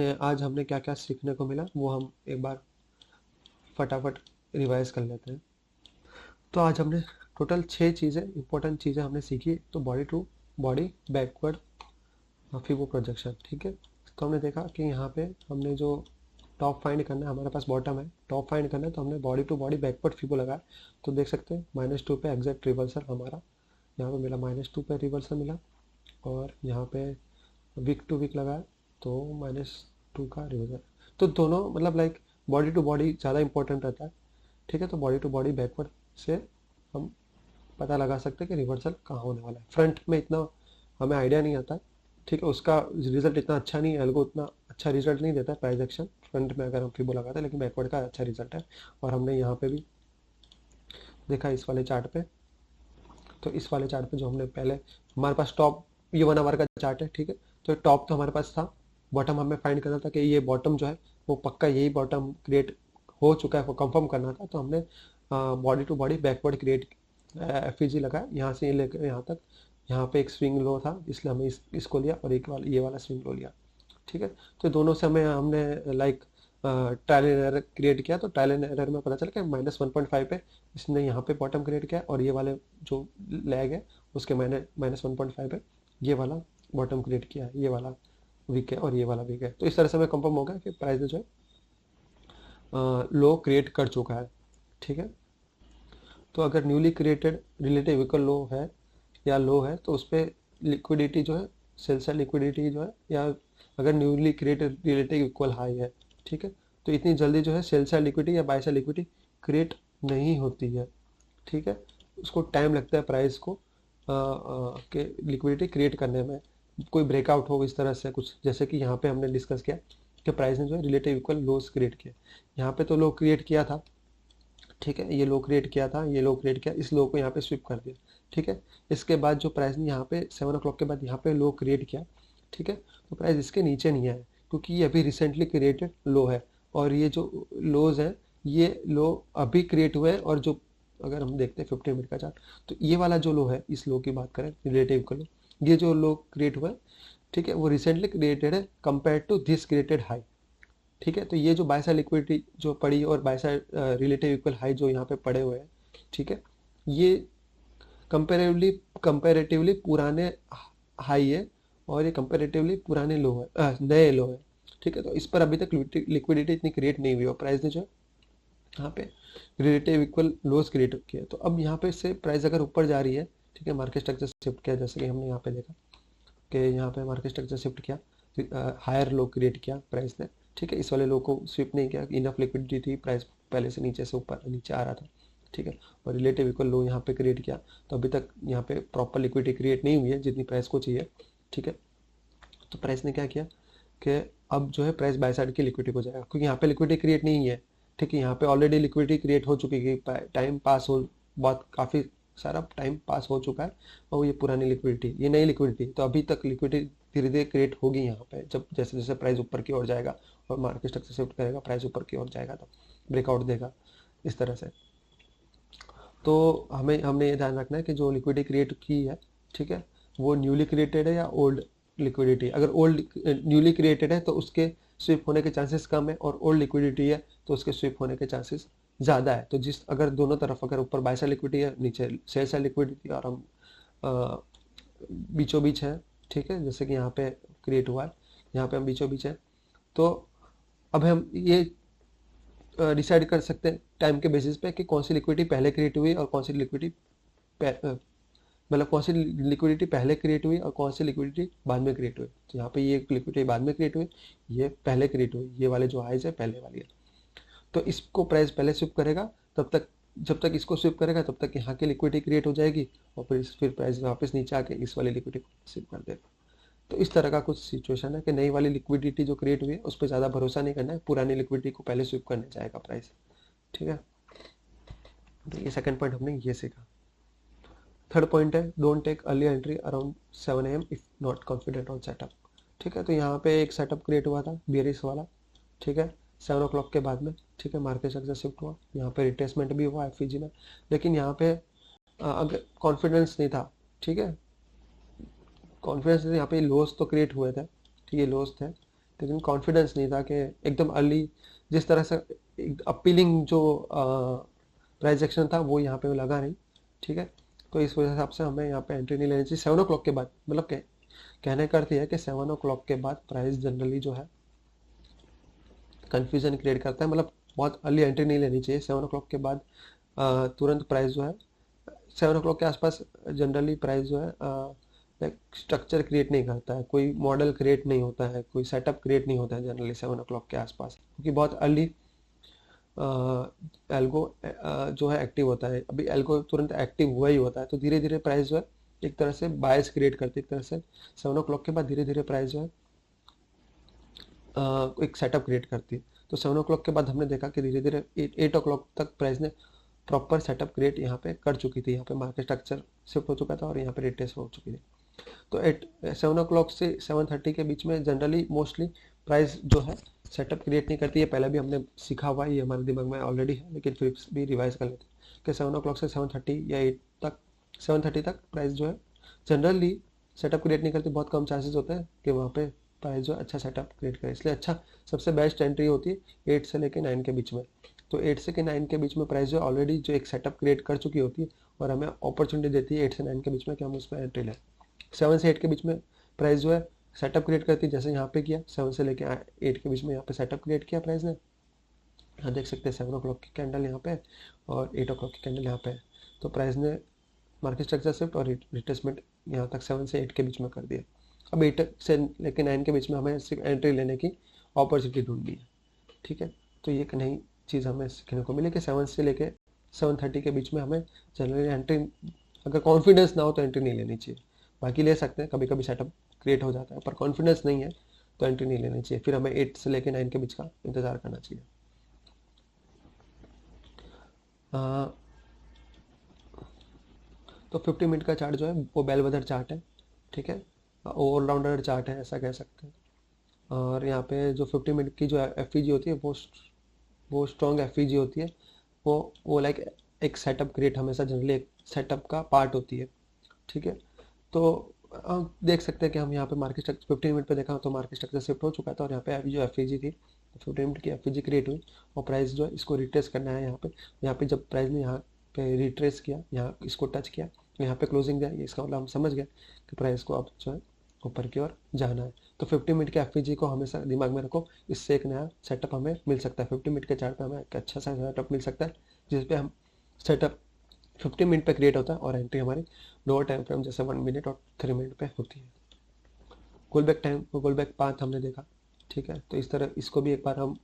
A: हमने क्या क्या सीखने को मिला वो हम एक बार फटाफट रिवाइज कर लेते हैं। तो आज हमने टोटल 6 चीज़ें, इंपॉर्टेंट चीज़ें हमने सीखी। तो body to body backward fibo projection, ठीक है। तो हमने देखा कि यहाँ पे हमने जो टॉप फाइंड करना है, हमारे पास बॉटम है, टॉप फाइंड करना है, तो हमने बॉडी टू बॉडी बैकवर्ड फिबो लगाया। तो देख सकते हैं -2 पे एग्जैक्ट रिवर्सल हमारा यहाँ पे मिला, -2 पे रिवर्सल मिला, और यहाँ पे वीक टू वीक लगाया तो -2 का रिवर्सल। तो दोनों मतलब लाइक बॉडी टू बॉडी ज़्यादा इंपॉर्टेंट रहता है, ठीक है। तो बॉडी टू बॉडी बैकवर्ड से हम पता लगा सकते हैं कि रिवर्सल कहाँ होने वाला है। फ्रंट में इतना हमें आइडिया नहीं आता, ठीक है, उसका रिजल्ट इतना अच्छा नहीं है, एल्गो उतना अच्छा रिजल्ट नहीं देता है प्राइस एक्शन फ्रंट में अगर हम फिबो लगाते हैं, लेकिन बैकवर्ड का अच्छा रिजल्ट है। और हमने यहाँ पे भी देखा इस वाले चार्ट पे, तो इस वाले चार्ट पे जो हमने पहले हमारे पास टॉप, ये 1 आवर का चार्ट है, ठीक है। तो टॉप तो हमारे पास था, बॉटम हमें फाइंड करना था कि ये बॉटम जो है वो पक्का यही बॉटम क्रिएट हो चुका है, वो कंफर्म करना था। तो हमने body to body backward create FEG लगाया, यहाँ से ये लेकर यहाँ तक, यहाँ पे एक स्विंग लो था इसलिए हमें इसको लिया, और एक वाला ये वाला स्विंग लो लिया, ठीक है। तो दोनों से हमें हमने like trial and error create किया। तो ट्रायल एंड एरर में पता चला कि -1.5 पे इसने यहाँ पे बॉटम क्रिएट किया, और ये वाले जो लैग है उसके -1.5 पे ये वाला बॉटम क्रिएट किया है, ये वाला वीक है और ये वाला वीक है। तो इस तरह से हमें कंफर्म हो गया कि प्राइस जो है लो क्रिएट कर चुका है, ठीक है। तो अगर न्यूली क्रिएटेड रिलेटिव इक्वल लो है या लो है तो उस पर लिक्विडिटी जो है, सेल साइड लिक्विडिटी जो है, या अगर newly created relative equal high है, ठीक है, तो इतनी जल्दी जो है सेल साइड लिक्विडिटी या बाय साइड लिक्विडिटी क्रिएट नहीं होती है, ठीक है। उसको टाइम लगता है प्राइस को के लिक्विडिटी क्रिएट करने में, कोई ब्रेकआउट हो इस तरह से कुछ, जैसे कि यहाँ पे हमने डिस्कस किया कि प्राइस ने जो है रिलेटिव इक्वल लोस क्रिएट किया। यहाँ पे तो लो क्रिएट किया था, ठीक है, ये लो क्रिएट किया था, ये लो क्रिएट किया, इस लो को यहाँ पे स्विप कर दिया, ठीक है। इसके बाद जो प्राइस ने यहाँ पे 7 o'clock के बाद यहाँ पे लो क्रिएट किया, ठीक है, तो प्राइस इसके नीचे नहीं आया क्योंकि ये अभी रिसेंटली क्रिएटेड लो है, और ये जो लोज हैं ये लो अभी क्रिएट हुए हैं। और जो अगर हम देखते हैं 15 मिनट का चार्ट, तो ये वाला जो लो है, इस लो की बात करें रिलेटिव का लो, ये जो लो क्रिएट हुआ है, ठीक है, वो रिसेंटली क्रिएटेड है compare to this created high, ठीक है। तो ये जो बाय साइड लिक्विडिटी जो पड़ी और by side relative equal high जो यहाँ पे पड़े हुए हैं, ठीक है, ये कंपेरेटिवली पुराने हाई है, और ये कंपेरेटिवली पुराने लो है, नए लो है, ठीक है। तो इस पर अभी तक लिक्विडिटी इतनी क्रिएट नहीं हुई, और प्राइस ने जो है यहाँ पे रिलेटिव इक्वल लोज क्रिएट किया। तो अब यहाँ पे से प्राइस अगर ऊपर जा रही है, ठीक है, मार्केट स्ट्रक्चर शिफ्ट किया, जैसे कि हमने यहाँ पे देखा कि यहाँ पे मार्केट स्ट्रक्चर शिफ्ट किया, हायर लो क्रिएट किया प्राइस ने, ठीक है, इस वाले लो को स्विप नहीं किया, इनफ लिक्विडिटी थी, प्राइस पहले से नीचे से ऊपर नीचे आ रहा था, ठीक है, और रिलेटिव इक्वल लो यहाँ पे क्रिएट किया, तो अभी तक यहाँ पे प्रॉपर लिक्विडिटी क्रिएट नहीं हुई है जितनी प्राइस को चाहिए, ठीक है। तो प्राइस ने क्या किया कि अब जो है प्राइस बाय साइड की लिक्विडिटी को जाएगा, क्योंकि यहाँ पे लिक्विडिटी क्रिएट नहीं है, ठीक है, यहाँ पे ऑलरेडी लिक्विडिटी क्रिएट हो चुकी है, टाइम पास हो, बहुत काफ़ी सारा टाइम पास हो चुका है, और ये पुरानी लिक्विडिटी, ये नई लिक्विडिटी, तो अभी तक लिक्विडिटी धीरे धीरे क्रिएट होगी यहाँ पे, जब जैसे जैसे प्राइस ऊपर की ओर जाएगा और मार्केट स्ट्रक्चर शिफ्ट करेगा, प्राइस ऊपर की ओर जाएगा तो ब्रेकआउट देगा इस तरह से। तो हमने ये ध्यान रखना है कि जो लिक्विडिटी क्रिएट की है, ठीक है, वो न्यूली क्रिएटेड है या ओल्ड लिक्विडिटी। अगर ओल्ड न्यूली क्रिएटेड है तो उसके स्विप होने के चांसेस कम है, और ओल्ड लिक्विडिटी है तो उसके स्विप होने के चांसेस ज़्यादा है। तो जिस अगर दोनों तरफ, अगर ऊपर बाय साइड लिक्विडिटी है, नीचे सेल साइड लिक्विडिटी, और हम बीचों बीच है, ठीक है, जैसे कि यहाँ पे क्रिएट हुआ है, यहाँ पे हम बीचों बीच है, तो अब हम ये डिसाइड कर सकते हैं टाइम के बेसिस पे कि कौन सी लिक्विडिटी पहले क्रिएट हुई और कौन सी लिक्विडिटी, मतलब कौन सी लिक्विडिटी पहले क्रिएट हुई और कौन सी लिक्विडिटी बाद में क्रिएट हुई। तो यहाँ पे ये लिक्विडिटी बाद में क्रिएट हुई, ये पहले क्रिएट हुई, ये वाले जो हाइज है पहले वाली है, तो इसको प्राइस पहले स्विप करेगा, तब तक जब तक इसको स्विप करेगा तब तक यहाँ की लिक्विडिटी क्रिएट हो जाएगी, और फिर प्राइस वापस नीचे आके इस वाली लिक्विडिटी को स्विप कर देगा। तो इस तरह का कुछ सिचुएशन है कि नई वाली लिक्विडिटी जो क्रिएट हुई है उस पर ज़्यादा भरोसा नहीं करना है, पुरानी लिक्विडिटी को पहले स्विप करने जाएगा प्राइस, ठीक है। तो ये सेकंड पॉइंट हमने ये सीखा। थर्ड पॉइंट है, don't take early entry around 7 AM if not confident on setup, ठीक है। तो यहाँ पे एक सेटअप क्रिएट हुआ था बियरिश वाला, ठीक है, 7 o'clock के बाद में, ठीक है, मार्केट स्ट्रक्चर शिफ्ट हुआ, यहाँ पे रिट्रेसमेंट भी हुआ एफईजी में, लेकिन यहाँ पे अगर कॉन्फिडेंस नहीं था, ठीक है, कॉन्फिडेंस यहाँ पे लॉस तो क्रिएट हुए थे, ठीक है, लॉस थे, लेकिन कॉन्फिडेंस नहीं था कि एकदम अर्ली जिस तरह से अपीलिंग जो प्राइस एक्शन था वो यहाँ पे लगा नहीं, ठीक है। तो इस वजह हिसाब से हमें यहाँ पे एंट्री नहीं लेनी चाहिए 7 o'clock के बाद, मतलब कहने का अर्थ है कि 7 o'clock के बाद प्राइस जनरली जो है कंफ्यूजन क्रिएट करता है, मतलब बहुत अर्ली एंट्री नहीं लेनी चाहिए 7 o'clock के बाद। तुरंत प्राइस जो है 7 o'clock के आसपास जनरली प्राइस जो है स्ट्रक्चर क्रिएट नहीं करता है, कोई मॉडल क्रिएट नहीं होता है, कोई सेटअप क्रिएट नहीं होता है जनरली 7 o'clock के आसपास, क्योंकि बहुत अर्ली एल्गो जो है एक्टिव होता है। अभी एल्गो तुरंत एक्टिव हुआ ही होता है, तो धीरे धीरे प्राइस जो है एक तरह से बायस क्रिएट करती है, एक तरह से 7 o'clock के बाद धीरे धीरे प्राइस जो है एक सेटअप क्रिएट करती है। तो 7 o'clock के बाद हमने देखा कि धीरे धीरे 8 o'clock तक प्राइस ने प्रॉपर सेटअप क्रिएट यहाँ पे कर चुकी थी, यहाँ पे मार्केट स्ट्रक्चर शिफ्ट हो चुका था और यहाँ पे रिट्रेस हो चुकी थी। तो 7 o'clock से 7:30 के बीच में जनरली मोस्टली प्राइस जो है सेटअप क्रिएट नहीं करती है, पहले भी हमने सीखा हुआ है, ये हमारे दिमाग में ऑलरेडी है, लेकिन फिर भी रिवाइज कर लेते हैं कि 7 o'clock से 7:30 या 8 तक 7:30 तक प्राइस जो है जनरली सेटअप क्रिएट नहीं करती, बहुत कम चांसेस होते हैं कि वहाँ पे प्राइस जो अच्छा सेटअप क्रिएट करे, इसलिए अच्छा सबसे बेस्ट एंट्री होती है 8 से लेकर 9 के बीच में। तो 8 से 9 के बीच में प्राइस जो ऑलरेडी जो एक सेटअप क्रिएट कर चुकी होती है और हमें अपॉर्चुनिटी देती है 8 से 9 के बीच में कि हम उसमें एंट्री लें। 7 से 8 के बीच में प्राइस जो है सेटअप क्रिएट करती है, जैसे यहाँ पे किया 7 से लेके 8 के बीच में यहाँ पे सेटअप क्रिएट किया प्राइस ने, यहाँ देख सकते हैं 7 o'clock की कैंडल यहाँ पे और 8 o'clock की कैंडल यहाँ पे, तो प्राइस ने मार्केट स्ट्रक्चर शिफ्ट और रिट्रेसमेंट यहाँ तक 7 से 8 के बीच में कर दिया। अब 8 से लेके 9 के बीच में हमें सिर्फ एंट्री लेने की अपॉर्चुनिटी ढूंढनी है, ठीक है। तो ये एक नई चीज़ हमें सीखने को मिली कि 7 से लेके 7:30 के बीच में हमें जनरली एंट्री, अगर कॉन्फिडेंस ना हो तो एंट्री नहीं लेनी चाहिए, बाकी ले सकते हैं, कभी कभी सेटअप क्रिएट हो जाता है, पर कॉन्फिडेंस नहीं है तो एंट्री नहीं लेनी चाहिए, फिर हमें 8 से लेके 9 के बीच का इंतज़ार करना चाहिए। तो 50 मिनट का चार्ट जो है वो बेलवेदर चार्ट है, ठीक है, ऑलराउंडर चार्ट है ऐसा कह सकते हैं। और यहाँ पे जो 50 मिनट की जो एफ होती है वो स्ट्रॉन्ग एफ होती है, वो लाइक एक सेटअप क्रिएट हमेशा जनरली एक सेटअप का पार्ट होती है, ठीक है। तो हम देख सकते हैं कि हम यहाँ पे मार्केट स्ट्रक्चर 15 मिनट पे देखा तो मार्केट स्ट्रक्चर शिफ्ट हो चुका था और यहाँ पे अभी जो एफ थी 15 मिनट की एफ क्रिएट हुई और प्राइस जो है इसको रिट्रेस करना है यहाँ पे जब प्राइस ने यहाँ पे रिट्रेस किया, यहाँ इसको टच किया, यहाँ पे क्लोजिंग दिया, इसका मतलब हम समझ गए कि प्राइस को अब जो है ऊपर की ओर जाना है। तो 50 मिनट के एफ को हमेशा दिमाग में रखो, इससे एक नया सेटअप हमें मिल सकता है। 50 मिनट के चार्ट पे हमें एक अच्छा सा सेटअप मिल सकता है जिसपे हम सेटअप 50 मिनट पे क्रिएट होता है और एंट्री हमारी लोअर टाइम फ्रेम जैसे 1 मिनट और 3 मिनट पे होती है। गोल बैक टाइम, गोल बैक पाथ हमने देखा, ठीक है। तो इस तरह इसको भी एक बार हम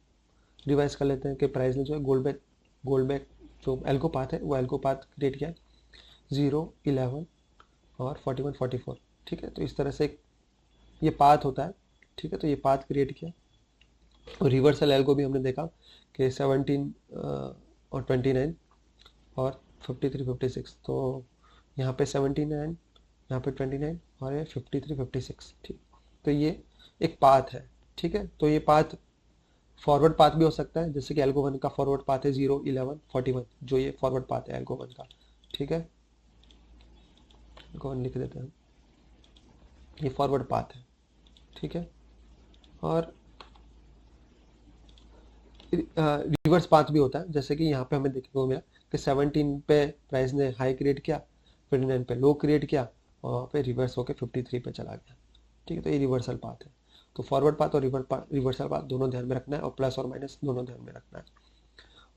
A: रिवाइज कर लेते हैं कि प्राइस ने जो है गोल बैक जो एल्गो पाथ है वो एल्गो पाथ क्रिएट किया है 0, 11 और 41, 44, ठीक है। तो इस तरह से ये पाथ होता है, ठीक है। तो ये पाथ क्रिएट किया और रिवर्सल एल्गो भी हमने देखा कि 17 और 29 और 53, 56। तो यहाँ पे 79, यहाँ पे 29 और ये 53, 56, ठीक। तो ये एक पाथ है, ठीक है। तो ये पाथ फॉरवर्ड पाथ भी हो सकता है, जैसे कि एल्गो वन का फॉरवर्ड पाथ है 0, 11, 41, जो ये फॉरवर्ड पाथ है एल्गो वन का, ठीक है। एल्गो वन लिख देते हैं, ये फॉरवर्ड पाथ है, ठीक है। और रिवर्स पाथ भी होता है, जैसे कि यहाँ पे हमें देखने को मिला कि 17 पे प्राइस ने हाई क्रिएट किया, 29 पे लो क्रिएट किया और फिर रिवर्स होकर 53 पे चला गया, ठीक है। तो ये रिवर्सल पाथ है। तो फॉरवर्ड पाथ और रिवर्सल पाथ दोनों ध्यान में रखना है और प्लस और माइनस दोनों ध्यान में रखना है।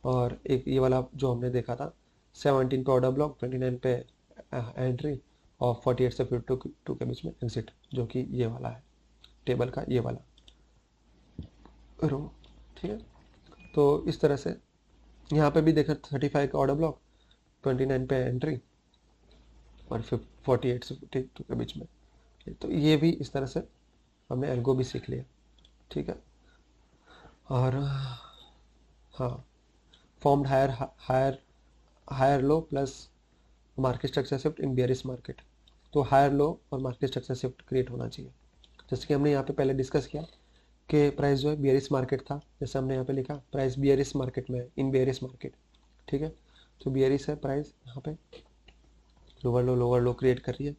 A: और एक ये वाला जो हमने देखा था 17 पे ऑर्डर ब्लॉक, 29 पे एंट्री और 48 से 52 के बीच में एग्जिट, जो कि ये वाला है टेबल का ये वाला रो, ठीक है। तो इस तरह से यहाँ पे भी देखा 35 का ऑर्डर ब्लॉक, 29 पे एंट्री और 48 से 52 के बीच में। तो ये भी इस तरह से हमने एल्गो भी सीख लिया, ठीक है। और हाँ, formed higher low plus market structure shift in bearish market. तो हायर लो और मार्केट स्ट्रक्चर शिफ्ट क्रिएट होना चाहिए, जैसे कि हमने यहाँ पे पहले डिस्कस किया कि प्राइस जो है बियरिश मार्केट था, जैसे हमने यहाँ पे लिखा प्राइस बियरिश मार्केट में है, इन बियरिश मार्केट, ठीक है। तो बियरिश है प्राइस, यहाँ पे लोअर लो क्रिएट कर रही है,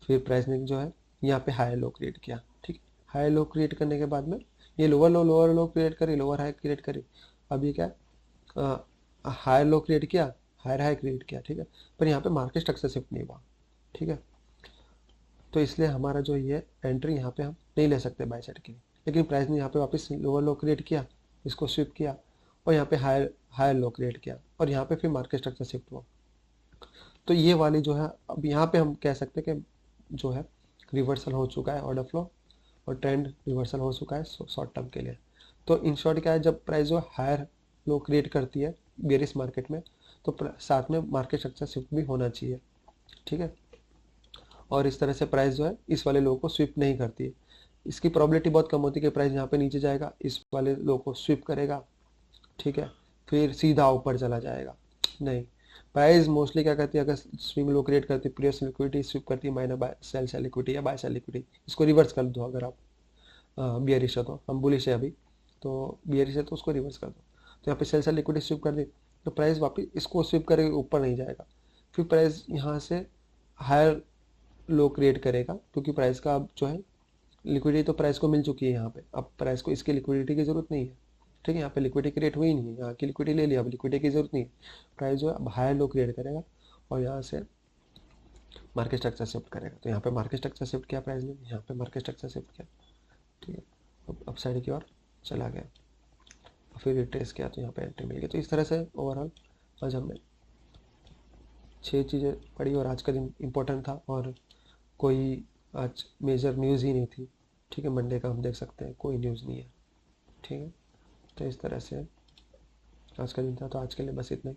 A: फिर प्राइस ने जो है यहाँ पे हाई लो क्रिएट किया, ठीक है। हाई लो क्रिएट करने के बाद में ये लोअर लो क्रिएट करी, लोअर हाई क्रिएट करी। अब ये क्या हायर लो क्रिएट किया, हायर हाई क्रिएट किया, ठीक है। पर यहाँ पे मार्केट स्ट्रक्चर शिफ्ट नहीं हुआ, ठीक है। तो इसलिए हमारा जो ये एंट्री यहाँ पे हम नहीं ले सकते बाय साइड की, लेकिन प्राइस ने यहाँ पे वापस लोअर लो क्रिएट किया, इसको स्विप किया और यहाँ पे हायर लो क्रिएट किया और यहाँ पे फिर मार्केट स्ट्रक्चर शिफ्ट हुआ। तो ये वाली जो है, अब यहाँ पे हम कह सकते हैं कि जो है रिवर्सल हो चुका है ऑर्डर फ्लो और ट्रेंड रिवर्सल हो चुका है शॉर्ट टर्म के लिए। तो इन शॉर्ट क्या है, जब प्राइस जो हायर लो क्रिएट करती है बेरिश मार्केट में, तो साथ में मार्केट स्ट्रक्चर शिफ्ट भी होना चाहिए, ठीक है। और इस तरह से प्राइस जो है इस वाले लो को स्विप नहीं करती है, इसकी प्रोबेबिलिटी बहुत कम होती है कि प्राइस यहाँ पे नीचे जाएगा, इस वाले लो को स्विप करेगा, ठीक है, फिर सीधा ऊपर चला जाएगा। नहीं, प्राइस मोस्टली क्या करती है, अगर स्विंग लो क्रिएट करती है प्रीवियस लिक्विडिटी स्विप करती है माइनस सेल लिक्विडिटी या बाय सेल लिक्विडिटी, इसको रिवर्स कर दो। अगर आप बियरिश है तो हम बुलिश है अभी, तो बियरिश है तो उसको रिवर्स कर दो। तो यहाँ पे सेल लिक्विडिटी स्विप कर दी तो प्राइस वापस इसको स्विप करेगा, ऊपर नहीं जाएगा, फिर प्राइस यहाँ से हायर लो क्रिएट करेगा, क्योंकि प्राइस का अब जो है लिक्विडिटी तो प्राइस को मिल चुकी है यहाँ पे, अब प्राइस को इसकी लिक्विडिटी की जरूरत नहीं है, ठीक है। यहाँ पे लिक्विडिटी क्रिएट हुई नहीं है, यहाँ की लिक्विडिटी ले लिया, अब लिक्विडिटी की जरूरत नहीं है। प्राइस जो है अब हायर लो क्रिएट करेगा और यहाँ से मार्केट स्ट्रक्चर शिफ्ट करेगा। तो यहाँ पे मार्केट स्ट्रक्चर शिफ्ट किया प्राइस ने, यहाँ पे मार्केट स्ट्रक्चर शिफ्ट किया, ठीक है। अब अपसाइड की ओर चला गया, फिर रिट्रेस किया तो यहाँ पे एंट्री मिल गई। तो इस तरह से ओवरऑल आज हमने 6 चीज़ें पढ़ी और आज का दिन इम्पोर्टेंट था और कोई आज मेजर न्यूज़ ही नहीं थी, ठीक है। मंडे का हम देख सकते हैं कोई न्यूज़ नहीं है, ठीक है। तो इस तरह से आज का दिन था, तो आज के लिए बस इतना ही।